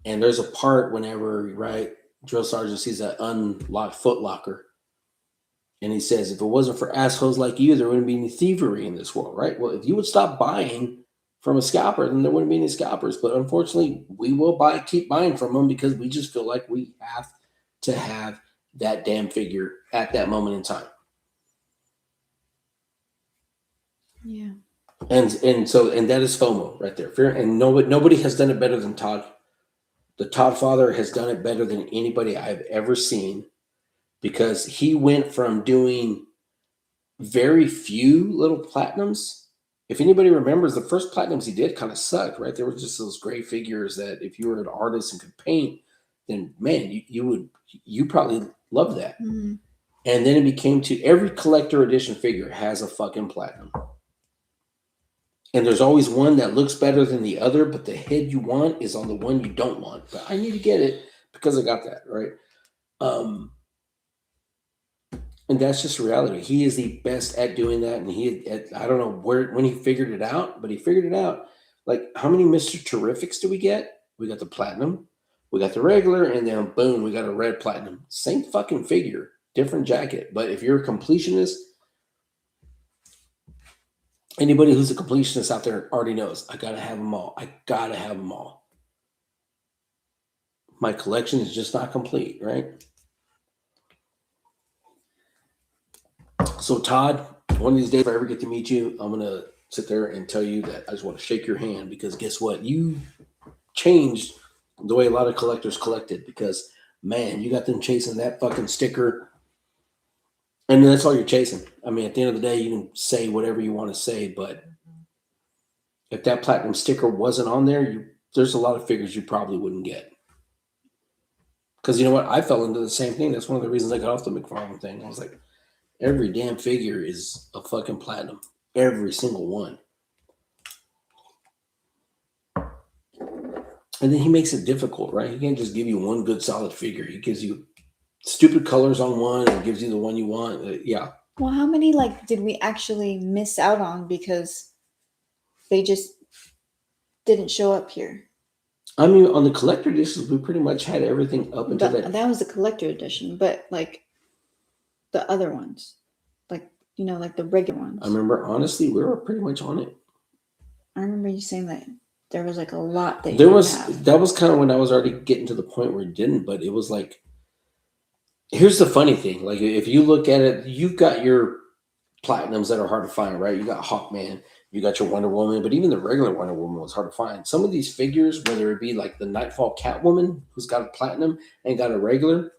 And there's a part whenever, right, drill sergeant sees that unlocked Foot Locker, and he says, if it wasn't for assholes like you, there wouldn't be any thievery in this world, right? Well, if you would stop buying from a scalper, then there wouldn't be any scalpers. But unfortunately, we will keep buying from them because we just feel like we have to have that damn figure at that moment in time. Yeah. And that is FOMO right there. And nobody has done it better than Todd. The Todd father has done it better than anybody I've ever seen, because he went from doing very few little platinums. If anybody remembers, the first platinums he did kind of sucked, right? There were just those gray figures that if you were an artist and could paint, then man, you probably love that. Mm-hmm. And then it became to every collector edition figure has a fucking platinum. And there's always one that looks better than the other, but the head you want is on the one you don't want. But I need to get it because I got that, right? And that's just reality. He is the best at doing that. And I don't know when he figured it out, but he figured it out. Like, how many Mr. Terrifics do we get? We got the platinum, we got the regular, and then boom, we got a red platinum. Same fucking figure, different jacket. But if you're a completionist, anybody who's a completionist out there already knows, I gotta have them all. I gotta have them all. My collection is just not complete, right? So Todd, one of these days, if I ever get to meet you, I'm gonna sit there and tell you that I just want to shake your hand, because guess what? You changed the way a lot of collectors collected, because man, you got them chasing that fucking sticker. And that's all you're chasing. I mean, at the end of the day, you can say whatever you want to say, but if that platinum sticker wasn't on there, there's a lot of figures you probably wouldn't get. Because you know what? I fell into the same thing. That's one of the reasons I got off the McFarlane thing. I was like, every damn figure is a fucking platinum. Every single one. And then he makes it difficult, right? He can't just give you one good solid figure. He gives you stupid colors on one and gives you the one you want. Yeah. Well, how many did we actually miss out on because they just didn't show up here? I mean, on the collector editions, we pretty much had everything up until that. That was the collector edition, but like the other ones, like the regular ones. I remember, honestly, we were pretty much on it. I remember you saying that there was like a lot that there was. Have. That was kind of when I was already getting to the point where it didn't, but it was like, here's the funny thing. Like, if you look at it, you've got your platinums that are hard to find, right? You got Hawkman, you got your Wonder Woman, but even the regular Wonder Woman was hard to find. Some of these figures, whether it be like the Nightfall Catwoman, who's got a platinum and got a regular,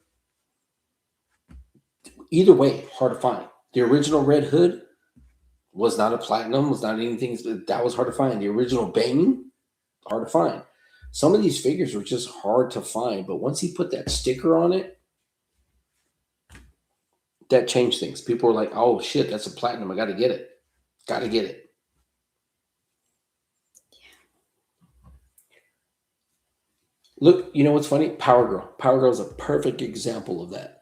either way, hard to find. The original Red Hood was not a platinum, was not anything that was hard to find. The original Bane, hard to find. Some of these figures were just hard to find, but once he put that sticker on it, that changed things. People were like, oh shit, that's a platinum. I got to get it. Got to get it. Look, you know what's funny? Power Girl. Power Girl is a perfect example of that.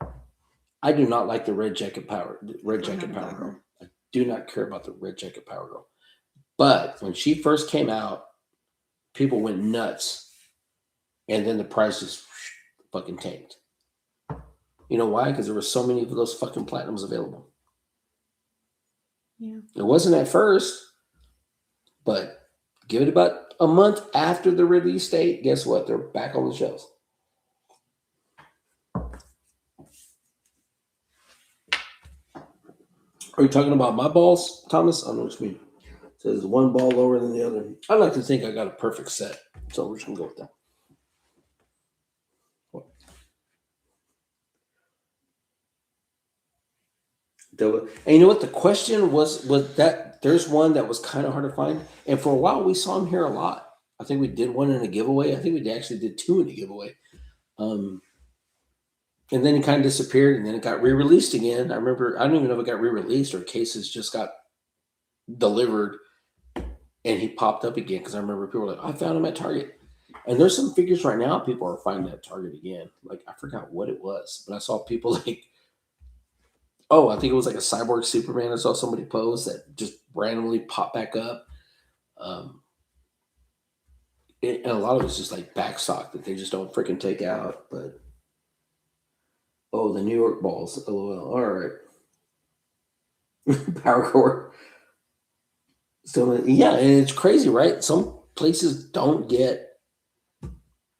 I do not like the Red Jacket Power Girl. I do not care about the Red Jacket Power Girl. But when she first came out, people went nuts. And then the price just fucking tanked. You know why? Because there were so many of those fucking platinums available. Yeah. It wasn't at first, but give it about a month after the release date, guess what? They're back on the shelves. Are you talking about my balls, Thomas? I don't know what you mean. It says one ball lower than the other. I like to think I got a perfect set, so we're just going to go with that. And you know what? The question was that there's one that was kind of hard to find. And for a while, we saw him here a lot. I think we did one in a giveaway. I think we actually did two in a giveaway. And then he kind of disappeared, and then it got re-released again. I remember, I don't even know if it got re-released or cases just got delivered, and he popped up again, because I remember people were like, I found him at Target. And there's some figures right now people are finding at Target again. Like, I forgot what it was, but I saw people like, oh, I think it was like a Cyborg Superman. I saw somebody post that just randomly popped back up. And a lot of it's just like back stock that they just don't freaking take out. But oh, the New York balls. LOL. All right. Power core. So yeah, and it's crazy, right? Some places don't get.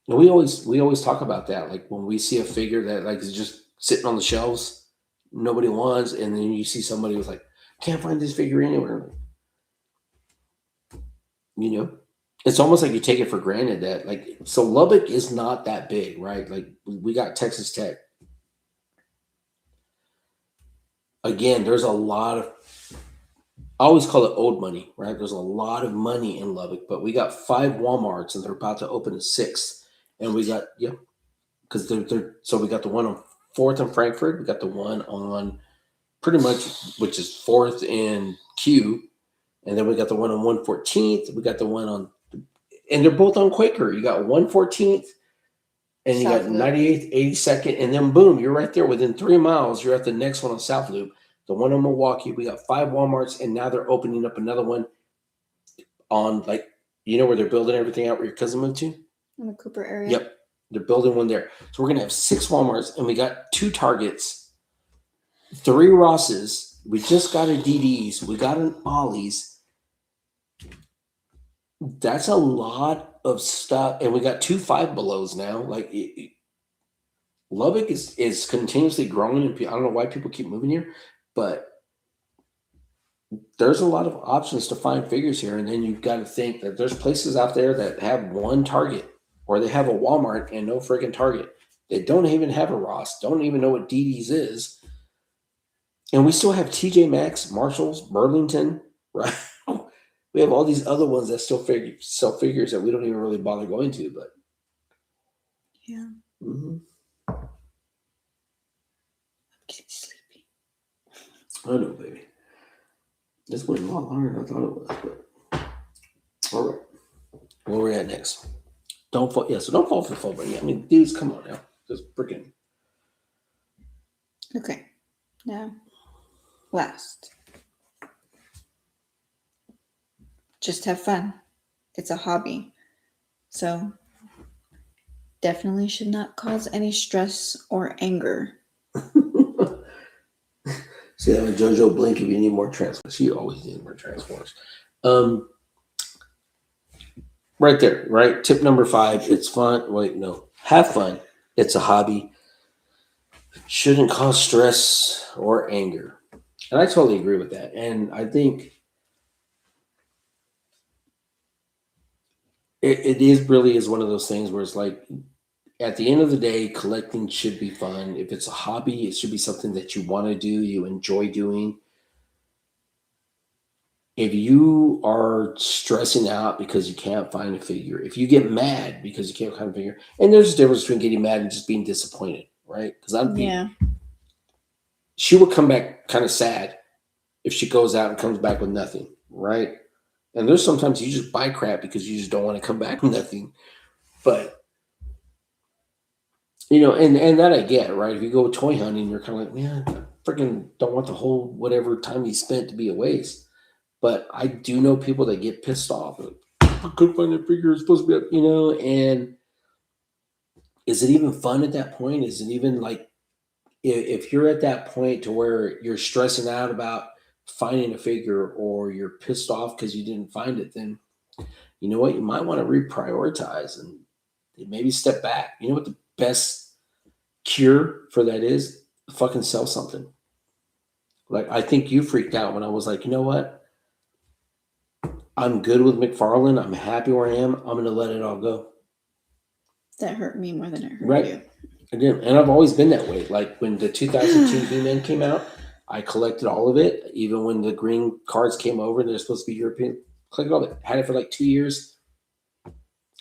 And we always talk about that. Like when we see a figure that like is just sitting on the shelves, nobody wants, and then you see somebody who's like, can't find this figure anywhere. You know, it's almost like you take it for granted that like so Lubbock is not that big, right? Like we got Texas Tech. Again, there's a lot of I always call it old money, right? There's a lot of money in Lubbock, but we got 5 Walmarts and they're about to open a 6th. And we got because they're so we got the one on 4th and Frankfurt, we got the one on pretty much which is 4th and Q, and then we got the one on 114th, we got the one on and they're both on Quaker. You got 114th and you got South Loop. 98th, 82nd, and then boom, you're right there within 3 miles. You're at the next one on South Loop. The one in Milwaukee, we got 5 Walmarts, and now they're opening up another one on like where they're building everything out where your cousin moved to. In the Cooper area. Yep, they're building one there. So we're gonna have 6 Walmarts, and we got 2 Targets, 3 Rosses. We just got a DD's. We got an Ollie's. That's a lot of stuff, and we got 2 Five Belows now. Like Lubbock is continuously growing, and I don't know why people keep moving here. But there's a lot of options to find figures here. And then you've got to think that there's places out there that have 1 Target or they have a Walmart and no friggin' Target. They don't even have a Ross, don't even know what DD's is. And we still have TJ Maxx, Marshalls, Burlington, right? We have all these other ones that still sell figures that we don't even really bother going to. But yeah. Mm-hmm. I'm getting sleepy. I know, baby. This went a lot longer than I thought it was, but all right. Where we at next? Don't fall. Yeah, so don't fall for the phone. I mean, dudes, come on now. Just freaking. Okay. Now, last. Just have fun. It's a hobby. So, definitely should not cause any stress or anger. See that with JoJo Blink if you need more Transformers. She always needs more Transformers. Right there, right? Tip number 5. It's fun. Wait, no. Have fun. It's a hobby. Shouldn't cause stress or anger. And I totally agree with that. And I think it really is one of those things where it's like, at the end of the day, collecting should be fun. If it's a hobby, it should be something that you want to do, you enjoy doing. If you are stressing out because you can't find a figure, if you get mad because you can't find a figure, and there's a difference between getting mad and just being disappointed, right? Because she would come back kind of sad if she goes out and comes back with nothing, right? And there's sometimes you just buy crap because you just don't want to come back with nothing. But and that I get, right? If you go toy hunting, you're kind of like, man, I freaking don't want the whole whatever time you spent to be a waste. But I do know people that get pissed off. Like, I couldn't find a figure. It's supposed to be, and is it even fun at that point? Is it even like, if you're at that point to where you're stressing out about finding a figure or you're pissed off because you didn't find it, then you know what? You might want to reprioritize and maybe step back. You know what the best cure for that is? Fucking sell something. Like, I think you freaked out when I was like, you know what? I'm good with McFarlane. I'm happy where I am. I'm going to let it all go. That hurt me more than it hurt you. I did. And I've always been that way. Like when the 2002 He-Man came out, I collected all of it. Even when the green cards came over and they're supposed to be European, collected all of it. Had it for like 2 years.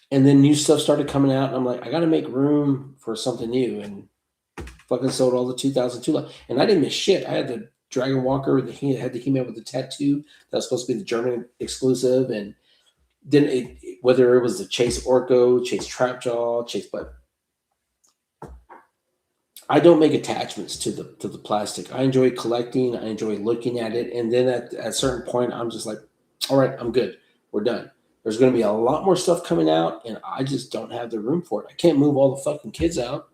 And then new stuff started coming out. And I'm like, I got to make room for something new. And fucking sold all the 2002. And I didn't miss shit. I had the Dragon Walker. He had the He-Man with the tattoo. That was supposed to be the German exclusive. And then whether it was the Chase Orko, Chase Trapjaw, Chase, but I don't make attachments to the plastic. I enjoy collecting. I enjoy looking at it. And then at a certain point, I'm just like, all right, I'm good. We're done. There's going to be a lot more stuff coming out, and I just don't have the room for it. I can't move all the fucking kids out,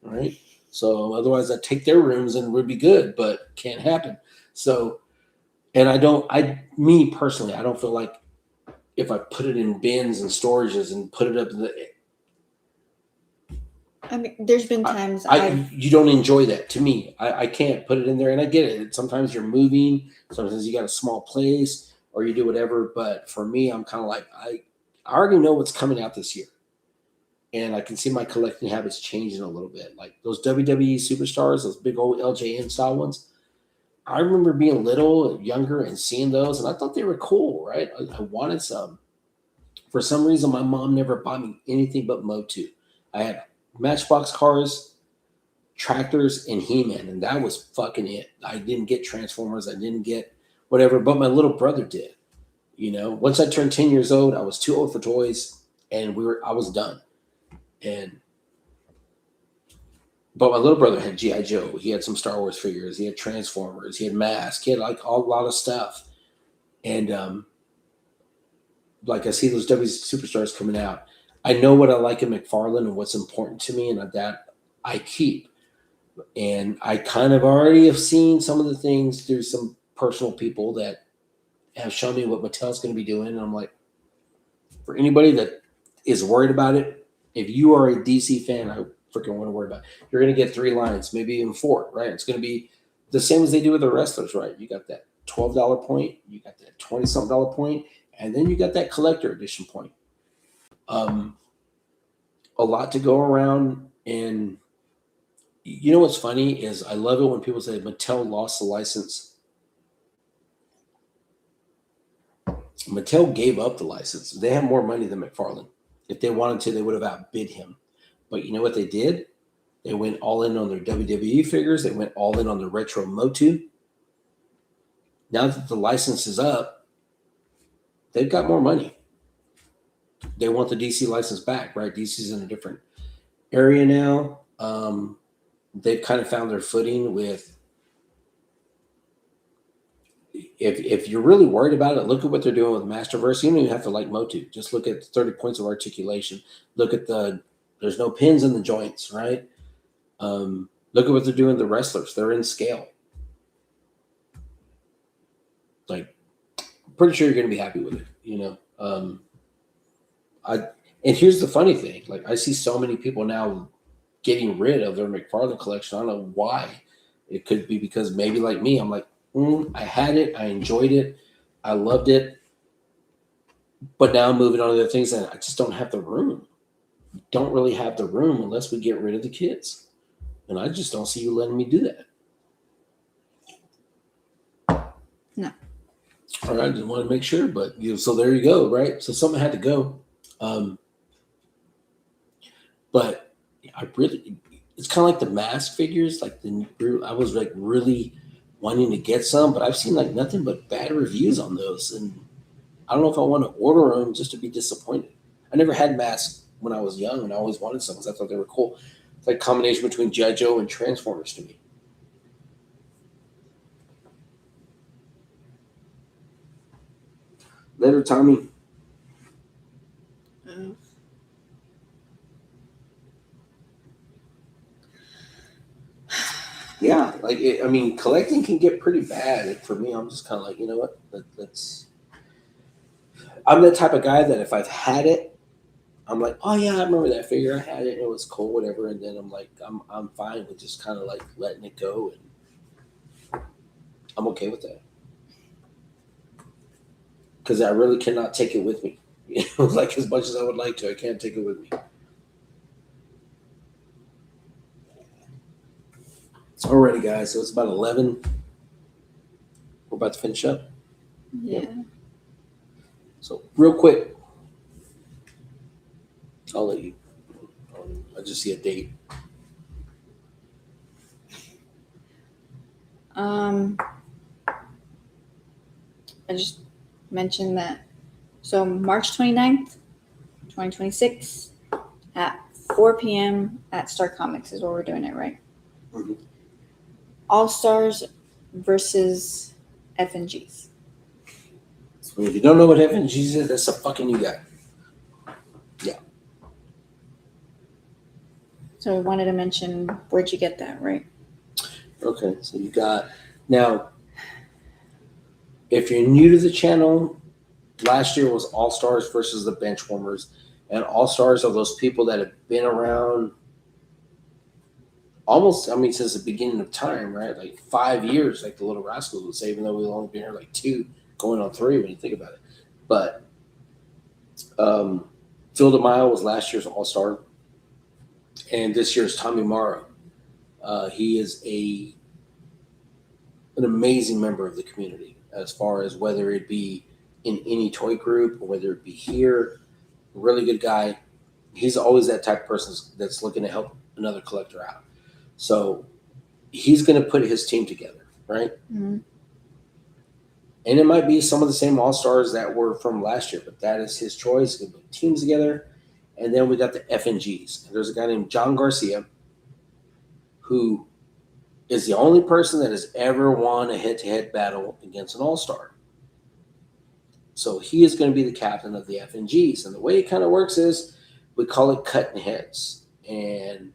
right? So otherwise, I'd take their rooms and it would be good, but can't happen. So, and me personally, I don't feel like if I put it in bins and storages and put it up in the, I mean, there's been times you don't enjoy that. To me, I can't put it in there, and I get it. Sometimes you're moving, sometimes you got a small place, or you do whatever. But for me, I'm kind of like I already know what's coming out this year, and I can see my collecting habits changing a little bit. Like those WWE superstars, those big old LJN style ones. I remember being little, younger, and seeing those, and I thought they were cool. Right? I wanted some. For some reason, my mom never bought me anything but Motu. I had Matchbox cars, tractors, and He-Man, and that was fucking it. I didn't get Transformers, I didn't get whatever, but my little brother did. Once I turned 10 years old, I was too old for toys, and I was done. But my little brother had G.I. Joe. He had some Star Wars figures. He had Transformers. He had Mask. He had like a lot of stuff. And like I see those W superstars coming out. I know what I like in McFarlane and what's important to me, and that I keep. And I kind of already have seen some of the things through some personal people that have shown me what Mattel's going to be doing. And I'm like, for anybody that is worried about it, if you are a DC fan, I freaking want to worry about it. You're going to get 3 lines, maybe even 4, right? It's going to be the same as they do with the wrestlers, right? You got that $12 point, you got that $20-something point, and then you got that collector edition point. A lot to go around, and what's funny is I love it when people say Mattel lost the license. Mattel gave up the license. They have more money than McFarlane. If they wanted to, they would have outbid him. But you know what they did? They went all in on their WWE figures. They went all in on the retro Motu. Now that the license is up, they've got more money. They want the DC license back, right? DC's in a different area now. They've kind of found their footing with, if you're really worried about it, look at what they're doing with Masterverse. You don't even have to like Motu. Just look at 30 points of articulation. Look at there's no pins in the joints, right? Look at what they're doing with the wrestlers. They're in scale. Like, I'm pretty sure you're going to be happy with it, and here's the funny thing. Like, I see so many people now getting rid of their McFarlane collection. I don't know why. It could be because maybe like me, I'm like, I had it, I enjoyed it, I loved it, but now I'm moving on to other things, and I just don't have the room. Don't really have the room unless we get rid of the kids, and I just don't see you letting me do that. No. All right, I just want to make sure, but so there you go, right? So something had to go. But it's kind of like the Mask figures. Like I was like really wanting to get some, but I've seen like nothing but bad reviews on those, and I don't know if I want to order them just to be disappointed. I never had Masks when I was young, and I always wanted some because I thought they were cool. It's like a combination between G.I. Joe and Transformers to me. Later, Tommy. Yeah, like collecting can get pretty bad. For me, I'm just kind of like, you know what? Let's. I'm the type of guy that if I've had it, I'm like, oh yeah, I remember that figure. I had it. It was cool, whatever. And then I'm like, I'm fine with just kind of like letting it go, and I'm okay with that because I really cannot take it with me. Like as much as I would like to, I can't take it with me. Alrighty, guys. So it's about 11. We're about to finish up. Yeah. So real quick, I'll let you. I just see a date. I just mentioned that. So March 29th, 2026 at 4 p.m. at Star Comics is where we're doing it, right? Mm-hmm. All Stars versus FNGs. I mean, if you don't know what FNGs is, that's a fucking new guy. So I wanted to mention, where'd you get that, right? Okay, so you got now. If you're new to the channel, last year was All Stars versus the Benchwarmers, and All Stars are those people that have been around almost, I mean, since the beginning of time, right? Like 5 years, like the Little Rascals would say, even though we've only been here like 2, going on 3 when you think about it. But Phil DeMaio was last year's All Star, and this year's Tommy Morrow. He is an amazing member of the community, as far as whether it be in any toy group or whether it be here. Really good guy. He's always that type of person that's looking to help another collector out. So he's going to put his team together, right? Mm-hmm. And it might be some of the same All-Stars that were from last year, but that is his choice. He's going to put teams together. And then we got the FNGs. There's a guy named John Garcia who is the only person that has ever won a head-to-head battle against an All-Star. So he is going to be the captain of the FNGs. And the way it kind of works is we call it cutting heads. And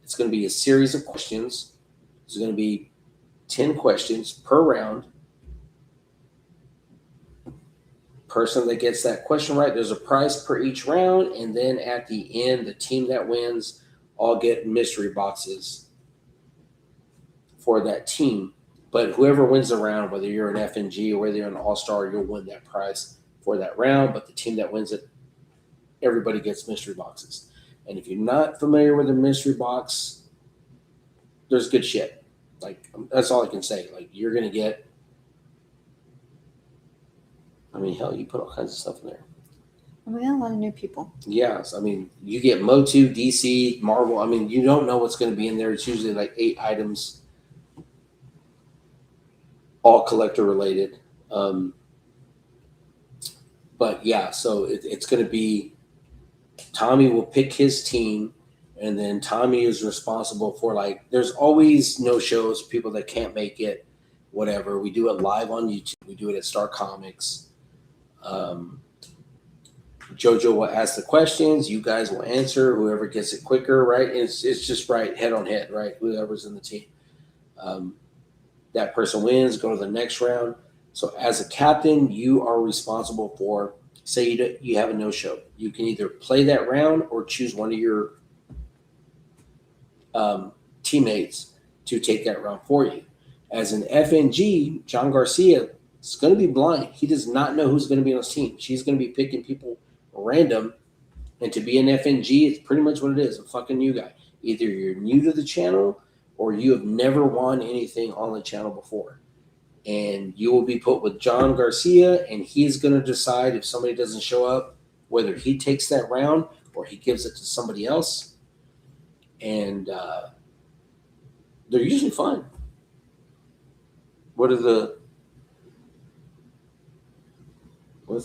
it's going to be a series of questions. There's going to be 10 questions per round. Person that gets that question right, there's a prize per each round. And then at the end, the team that wins all get mystery boxes for that team. But whoever wins the round, whether you're an FNG or whether you're an All-Star, you'll win that prize for that round. But the team that wins it, everybody gets mystery boxes. And if you're not familiar with a mystery box, there's good shit. Like, that's all I can say. Like, you're going to get, I mean, hell, you put all kinds of stuff in there. We got a lot of new people. Yes. I mean, you get Motu, DC, Marvel. I mean, you don't know what's going to be in there. It's usually like 8 items, all collector related. But yeah, so it's going to be, Tommy will pick his team, and then Tommy is responsible for, like, there's always no shows, people that can't make it, whatever. We do it live on YouTube. We do it at Star Comics. JoJo will ask the questions. You guys will answer. Whoever gets it quicker, right? And it's just right, head on head, right? Whoever's in the team. That person wins, go to the next round. So as a captain, you are responsible for, say you have a no-show. You can either play that round or choose one of your teammates to take that round for you. As an FNG, John Garcia is going to be blind. He does not know who's going to be on his team. She's going to be picking people random. And to be an FNG, it's pretty much what it is, a fucking new guy. Either you're new to the channel or you have never won anything on the channel before. And you will be put with John Garcia, and he's going to decide if somebody doesn't show up, whether he takes that round or he gives it to somebody else. And they're usually fun. What is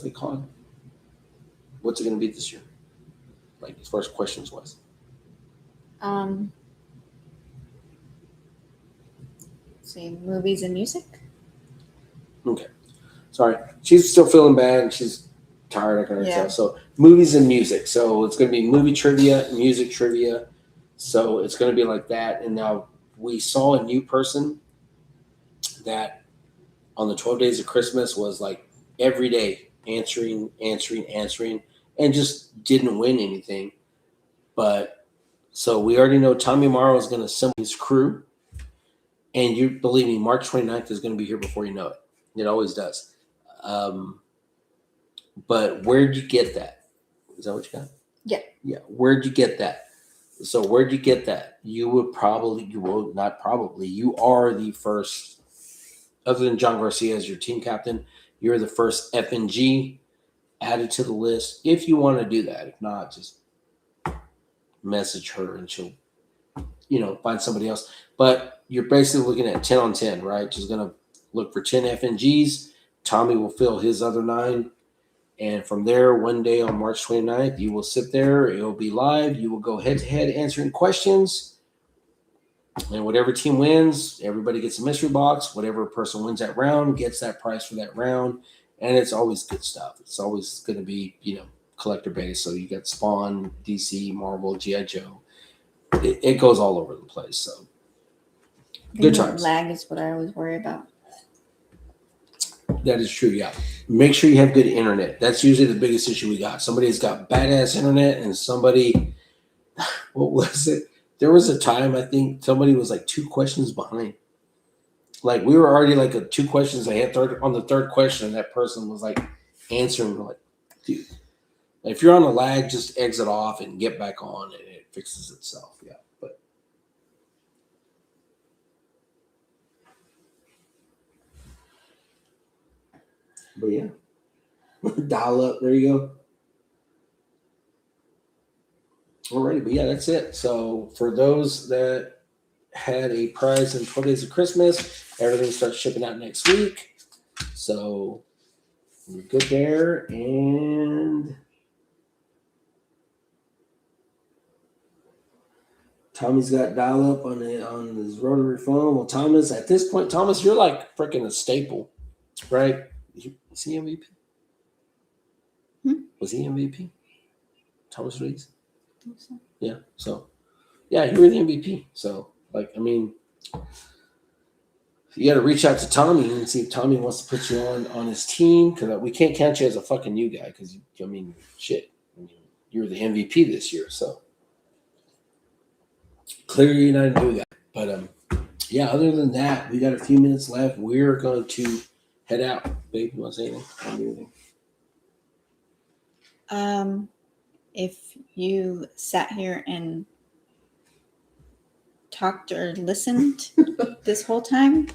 they called? What's it going to be this year? Like, as far as questions wise? See, movies and music. Okay. Sorry. She's still feeling bad and she's tired. I can tell. Yeah. So movies and music. So it's going to be movie trivia, music trivia. So it's going to be like that. And now we saw a new person that on the 12 days of Christmas was like every day answering, and just didn't win anything. But so we already know Tommy Morrow is going to assemble his crew. And you believe me, March 29th is going to be here before you know it. It always does. But where'd you get that? Is that what you got? Yeah. Yeah. Where'd you get that? So where'd you get that? You are the first, other than John Garcia as your team captain, you're the first FNG added to the list. If you want to do that. If not, just message her and she'll, find somebody else. But you're basically looking at 10 on 10, right? She's going to look for 10 FNGs. Tommy will fill his other 9. And from there, one day on March 29th, you will sit there. It'll be live. You will go head-to-head answering questions. And whatever team wins, everybody gets a mystery box. Whatever person wins that round gets that prize for that round. and it's always good stuff. It's always going to be, collector based. So you got Spawn, DC, Marvel, GI Joe. It goes all over the place. So good times. Lag is what I always worry about. That is true. Yeah. Make sure you have good internet. That's usually the biggest issue we got. Somebody's got badass internet, and somebody, what was it? There was a time I think somebody was like 2 questions behind. Like we were already like 2 questions ahead. On the third question, that person was like answering. Like, dude, if you're on a lag, just exit off and get back on, and it fixes itself. Yeah, but yeah, dial up. There you go. Alrighty, but yeah, that's it. So for those that had a prize in 12 Days of Christmas, everything starts shipping out next week. So we're good there. And Tommy's got dial up on his rotary phone. Well, Thomas, at this point, Thomas, you're like freaking a staple, right? Was he MVP? Was he MVP? Thomas Reeds? I think so. Yeah. So, yeah, you were the MVP. So, like, I mean, you got to reach out to Tommy and see if Tommy wants to put you on his team, because we can't count you as a fucking new guy because, I mean, shit. I mean, you were the MVP this year. So, clearly you're not a new guy. But, yeah, other than that, we got a few minutes left. We're going to head out. Babe, you want to say anything? If you sat here and talked or listened this whole time,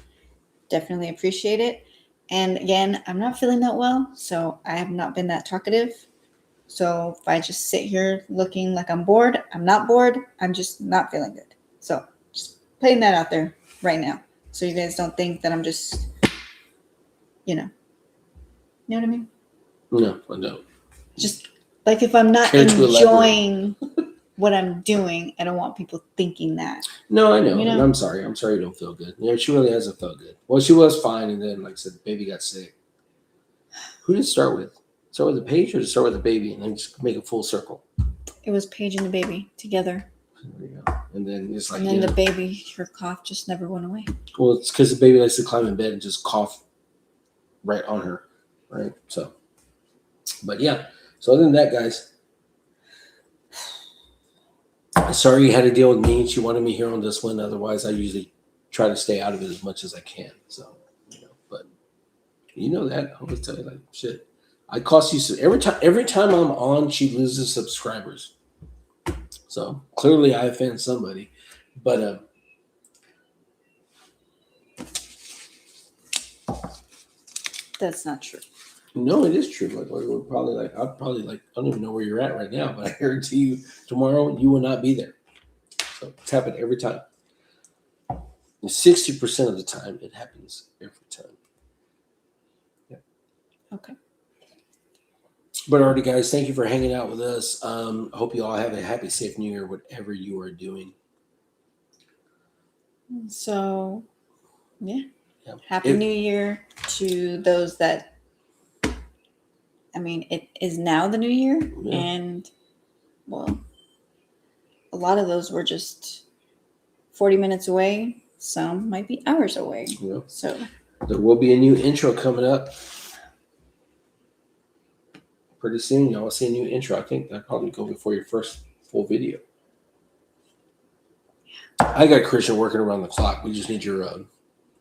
definitely appreciate it. And again, I'm not feeling that well, so I have not been that talkative. So if I just sit here looking like I'm bored, I'm not bored. I'm just not feeling good. So just putting that out there right now, so you guys don't think that I'm just, you know what I mean? No, I don't. Just like if I'm not enjoying what I'm doing, I don't want people thinking that. No, I know. And I'm sorry. I'm sorry you don't feel good. Yeah, she really hasn't felt good. Well, she was fine, and then, like I said, the baby got sick. Who did it start with? Start with the page, or did it start with the baby, and then just make a full circle? It was Paige and the baby together. There you go. And then it's like, and then the baby, her cough just never went away. Well, it's because the baby likes to climb in bed and just cough right on her, right? So, but yeah. So other than that, guys, sorry you had to deal with me. She wanted me here on this one. Otherwise, I usually try to stay out of it as much as I can. So, but you know that. I always tell you, like, shit. I cost you every time I'm on, she loses subscribers. So clearly I offend somebody. But that's not true. No, it is true. Like we're probably I don't even know where you're at right now, but I guarantee you tomorrow you will not be there. So it's happened every time. 60% of the time it happens every time. Yeah. Okay. But alrighty, guys, thank you for hanging out with us. I hope you all have a happy, safe New Year, whatever you are doing. So, yeah. Happy New Year to those that. I mean, it is now the new year, and well, a lot of those were just 40 minutes away. Some might be hours away. Yeah. So there will be a new intro coming up pretty soon. Y'all will see a new intro. I think that'll probably go before your first full video. I got Christian working around the clock. We just need your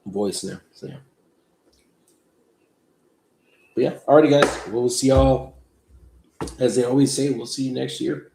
voice now. So yeah. But yeah, alrighty, guys. We'll see y'all. As they always say, we'll see you next year.